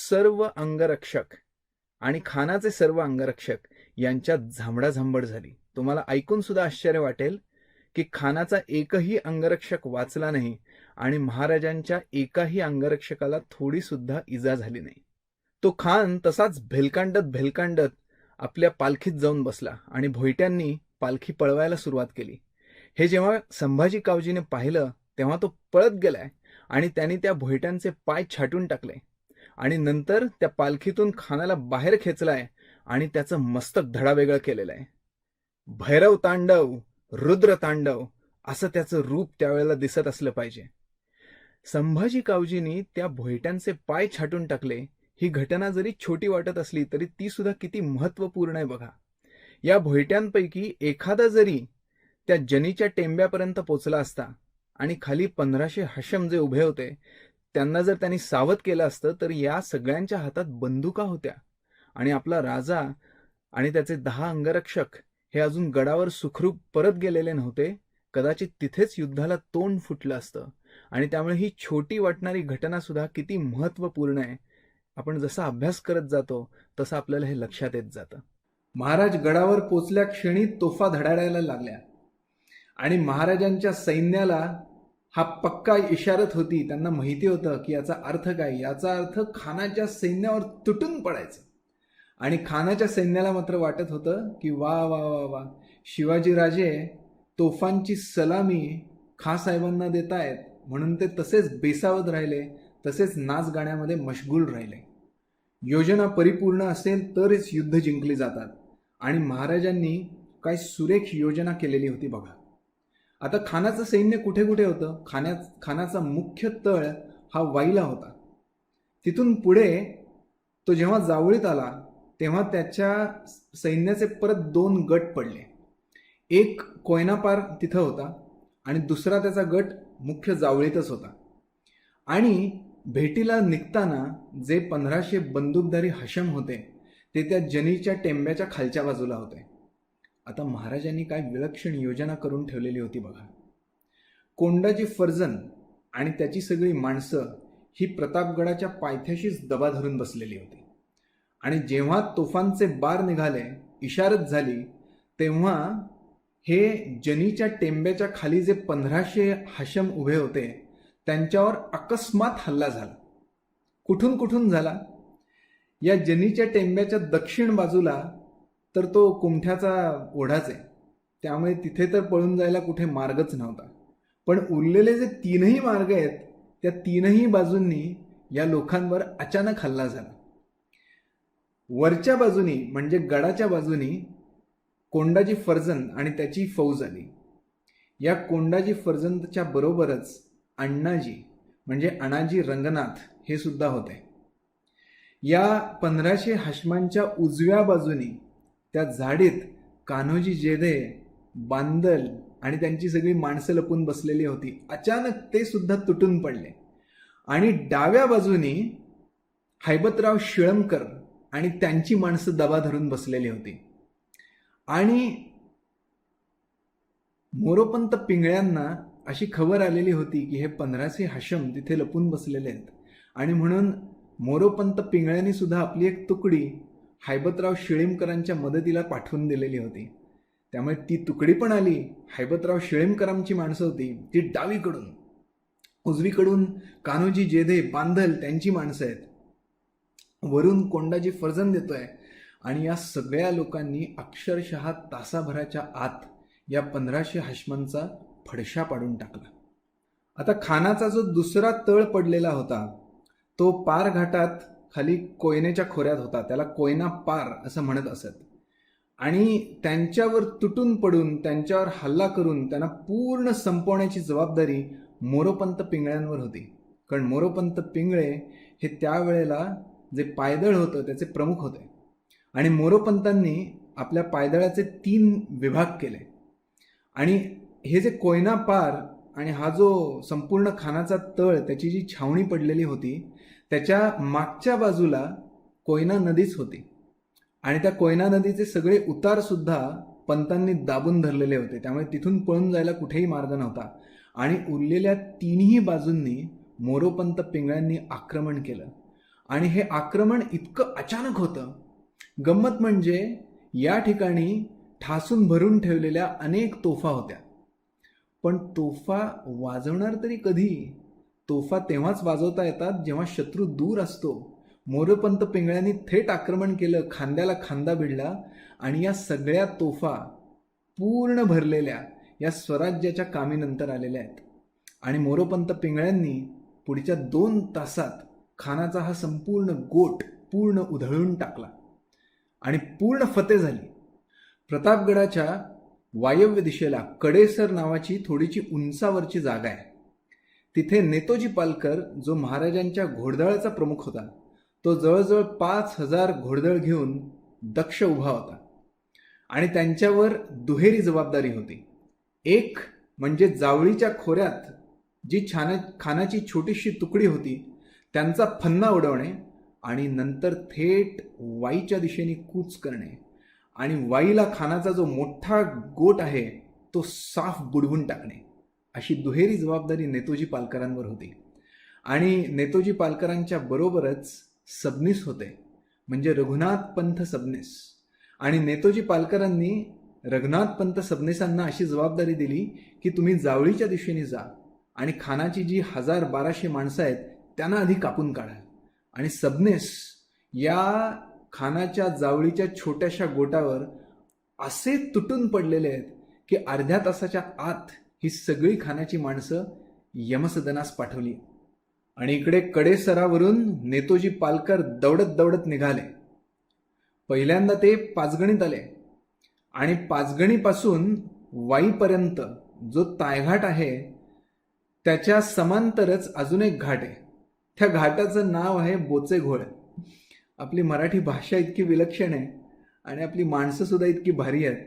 सर्व अंगरक्षक आणि खानाचे सर्व अंगरक्षक यांच्यात झांबडाझांबड झाली. तुम्हाला ऐकून सुद्धा आश्चर्य वाटेल की खानाचा एकही अंगरक्षक वाचला नाही आणि महाराजांच्या एकाही अंगरक्षकाला थोडी सुद्धा इजा झाली नाही. तो खान तसाच भेलकांडत आपल्या पालखीत जाऊन बसला आणि भोयट्यांनी पालखी पळवायला सुरुवात केली. हे जेव्हा संभाजी कावजीने पाहिलं तेव्हा तो पळत गेलाय आणि त्यांनी त्या भोयट्यांचे पाय छाटून टाकले आणि नंतर त्या पालखीतून खानाला बाहेर खेचलाय आणि त्याचं मस्तक धडावेगळं केलेलं आहे. भैरव तांडव, रुद्र तांडव असं त्याचं रूप त्यावेळेला दिसत असलं पाहिजे. संभाजी कावजींनी त्या भोयट्यांचे पाय छाटून टाकले ही घटना जरी छोटी वाटत असली तरी ती सुद्धा किती महत्वपूर्ण आहे बघा. या भोयट्यांपैकी एखादा जरी त्या जनीच्या टेंब्यापर्यंत पोचला असता आणि खाली 1500 हशम जे उभे होते त्यांना जर त्यांनी सावध केलं असतं तर या सगळ्यांच्या हातात बंदुका होत्या आणि आपला राजा आणि त्याचे 10 अंगरक्षक हे अजून गडावर सुखरूप परत गेलेले नव्हते. कदाचित तिथेच युद्धाला तोंड फुटलं असतं. आणि त्यामुळे ही छोटी वाटणारी घटना सुद्धा किती महत्वपूर्ण आहे. आपण जसा अभ्यास करत जातो तसं आपल्याला हे लक्षात येत जातं. महाराज गडावर पोचल्या क्षणी तोफा धडाडायला लागल्या आणि महाराजांच्या सैन्याला हा पक्का इशारत होती. त्यांना माहिती होतं की याचा अर्थ काय. याचा अर्थ खानाच्या सैन्यावर तुटून पडायचं. आणि खानाच्या सैन्याला मात्र वाटत होतं की वा वा वा वा, शिवाजीराजे तोफांची सलामी खासाहेबांना देत आहेत म्हणून ते तसेच बेसावत राहिले, तसेच नाच गाण्यामध्ये मशगूल राहिले. योजना परिपूर्ण असेल तरच युद्ध जिंकली जातात आणि महाराजांनी काय सुरेख योजना केलेली होती बघा. आता खानाचं सैन्य कुठे कुठे होतं. खानाचा मुख्य तळ हा वाईला होता. तिथून पुढे तो जेव्हा जावळीत आला तेव्हा त्याच्या सैन्याचे परत 2 गट पडले. एक कोयनापार तिथं होता आणि दुसरा त्याचा गट मुख्य जावळीतच होता. आणि भेटीला निघताना जे 1500 बंदूकधारी हशम होते ते त्या जनीच्या टेंब्याच्या खालच्या बाजूला होते. आता महाराजांनी काय विलक्षण योजना करून ठेवलेली होती बघा. कोंडाजी फर्जन आणि त्याची सगळी माणसं ही प्रतापगडाच्या पायथ्याशीच दबा धरून बसलेली होती आणि जेव्हा तोफांचे बार निघाले, इशारत झाली, तेव्हा हे जनीच्या टेंब्याच्या खाली जे 1500 हाशम उभे होते त्यांच्यावर अकस्मात हल्ला झाला. कुठून कुठून झाला? या जनीच्या टेंब्याच्या दक्षिण बाजूला तर तो कुमठ्याचा ओढाच आहे, त्यामुळे तिथे तर पळून जायला कुठे मार्गच नव्हता. पण उरलेले जे तीनही मार्ग आहेत त्या तीनही बाजूंनी या लोकांवर अचानक हल्ला झाला. वरच्या बाजूनी म्हणजे गडाच्या बाजूनी कोंडाजी फर्जंद आणि त्याची फौज आली. या कोंडाजी फर्जंदच्या बरोबरच अण्णाजी म्हणजे अणाजी रंगनाथ हे सुद्धा होते. या 1500 हाशमांच्या उजव्या बाजूनी त्या झाडीत कान्होजी जेधे, बांदल आणि त्यांची सगळी माणसं लपून बसलेली होती. अचानक ते सुद्धा तुटून पडले. आणि डाव्या बाजूनी हैबतराव शिळमकर आणि त्यांची माणसं दबा धरून बसलेली होती. आणि मोरोपंत पिंगळ्यांना अशी खबर आलेली होती की हे 1500 हाशम तिथे लपून बसलेले आहेत, आणि म्हणून मोरोपंत पिंगळ्यांनी सुद्धा आपली एक तुकडी हैबतराव शिळीमकरांच्या मदतीला पाठवून दिलेली होती. त्यामुळे ती तुकडी पण आली. हैबतराव शिळीमकरांची माणसं होती ती डावीकडून, उजवीकडून कान्होजी जेधे, बांधल त्यांची माणसं आहेत, वरून कोंडाजी फर्जंद येतोय. आणि या सगळ्या लोकांनी अक्षरशः तासाभराच्या आत या 1500 हाशमांचा फडशा पाडून टाकला. आता खानाचा जो दुसरा तळ पडलेला होता तो पार घाटात खाली कोयनेच्या खोऱ्यात होता. त्याला कोयना पार असं म्हणत असत. आणि त्यांच्यावर तुटून पडून त्यांच्यावर हल्ला करून त्यांना पूर्ण संपवण्याची जबाबदारी मोरोपंत पिंगळ्यांवर होती. कारण मोरोपंत पिंगळे हे त्यावेळेला जे पायदळ होतं त्याचे प्रमुख होते. आणि मोरोपंतांनी आपल्या पायदळाचे 3 विभाग केले. आणि हे जे कोयना पार आणि हा जो संपूर्ण खानाचा तळ त्याची जी छावणी पडलेली होती त्याच्या मागच्या बाजूला कोयना नदीच होती. आणि त्या कोयना नदीचे सगळे उतार सुद्धा पंतांनी दाबून धरलेले होते. त्यामुळे तिथून पळून जायला कुठेही मार्ग नव्हता. आणि उरलेल्या तीनही बाजूंनी मोरोपंत पिंगळ्यांनी आक्रमण केलं. आणि हे आक्रमण इतकं अचानक होतं. गंमत म्हणजे या ठिकाणी ठासून भरून ठेवलेल्या अनेक तोफा होत्या. पण तोफा वाजवणार तरी कधी? तोफा तेव्हाच वाजवता येतात जेव्हा शत्रू दूर असतो. मोरोपंत पिंगळ्यांनी थेट आक्रमण केलं, खांद्याला खांदा भिडला. आणि या सगळ्या तोफा पूर्ण भरलेल्या या स्वराज्याच्या कामीनंतर आलेल्या आहेत. आणि मोरोपंत पिंगळ्यांनी पुढच्या 2 तासात खानाचा हा संपूर्ण गोट पूर्ण उधळून टाकला आणि पूर्ण फते झाली. प्रतापगडाच्या वायव्य दिशेला कडेसर नावाची थोडीशी उंचावरची जागा आहे. तिथे नेतोजी पालकर जो महाराजांच्या घोडदळाचा प्रमुख होता तो जवळजवळ 5000 घोडदळ घेऊन दक्ष उभा होता. आणि त्यांच्यावर दुहेरी जबाबदारी होती. एक म्हणजे जावळीच्या खोऱ्यात जी खानाची छोटीशी तुकडी होती त्यांचा फन्ना उडवणे, आणि नंतर थेट वाईच्या दिशेने कूच करणे आणि वाईला खानाचा जो मोठा गोट आहे तो साफ बुडवून टाकणे. अशी दुहेरी जबाबदारी नेतोजी पालकरांवर होती. आणि नेतोजी पालकरांच्या बरोबरच सबनीस होते, म्हणजे रघुनाथ पंत सबनीस. आणि नेतोजी पालकरांनी रघुनाथ पंत सबनीसांना अशी जबाबदारी दिली की तुम्ही जावळीच्या दिशेने जा आणि खानाची जी 1200 माणसं आहेत त्यांना आधी कापून काढा. आणि सबनीस या खानाच्या जावळीच्या छोट्याशा गोटावर असे तुटून पडलेले आहेत की अर्ध्या तासाच्या आत ही सगळी खानाची माणसं यमसदनास पाठवली. आणि इकडे कडेसरावरून नेतोजी पालकर दौडत दौडत निघाले. पहिल्यांदा ते पाचगणीत आले आणि पाचगणीपासून वाईपर्यंत जो तायघाट आहे त्याच्या समांतरच अजून एक घाट आहे. त्या घाटाचं नाव आहे बोचेघोळ. आपली मराठी भाषा इतकी विलक्षण आहे आणि आपली माणसं सुद्धा इतकी भारी आहेत.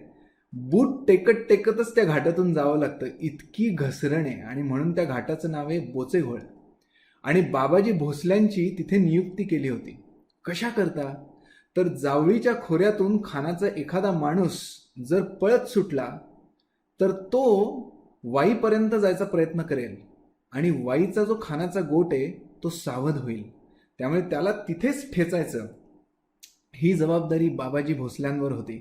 बूट टेकत टेकतच त्या घाटातून जावं लागतं, इतकी घसरण आहे. आणि म्हणून त्या घाटाचं नाव आहे बोचेघोळ. आणि बाबाजी भोसल्यांची तिथे नियुक्ती केली होती. कशा करता? तर जावळीच्या खोऱ्यातून खानाचा एखादा माणूस जर पळत सुटला तर तो वाईपर्यंत जायचा प्रयत्न करेल आणि वाईचा जो खानाचा गोट आहे तो सावध होईल. त्यामुळे त्याला तिथेच ठेचायचं. ही जबाबदारी बाबाजी भोसल्यांवर होती.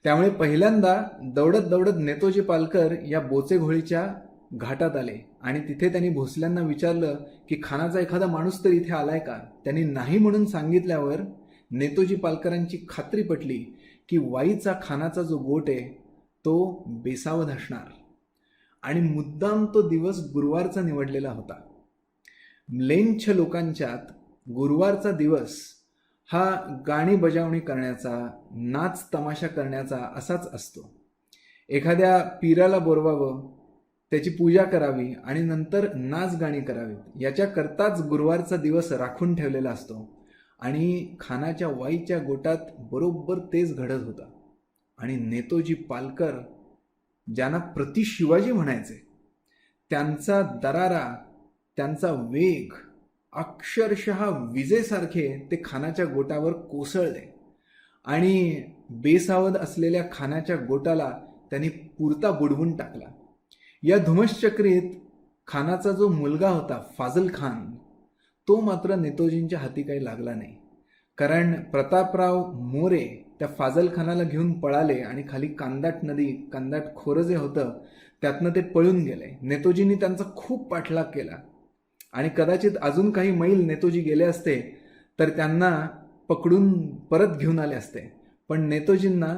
त्यामुळे पहिल्यांदा दौडत दौडत नेतोजी पालकर या बोचेघोळीच्या घाटात आले आणि तिथे त्यांनी भोसल्यांना विचारलं की खानाचा एखादा माणूस तर इथे आलाय का. त्यांनी नाही म्हणून सांगितल्यावर नेतोजी पालकरांची खात्री पटली की वाईचा खानाचा जो गोट आहे तो बेसावध असणार आणि मुद्दाम तो दिवस गुरुवारचा निवडलेला होता. म्लेंछ लोकांच्यात गुरुवारचा दिवस हा गाणी बजावणी करण्याचा, नाच तमाशा करण्याचा असाच असतो. एखाद्या पीराला बोलवावं, त्याची पूजा करावी आणि नंतर नाच गाणी करावीत याच्याकरताच गुरुवारचा दिवस राखून ठेवलेला असतो. आणि खानाच्या वाईच्या गोटात बरोबर तेच घडत होतं. आणि नेतोजी पालकर ज्यांना प्रति शिवाजी म्हणायचे, त्यांचा दरारा, त्यांचा वेग अक्षरशः विजेसारखे ते खानाच्या गोटावर कोसळले आणि बेसावध असलेल्या खानाच्या गोटाला त्यांनी पुरता बुडवून टाकला. या धुमश्चक्रीत खानाचा जो मुलगा होता फाजल खान, तो मात्र नेतोजींच्या हाती काही लागला नाही. कारण प्रतापराव मोरे त्या फाजल खानाला घेऊन पळाले आणि खाली कांदाट नदी, कांदाट खोरं जे होतं त्यातनं ते पळून गेले. नेतोजींनी त्यांचा खूप पाठलाग केला आणि कदाचित अजून काही मैल नेतोजी गेले असते तर त्यांना पकडून परत घेऊन आले असते. पण नेतोजींना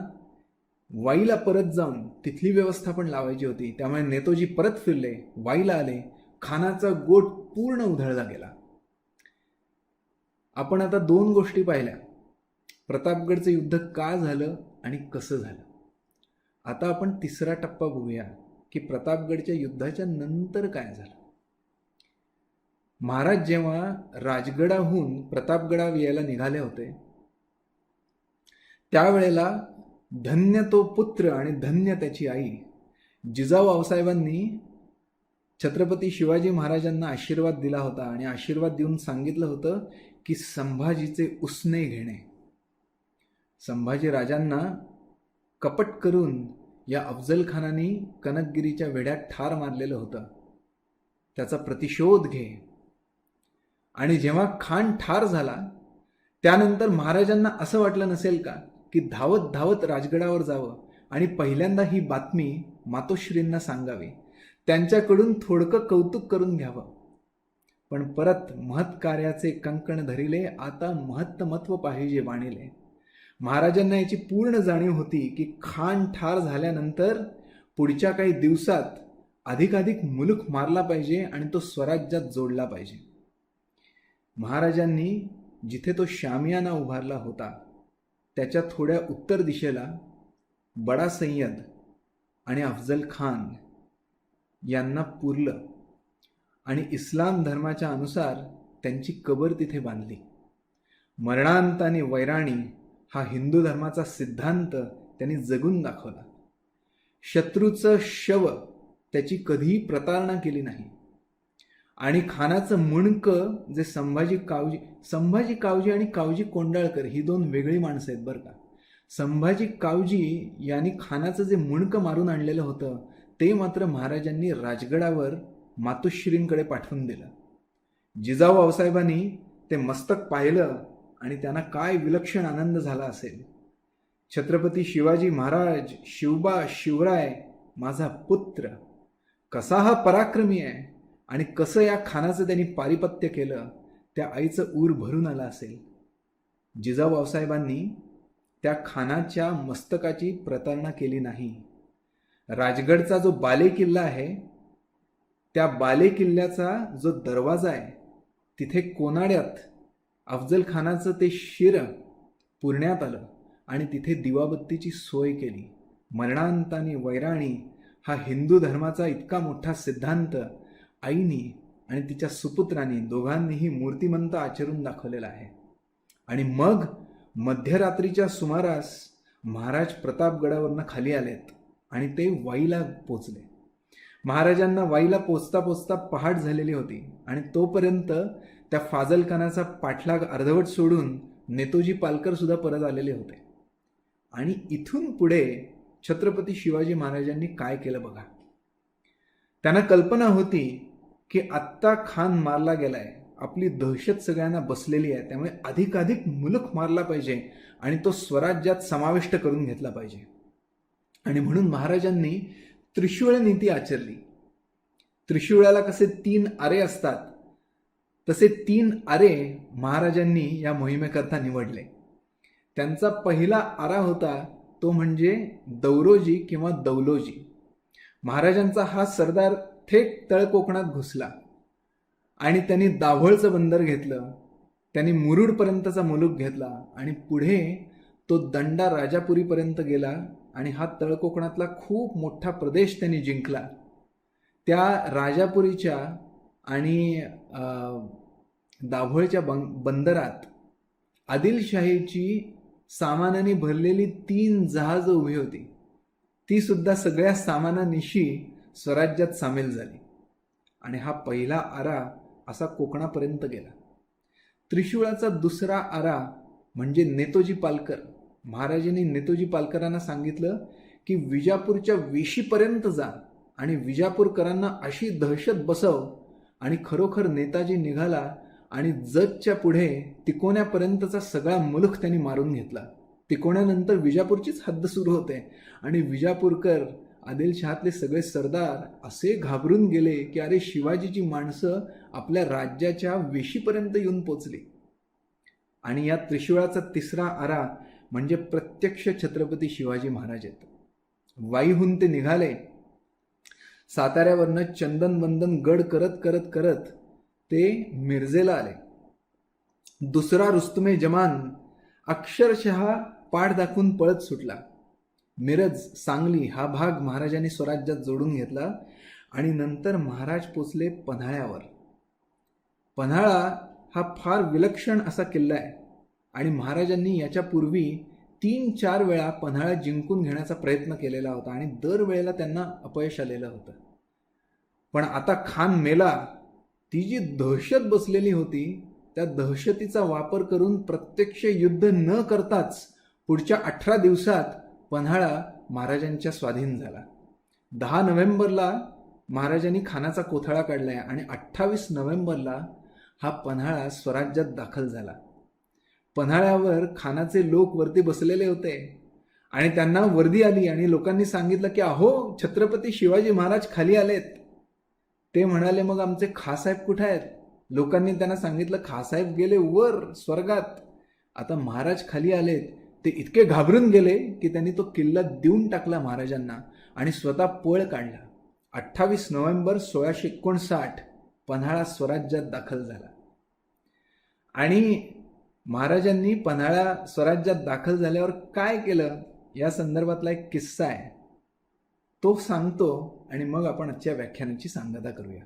वाईला परत जाऊन तिथली व्यवस्था पण लावायची होती. त्यामुळे नेतोजी परत फिरले, वाईला आले. खानाचा गोट पूर्ण उधळला गेला. आपण आता 2 गोष्टी पाहिल्या, प्रतापगडचं युद्ध का झालं आणि कसं झालं. आता आपण तिसरा टप्पा बघूया की प्रतापगडच्या युद्धाच्या नंतर काय झालं. महाराज जेव्हा राजगडाहून प्रतापगडावर यायला निघाले होते त्यावेळेला धन्य तो पुत्र आणि धन्य त्याची आई जिजाऊ आऊसाहेबांनी छत्रपती शिवाजी महाराजांना आशीर्वाद दिला होता आणि आशीर्वाद देऊन सांगितलं होतं की संभाजीचे उसने घेणे. संभाजी राजांना कपट करून या अफजल खानाने कनकगिरीच्या वेढ्यात ठार मारलेलं होतं, त्याचा प्रतिशोध घे. आणि जेव्हा खान ठार झाला त्यानंतर महाराजांना असं वाटलं नसेल का की धावत धावत राजगडावर जावं आणि पहिल्यांदा ही बातमी मातोश्रींना सांगावी, त्यांच्याकडून थोडकं कौतुक करून घ्यावं. पण परत महत्कार्याचे कंकण धरिले, आता महत्तमत्व पाहिजे बाणिले. महाराजांना याची पूर्ण जाणीव होती की खान ठार झाल्यानंतर पुढच्या काही दिवसात अधिकाधिक मुलूक मारला पाहिजे आणि तो स्वराज्यात जोडला पाहिजे. महाराजांनी जिथे तो शामियाना उभारला होता त्याच्या थोड्या उत्तर दिशेला बडा सय्यद आणि अफजल खान यांना पुरलं आणि इस्लाम धर्माच्या अनुसार त्यांची कबर तिथे बांधली. मरणांताने वैराणी हा हिंदू धर्माचा सिद्धांत त्यांनी जगून दाखवला. शत्रूचं शव त्याची कधीही प्रतारणा केली नाही. आणि खानाचं मुंडकं जे संभाजी कावजी आणि कावजी कोंडाळकर ही 2 वेगळी माणसं आहेत बरं का. संभाजी कावजी यांनी खानाचं जे मुंडकं मारून आणलेलं होतं ते मात्र महाराजांनी राजगडावर मातोश्रींकडे पाठवून दिलं. जिजाऊ आऊसाहेबांनी ते मस्तक पाहिलं आणि त्यांना काय विलक्षण आनंद झाला असेल. छत्रपती शिवाजी महाराज, शिवबा शिवराय माझा पुत्र, कसा हा पराक्रमी आहे आणि कसं या खानाचं त्यांनी पारिपत्य केलं, त्या आईचं ऊर भरून आलं असेल. जिजाऊ आऊसाहेबांनी त्या खानाच्या मस्तकाची प्रतारणा केली नाही. राजगडचा जो बाले किल्ला आहे त्या बाले किल्ल्याचा जो दरवाजा आहे तिथे कोनाड्यात अफजल खानाचं ते शिर पुरण्यात आलं आणि तिथे दिवाबत्तीची सोय केली. मरणांताने वैराणी हा हिंदू धर्माचा इतका मोठा सिद्धांत आईनी आणि तिच्या सुपुत्रांनी दोघांनीही मूर्तिमंत आचरून दाखवलेला आहे. आणि मग मध्यरात्रीच्या सुमारास महाराज प्रतापगडावरनं खाली आलेत आणि ते वाईला पोचले. महाराजांना वाईला पोचता पोचता पहाट झालेली होती आणि तोपर्यंत त्या फाजल खानाचा पाठलाग अर्धवट सोडून नेतोजी पालकर सुद्धा परत आलेले होते. आणि इथून पुढे छत्रपती शिवाजी महाराजांनी काय केलं बघा. त्यांना कल्पना होती की आत्ता खान मारला गेलाय आपली दहशत सगळ्यांना बसलेली आहे, त्यामुळे अधिकाधिक मुलूक मारला पाहिजे आणि तो स्वराज्यात समाविष्ट करून घेतला पाहिजे. आणि म्हणून महाराजांनी त्रिशूळ नीती आचरली. त्रिशूळाला कसे 3 आरे असतात, तसे 3 आरे महाराजांनी या मोहिमेकरता निवडले. त्यांचा पहिला आरा होता तो म्हणजे दौरोजी किंवा दौलोजी. महाराजांचा हा सरदार थेट तळकोकणात घुसला आणि त्यांनी दाभोळचं बंदर घेतलं, त्यांनी मुरुडपर्यंतचा मुलूक घेतला आणि पुढे तो दंडा राजापुरीपर्यंत गेला आणि हा तळकोकणातला खूप मोठा प्रदेश त्यांनी जिंकला. त्या राजापुरीच्या आणि दाभोळच्या बंदरात आदिलशाहीची सामानाने भरलेली 3 जहाजं उभी होती. ती सुद्धा सगळ्या सामानानिशी स्वराज्यात सामील झाली आणि हा पहिला आरा असा कोकणापर्यंत गेला. त्रिशूळाचा दुसरा आरा म्हणजे नेतोजी पालकर. महाराजांनी नेतोजी पालकरांना सांगितलं की विजापूरच्या वेशीपर्यंत जा आणि विजापूरकरांना अशी दहशत बसव. आणि खरोखर नेताजी निघाला आणि जतच्या पुढे तिकोण्यापर्यंतचा सगळा मुलूक त्यांनी मारून घेतला. तिकोण्यानंतर विजापूरचीच हद्द सुरू होते आणि विजापूरकर, आदिलशहातले सगळे सरदार असे घाबरून गेले की अरे, शिवाजीची माणसं आपल्या राज्याच्या वेशीपर्यंत येऊन पोचली. आणि या त्रिशूळाचा तिसरा आरा म्हणजे प्रत्यक्ष छत्रपती शिवाजी महाराज आहेत. वाईहून ते निघाले. साताऱ्यावरनं चंदनबंदन गड करत करत करत ते मिरजेला आले. दुसरा रुस्तुमे जमान अक्षरशः पाठ दाखवून पळत सुटला. मिरज, सांगली हा भाग महाराजांनी स्वराज्यात जोडून घेतला आणि नंतर महाराज पोचले पन्हाळ्यावर. पन्हाळा हा फार विलक्षण असा किल्ला आहे आणि महाराजांनी याच्या पूर्वी 3-4 वेळा पन्हाळा जिंकून घेण्याचा प्रयत्न केलेला होता आणि दरवेळेला त्यांना अपयश आलेलं होतं. पण आता खान मेला, ती जी दहशत बसलेली होती त्या दहशतीचा वापर करून प्रत्यक्ष युद्ध न करताच पुढच्या 18 दिवसात पन्हाळा महाराजांच्या स्वाधीन झाला. 10 नोव्हेंबरला महाराजांनी खानाचा कोथळा काढलाय आणि 28 नोव्हेंबरला हा पन्हाळा स्वराज्यात दाखल झाला. पन्हाळ्यावर खानाचे लोक वरती बसलेले होते आणि त्यांना वर्दी आली आणि लोकांनी सांगितलं की अहो, छत्रपती शिवाजी महाराज खाली आलेत. ते म्हणाले मग आमचे खासाहेब कुठे आहेत? लोकांनी त्यांना सांगितलं खासाहेब गेले वर स्वर्गात. आता महाराज खाली आलेत. ते इतके घाबरून गेले की त्यांनी तो किल्ला देऊन टाकला महाराजांना आणि स्वतः पळ काढला. 28 नोव्हेंबर 1659 पन्हाळा स्वराज्यात दाखल झाला. आणि महाराजांनी पन्हाळा स्वराज्यात दाखल झाल्यावर काय केलं या संदर्भातला एक किस्सा आहे, तो सांगतो आणि मग आपण आजच्या व्याख्यानाची सांगता करूया.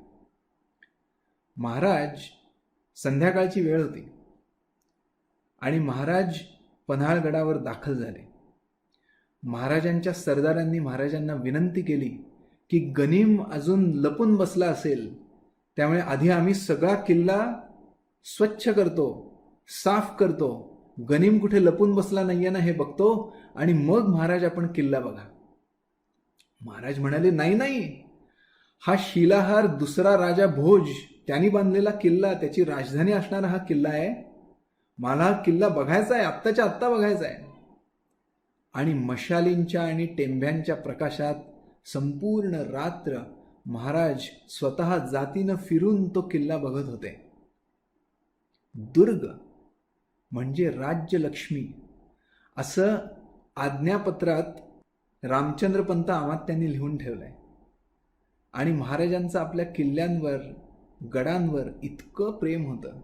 महाराज, संध्याकाळची वेळ होती आणि महाराज पन्हाळगडावर दाखल झाले. महाराजांच्या सरदारांनी महाराजांना विनंती केली की गनीम अजून लपून बसला असेल, त्यामुळे आधी आम्ही सगळा किल्ला स्वच्छ करतो, साफ करतो, गनीम कुठे लपून बसला नाहीये ना हे बघतो आणि मग महाराज आपण किल्ला बघा. महाराज म्हणाले नाही नाही, हा शिलाहार दुसरा राजा भोज त्यांनी बांधलेला किल्ला, त्याची राजधानी असणारा हा किल्ला आहे. मला हा किल्ला बघायचा आहे, आत्ताच्या आत्ता बघायचा आहे. आणि मशालींच्या आणि टेंभ्यांच्या प्रकाशात संपूर्ण रात्र महाराज स्वतः जातीनं फिरून तो किल्ला बघत होते. दुर्ग म्हणजे राज्यलक्ष्मी असं आज्ञापत्रात रामचंद्रपंत अमात्यांनी लिहून ठेवलंय. आणि महाराजांचं आपल्या किल्ल्यांवर, गडांवर इतकं प्रेम होतं.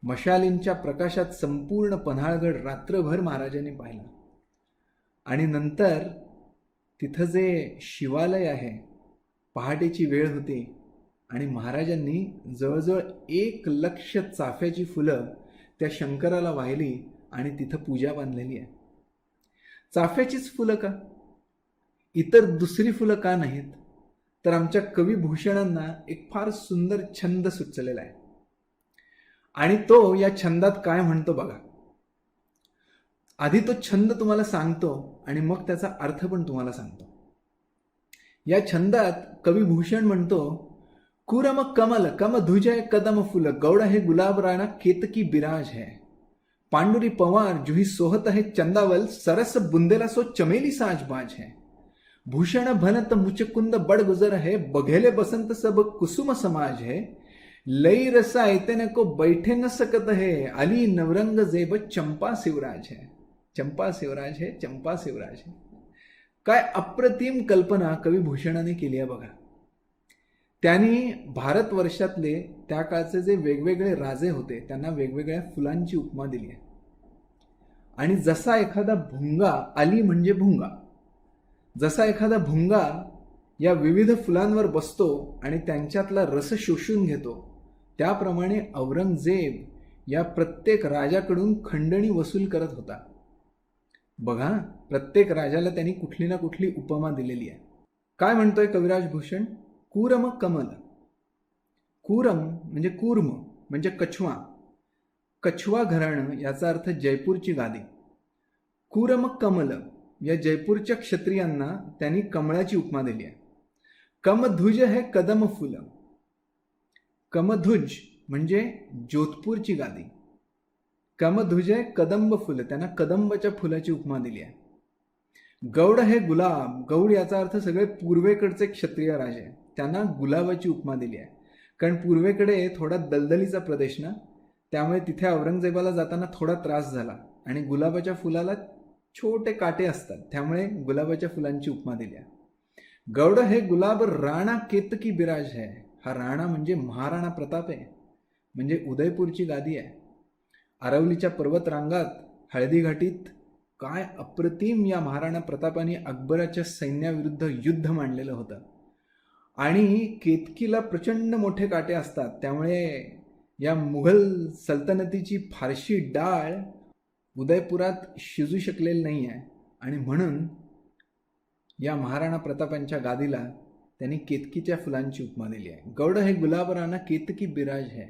मशालींच्या प्रकाशात संपूर्ण पन्हाळगड रात्रभर महाराजांनी पाहिला. आणि नंतर तिथं जे शिवालय आहे, पहाटेची वेळ होती आणि महाराजांनी जवळजवळ 1,00,000 चाफ्याची फुलं त्या शंकराला वाहिली आणि तिथं पूजा बांधलेली आहे. चाफ्याचीच फुलं का? इतर दुसरी फुलं का नाहीत? तर आमच्या कविभूषणांना एक फार सुंदर छंद सुचलेला आहे आणि तो या छंदात काय म्हणतो बघा. आधी तो छंद तुम्हाला सांगतो आणि मग त्याचा अर्थ पण तुम्हाला सांगतो. या छंदात कविभूषण म्हणतो, कुरम कमल कम धुजय कदम फुल गौड़ है गुलाब राणा केतकी बिराज है। पांडुरी पवार जुही सोहत है चंदावल सरस बुंदेला सो चमेली साजबाज है। भूषण भनत मुचकुंद बड़ गुजर है बघेले बसंत सब कुसुम समाज है। लई रसा ऐतने को बैठे न सकत है अली नवरंग जेब चंपा शिवराज है। चंपा शिवराज है, चंपा शिवराज है। काय अप्रतिम कल्पना कवी भूषणाने केली आहे बघा. त्यांनी भारतवर्षातले त्या काळचे जे वेगवेगळे राजे होते त्यांना वेगवेगळ्या फुलांची उपमा दिली आहे. आणि जसा एखादा भुंगा, अली म्हणजे भुंगा, जसा एखादा भुंगा या विविध फुलांवर बसतो आणि त्यांच्यातला रस शोषून घेतो, त्याप्रमाणे औरंगजेब या प्रत्येक राजाकडून खंडणी वसूल करत होता. बघा, प्रत्येक राजाला त्यांनी कुठली ना कुठली उपमा दिलेली आहे. काय म्हणतोय कविराज भूषण? कूरम कमल. कूरम म्हणजे कूर्म म्हणजे कछवा. कछवा घराणं याचा अर्थ जयपूरची गादी. कूरम कमल या जयपूरच्या क्षत्रियांना त्यांनी कमळाची उपमा दिली आहे. कमधुज हे कदम फुल. कमधुज म्हणजे जोधपूरची गादी. कमधुज हे कदंब फुल, त्यांना कदंबाच्या फुलाची उपमा दिली आहे. गौड हे गुलाब. गौड याचा अर्थ सगळे पूर्वेकडचे क्षत्रिय राजे, त्यांना गुलाबाची उपमा दिली आहे. कारण पूर्वेकडे थोडा दलदलीचा प्रदेश ना, त्यामुळे तिथे औरंगजेबाला जाताना थोडा त्रास झाला आणि गुलाबाच्या फुलाला छोटे काटे असतात, त्यामुळे गुलाबाच्या फुलांची उपमा दिली आहे. गौड हे गुलाब राणा केतकी बिराज है. हा राणा म्हणजे महाराणा प्रताप आहे, म्हणजे उदयपूरची गादी आहे. अरवलीच्या पर्वत रांगात हळदी घाटीत काय अप्रतिम या महाराणा प्रतापाने अकबराच्या सैन्याविरुद्ध युद्ध मांडलेलं होतं. आणि केतकीला प्रचंड मोठे काटे असतात, त्यामुळे या मुघल सल्तनतीची फारशी डाळ उदयपुरात शिजू शकलेली नाही आहे. आणि म्हणून या महाराणा प्रतापांच्या गादीला त्यांनी केतकीच्या फुलांची उपमा दिली आहे. गौड हे गुलाब राणा केतकी बिराज है.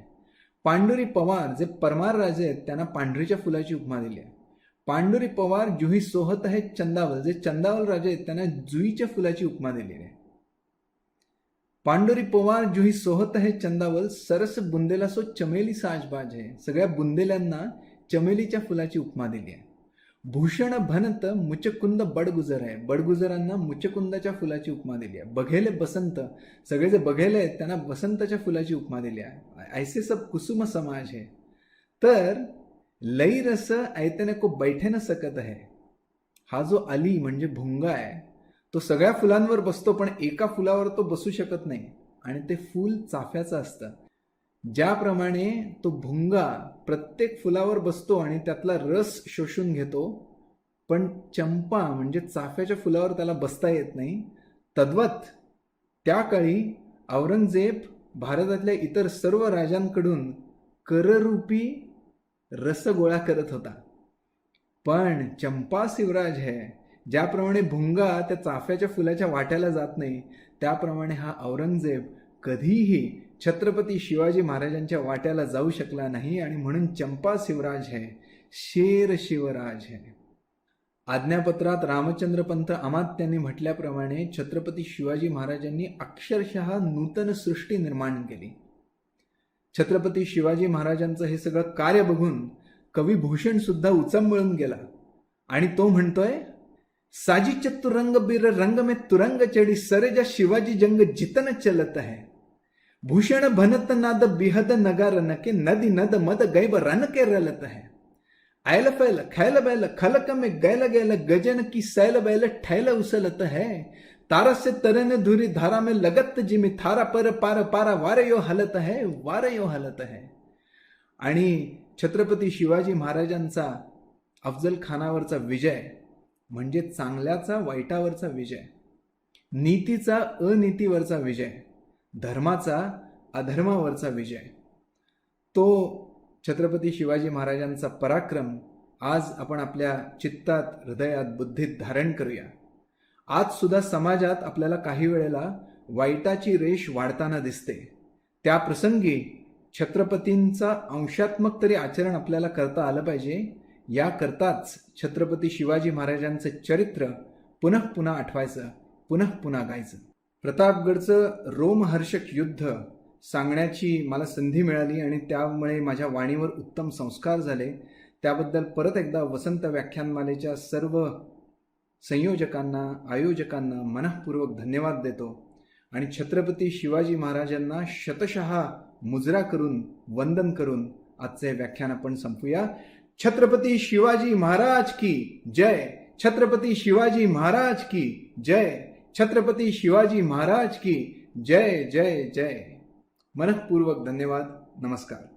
पांडुरी पवार जे परमार राजे आहेत त्यांना पांढरीच्या फुलाची उपमा दिली आहे. पांडुरी पवार जुही सोहत आहे चंदावल, जे चंदावल राजे आहेत त्यांना जुईच्या फुलाची उपमा दिली आहे. पांडुरी पवार जुही सोहत आहे चंदावल सरस बुंदेला सो चमेली साजबाज है. सगळ्या बुंदेल्यांना चमेलीच्या फुलाची उपमा दिली आहे. भूषण भनत मुचकुंद बडगुजर आहे. बडगुजरांना मुचकुंदाच्या फुलाची उपमा दिली आहे. बघेले बसंत, सगळे जे बघेले आहेत त्यांना बसंताच्या फुलाची उपमा दिली आहे. ऐसे सब कुसुम समाज है. तर लई रस ऐतने को बैठे न सकत है. हा जो अली म्हणजे भुंगा आहे, तो सगळ्या फुलांवर बसतो पण एका फुलावर तो बसू शकत नाही, आणि ते फूल चाफ्याचं असतं. ज्याप्रमाणे तो भुंगा प्रत्येक फुलावर बसतो आणि त्यातला रस शोषून घेतो, पण चंपा म्हणजे चाफ्याच्या फुलावर त्याला बसता येत नाही, तद्वत त्या काळी औरंगजेब भारतातल्या इतर सर्व राजांकडून कररूपी रस गोळा करत होता. पण चंपा शिवराज है. ज्याप्रमाणे भुंगा त्या चाफ्याच्या फुलाच्या वाट्याला जात नाही, त्याप्रमाणे हा औरंगजेब कधीही छत्रपती शिवाजी महाराजांच्या वाट्याला जाऊ शकला नाही, आणि म्हणून चंपा शिवराज है, शेर शिवराज है. आज्ञापत्रात रामचंद्र पंत अमात्यांनी म्हटल्याप्रमाणे छत्रपती शिवाजी महाराजांनी अक्षरशः नूतन सृष्टी निर्माण केली. छत्रपती शिवाजी महाराजांचं हे सगळं कार्य बघून कवी भूषण सुद्धा उचंबळून गेला, आणि तो म्हणतोय, साजी चतुरंग बीर रंग में तुरंग चढ़ी सरजा शिवाजी जंग जितन चलत है. भूषण भनत नाद बिहद नगारन के नदी नद मद गैब रन के रलत है. आयल फैल खैल बैल खलक में गैल गैल गजन की सैल बैल ठैल उसलत है. तारा से तरन धुरी धारा में लगत जिमी थारा पर पार पारा वारे यो हलत है, वारे यो हलत है. आणि छत्रपती शिवाजी महाराजांचा अफजल खानावरचा विजय म्हणजे चांगल्याचा वाईटावरचा विजय, नीतीचा अनीतीवरचा विजय, धर्माचा अधर्मावरचा विजय. तो छत्रपती शिवाजी महाराजांचा पराक्रम आज आपण आपल्या चित्तात, हृदयात, बुद्धीत धारण करूया. आज सुद्धा समाजात आपल्याला काही वेळेला वाईटाची रेष वाढताना दिसते. त्या प्रसंगी छत्रपतींचा अंशात्मक तरी आचरण आपल्याला करता आलं पाहिजे. याकरताच छत्रपती शिवाजी महाराजांचं चरित्र पुनः पुन्हा आठवायचं, पुनः पुन्हा गायचं. प्रतापगडचं रोमहर्षक युद्ध सांगण्याची मला संधी मिळाली आणि त्यामुळे माझ्या वाणीवर उत्तम संस्कार झाले. त्याबद्दल परत एकदा वसंत व्याख्यानमालेच्या सर्व संयोजकांना, आयोजकांना मनःपूर्वक धन्यवाद देतो आणि छत्रपती शिवाजी महाराजांना शतशः मुजरा करून वंदन करून आजचे व्याख्यान आपण संपूया. छत्रपती शिवाजी महाराज की जय. छत्रपती शिवाजी महाराज की जय. छत्रपती शिवाजी महाराज की जय जय जय. मनःपूर्वक धन्यवाद. नमस्कार.